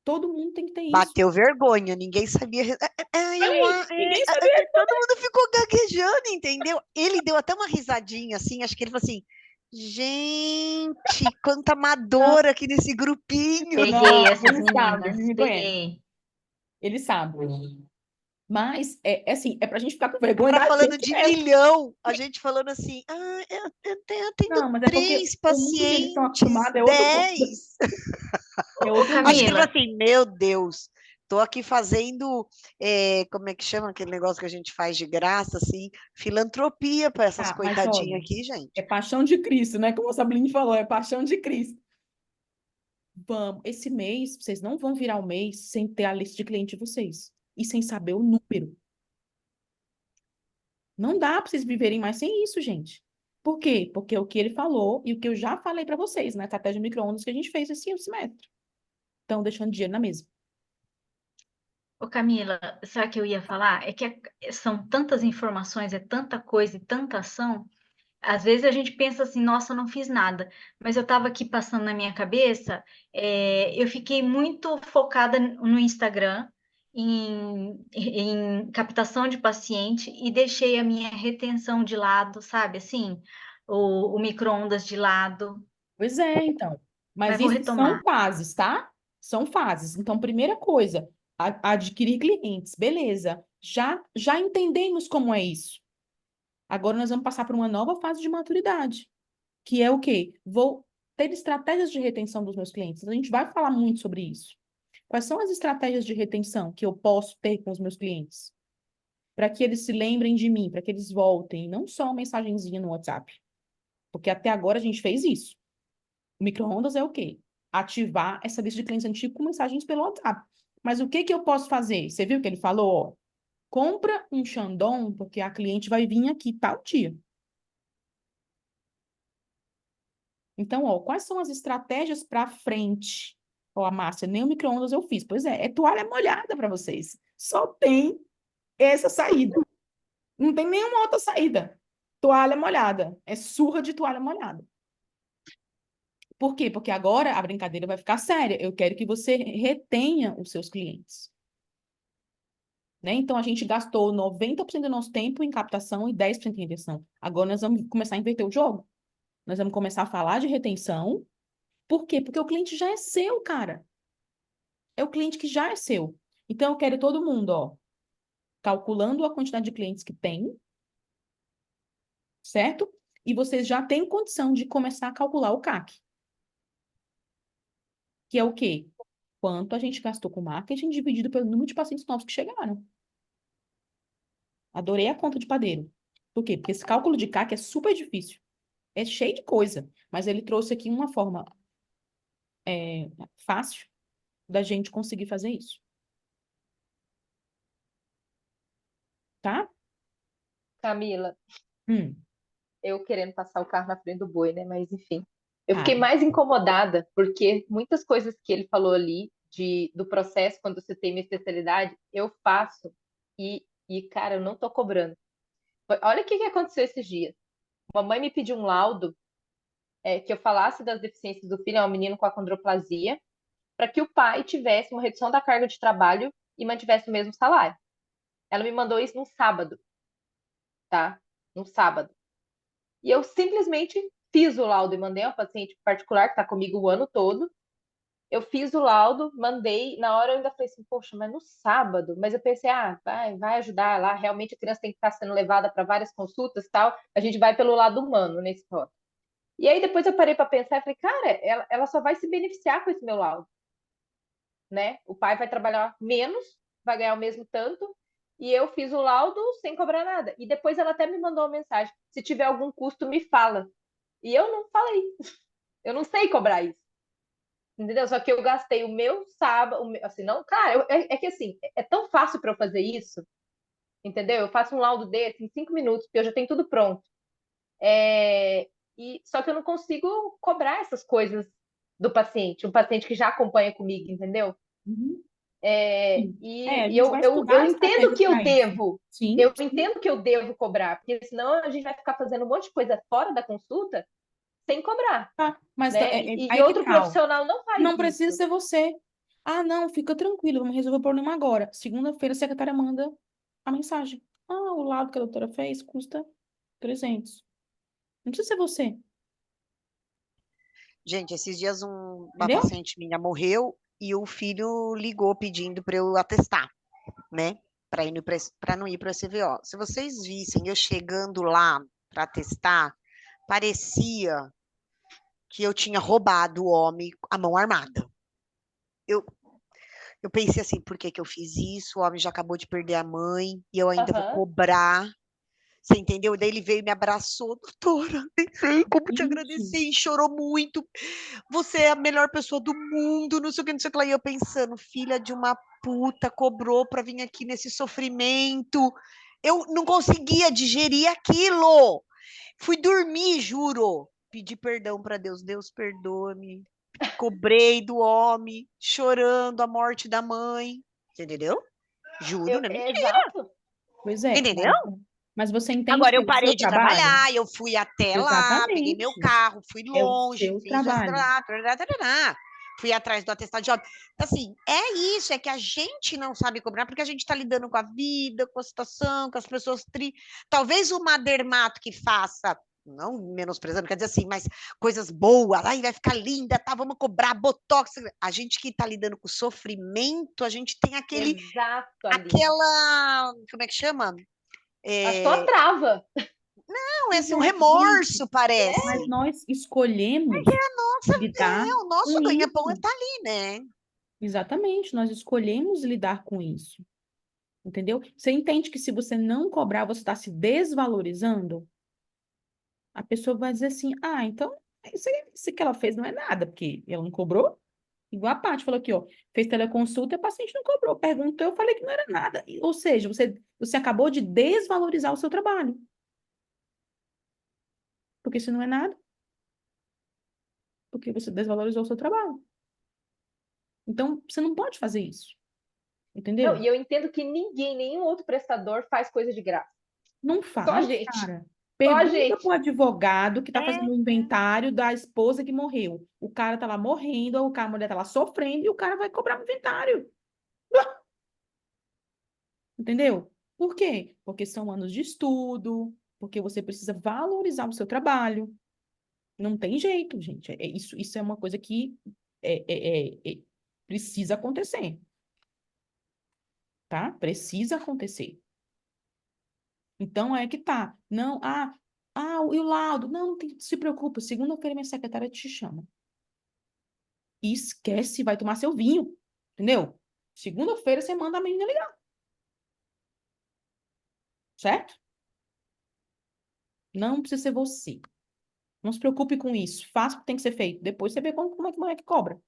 Todo mundo tem que ter isso. Bateu vergonha, ninguém sabia. Ninguém sabia. Todo mundo ficou gaguejando, entendeu? Ele deu até uma risadinha assim, acho que ele falou assim: gente, quanta amadora aqui nesse grupinho. Peguei essas Ele sabe, ele meninas, me conhece. peguei. Ele sabe. Mas, é assim, é pra gente ficar com vergonha Cara da falando gente de mesmo. milhão, a gente falando assim: atendo Não, mas é porque 3 o mundo que eles estão pacientes, acostumados é outro mundo. 10. É Ô, outro mundo. Acho que ele falou Camila, assim: meu Deus, tô aqui fazendo, como é que chama aquele negócio que a gente faz de graça, assim, filantropia para essas Ah, mas olha, coitadinhas aqui, é gente. paixão de Cristo, né? Como a Sabrina falou, é paixão de Cristo. Vamos, esse mês, vocês não vão virar o mês sem ter a lista de clientes de vocês e sem saber o número. Não dá para vocês viverem mais sem isso, gente. Por quê? Porque o que ele falou e o que eu já falei para vocês na estratégia micro-ondas que a gente fez esse semestre. Estão deixando dinheiro na mesa. ô Camila, sabe o que eu ia falar? É que são tantas informações, é tanta coisa e tanta ação. Às vezes a gente pensa assim, nossa, eu não fiz nada. Mas eu estava aqui passando na minha cabeça, eu fiquei muito focada no Instagram, em captação de paciente e deixei a minha retenção de lado, sabe? Assim, o micro-ondas de lado. Pois é, então. Mas Mas vou isso são retomar. fases, tá? São fases. Então, primeira coisa, adquirir clientes. Beleza. Já entendemos como é isso. Agora nós vamos passar por uma nova fase de maturidade, que é o quê? Vou ter estratégias de retenção dos meus clientes. A gente vai falar muito sobre isso. Quais são as estratégias de retenção que eu posso ter com os meus clientes? Para que eles se lembrem de mim, para que eles voltem, não só uma mensagenzinha no WhatsApp. Porque até agora a gente fez isso. O micro-ondas é o quê? Ativar essa lista de clientes antigos com mensagens pelo WhatsApp. Mas o que que eu posso fazer? Você viu que ele falou? Ó, compra um Shandong, porque a cliente vai vir aqui tal dia. Então, ó, quais são as estratégias para frente? Ó, a Márcia, nem o micro-ondas eu fiz. Pois é toalha molhada para vocês. Só tem essa saída. Não tem nenhuma outra saída. Toalha molhada. É surra de toalha molhada. Por quê? Porque agora a brincadeira vai ficar séria. Eu quero que você retenha os seus clientes. Né? Então, a gente gastou 90% do nosso tempo em captação e 10% em retenção. Agora nós vamos começar a inverter o jogo. Nós vamos começar a falar de retenção. Por quê? Porque o cliente já é seu, cara. É o cliente que já é seu. Então, eu quero todo mundo, ó, calculando a quantidade de clientes que tem, certo? E vocês já têm condição de começar a calcular o CAC. Que é o quê? Quanto a gente gastou com marketing dividido pelo número de pacientes novos que chegaram. Adorei a conta de padeiro. Por quê? Porque esse cálculo de CAC é super difícil. É cheio de coisa. Mas ele trouxe aqui uma forma fácil da gente conseguir fazer isso. Tá? Camila, Hum, eu querendo passar o carro na frente do boi, né? Mas enfim. Eu fiquei tá. mais incomodada porque muitas coisas que ele falou ali do processo, quando você tem uma especialidade, eu faço cara, eu não tô cobrando. Olha o que aconteceu esses dias. Uma mãe me pediu um laudo que eu falasse das deficiências do filho, é um menino com acondroplasia, para que o pai tivesse uma redução da carga de trabalho e mantivesse o mesmo salário. Ela me mandou isso num sábado, tá? Num sábado. E eu simplesmente fiz o laudo e mandei ao paciente particular que está comigo o ano todo. Eu fiz o laudo, mandei. Na hora eu ainda falei assim, poxa, mas no sábado. Mas eu pensei, vai ajudar lá. Realmente a criança tem que estar sendo levada para várias consultas e tal. A gente vai pelo lado humano nesse ponto. E aí depois eu parei para pensar e falei, cara, ela só vai se beneficiar com esse meu laudo, né? O pai vai trabalhar menos, vai ganhar o mesmo tanto, e eu fiz o laudo sem cobrar nada. E depois ela até me mandou uma mensagem: se tiver algum custo, me fala. E eu não falei, eu não sei cobrar isso. Entendeu? Só que eu gastei o meu sábado, assim, não, cara, que assim, é tão fácil para eu fazer isso, entendeu? Eu faço um laudo desse em 5 minutos, porque eu já tenho tudo pronto. Só que eu não consigo cobrar essas coisas do paciente, um paciente que já acompanha comigo, entendeu? Uhum. E A gente vai eu estudar entendo estratégias que eu para isso. devo, Sim, eu entendo que eu devo cobrar, porque senão a gente vai ficar fazendo um monte de coisa fora da consulta sem cobrar, tá. Mas né? E aí que outro tal? profissional não faz Não precisa isso. ser você. Ah, não, fica tranquilo, vamos resolver o problema agora. Segunda-feira a secretária manda a mensagem. Ah, o laudo que a doutora fez custa 300. Não precisa ser você, Gente, esses dias uma entendeu? paciente minha morreu e o filho ligou pedindo para eu atestar, né? Para não ir para o CVO. Se vocês vissem eu chegando lá para atestar, parecia que eu tinha roubado o homem a mão armada. Eu, eu pensei assim, por que que eu fiz isso? O homem já acabou de perder a mãe e eu ainda vou Aham. cobrar. Você entendeu? Daí ele veio e me abraçou, doutora, nem sei como te Gente, agradecer, e chorou muito. Você é a melhor pessoa do mundo, não sei o que, não sei o que lá. E eu pensando, filha de uma puta, cobrou pra vir aqui nesse sofrimento. Eu não conseguia digerir aquilo. Fui dormir, juro. Pedi perdão pra Deus. Deus, perdoa-me. Cobrei do homem, chorando a morte da mãe. Você entendeu? Juro, não é mentira. Exato. pois é, Entendeu? mas você entende Agora que eu é o seu parei de trabalho? trabalhar, eu fui até lá, peguei meu Exatamente. carro, fui É o longe, seu fiz trabalho. fui atrás do atestado de óbito. Então, assim, é isso, é que a gente não sabe cobrar, porque a gente está lidando com a vida, com a situação, com as pessoas Talvez uma dermato que faça, não menosprezando, quer dizer assim, mas coisas boas, aí vai ficar linda, tá, vamos cobrar botox. A gente que está lidando com sofrimento, a gente tem Exato, Aline. aquela, como é que chama? Acho que ela É, trava. não, é Pois assim, um é, gente, remorso, mas parece. nós escolhemos lidar O nosso com ganha-pão isso. tá ali, né? Exatamente, nós escolhemos lidar com isso. Entendeu? Você entende que se você não cobrar, você está se desvalorizando? A pessoa vai dizer assim: ah, então isso que ela fez não é nada, porque ela não cobrou. Igual a Paty falou aqui, ó, fez teleconsulta e a paciente não cobrou. Perguntou, eu falei que não era nada. Ou seja, você acabou de desvalorizar o seu trabalho. Porque isso não é nada. porque você desvalorizou o seu trabalho. Então, você não pode fazer isso, Não, entendeu? e eu entendo que ninguém, nenhum outro prestador faz coisa de graça. Não Só a faz, gente. cara. Só a Pergunta gente. pro advogado que tá É, fazendo o inventário da esposa que morreu. O cara tá lá morrendo, a mulher tá lá sofrendo e o cara vai cobrar o inventário. Entendeu? Por quê? Porque são anos de estudo, porque você precisa valorizar o seu trabalho. Não tem jeito, gente. Isso é uma coisa que precisa acontecer, tá? Precisa acontecer. Então é que tá. Não, e o laudo? Não se preocupa. Segunda-feira minha secretária te chama. E esquece, vai tomar seu vinho. Entendeu? Segunda-feira você manda a menina ligar. Certo? Não precisa ser você. Não se preocupe com isso. Faça o que tem que ser feito. Depois você vê como é que cobra.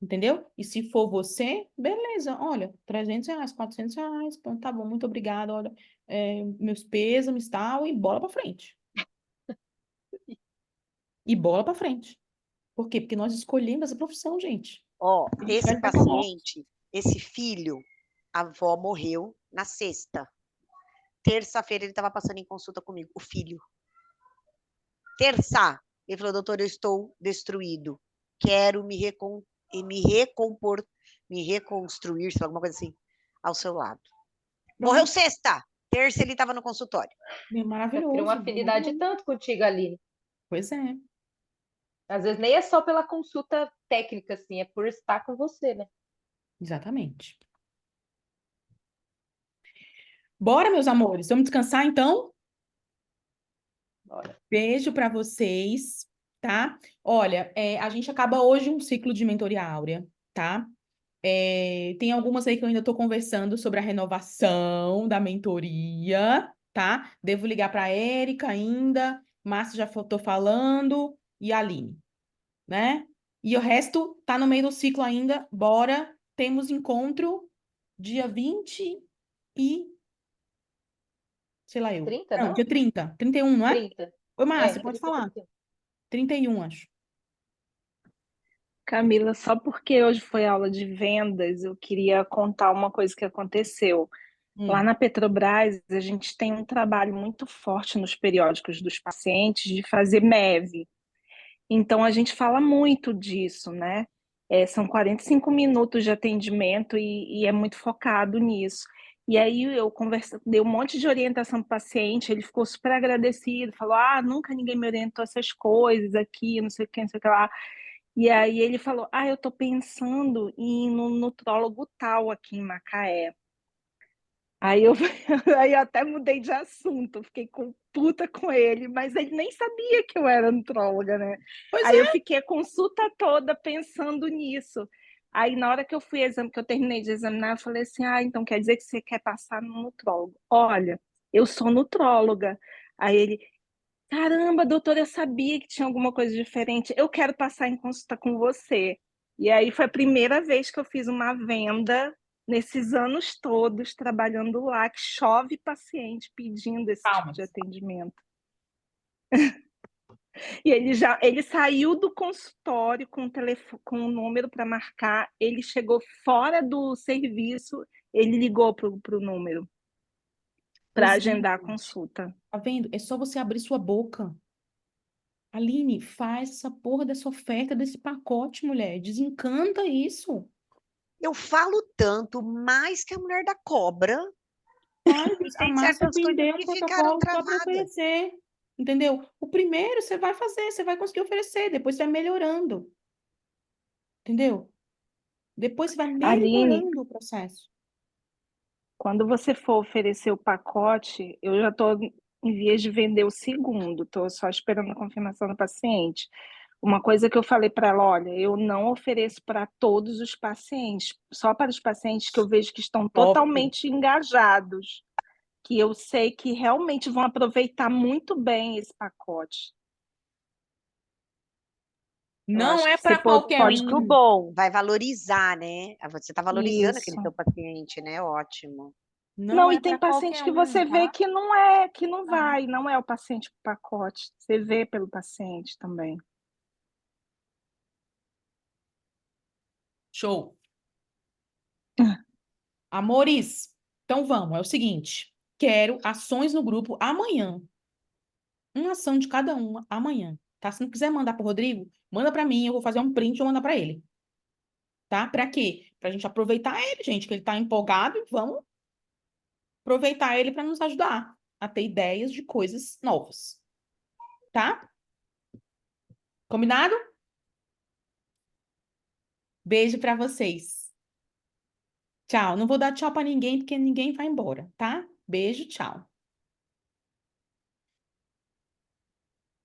Entendeu? E se for você, beleza. Olha, R$ 300, R$ 400. Então tá bom, muito obrigada. Olha, meus pêsames e tal. E bola pra frente. E bola pra frente. Por quê? Porque nós escolhemos essa profissão, gente. ó, A gente vai esse até com a morte. paciente, esse filho, a avó morreu na sexta. Terça-feira ele estava passando em consulta comigo, o filho. Terça, ele falou, doutor, eu estou destruído. Quero me recompor, me reconstruir, sei lá, alguma coisa assim, ao seu lado. Morreu Pronto. sexta. Terça ele estava no consultório. É Já cria uma maravilhoso. afinidade Maravilhoso. tanto contigo, Aline. Pois é, Às vezes nem é só pela consulta técnica, assim, é por estar com você, né? exatamente. Bora, meus amores. Vamos descansar, então? Bora. Beijo para vocês, tá? Olha, a gente acaba hoje um ciclo de mentoria áurea, tá? Tem algumas aí que eu ainda estou conversando sobre a renovação da mentoria, tá? Devo ligar para a Érica ainda, Márcia já estou falando, e a Aline, né? E o resto tá no meio do ciclo ainda. Bora, temos encontro dia 20 e, sei lá eu. 30, Não, não? dia 31, não é? 30. Oi, Márcia, pode 30, falar. 31. 31, acho. Camila, só porque hoje foi aula de vendas, eu queria contar uma coisa que aconteceu. Lá na Petrobras, a gente tem um trabalho muito forte nos periódicos dos pacientes de fazer MEV. Então, a gente fala muito disso, né? São 45 minutos de atendimento e é muito focado nisso. E aí eu dei um monte de orientação para o paciente, ele ficou super agradecido, falou: nunca ninguém me orientou essas coisas aqui, não sei o que, não sei o que lá. E aí ele falou: eu estou pensando em ir no nutrólogo tal aqui em Macaé. Aí eu, aí eu até mudei de assunto, fiquei puta com ele, mas ele nem sabia que eu era nutróloga, né? Pois Aí eu é. fiquei a consulta toda pensando nisso. Aí na hora que eu que eu terminei de examinar, eu falei assim: então quer dizer que você quer passar no nutrólogo? Olha, eu sou nutróloga. Aí ele: caramba, doutora, eu sabia que tinha alguma coisa diferente. Eu quero passar em consulta com você. E aí foi a primeira vez que eu fiz uma venda nesses anos todos trabalhando lá, que chove paciente pedindo esse tipo de Palmas. atendimento. E ele saiu do consultório com o número para marcar, ele chegou fora do serviço, ele ligou para o número para Pois é, agendar a gente. consulta. Tá vendo? É só você abrir sua boca. Aline, faz essa porra dessa oferta, desse pacote, mulher. Desencanta isso. Eu falo tanto, mais que a mulher da cobra, Faz. e A tem Márcia certas coisas vendeu o que ficaram protocolo só para travadas. oferecer. Entendeu? O primeiro você vai fazer, você vai conseguir oferecer, depois você vai melhorando. Entendeu? Depois você vai Aline, melhorando o processo. quando você for oferecer o pacote, eu já estou em vias de vender o segundo, estou só esperando a confirmação do paciente. Uma coisa que eu falei para ela: olha, eu não ofereço para todos os pacientes, só para os pacientes que eu vejo que estão Top. totalmente engajados, que eu sei que realmente vão aproveitar muito bem esse pacote. Eu Não acho é que você para qualquer pode. Muito um. bom, vai valorizar, né? Você está valorizando aquele Isso. seu paciente, né? Ótimo. Não Não, é e tem para paciente qualquer que um, você vê tá? que não é, que não Não. vai, não é o paciente com pacote. Você vê pelo paciente também. Show. Amores, então vamos, é o seguinte. Quero ações no grupo amanhã. Uma ação de cada uma amanhã, tá? Se não quiser mandar pro Rodrigo, manda para mim, eu vou fazer um print e vou mandar para ele. Tá? Para quê? Pra gente aproveitar ele, gente, que ele tá empolgado, e vamos aproveitar ele para nos ajudar a ter ideias de coisas novas. Tá? Combinado? Beijo para vocês. Tchau. Não vou dar tchau para ninguém porque ninguém vai embora, tá? Beijo, tchau.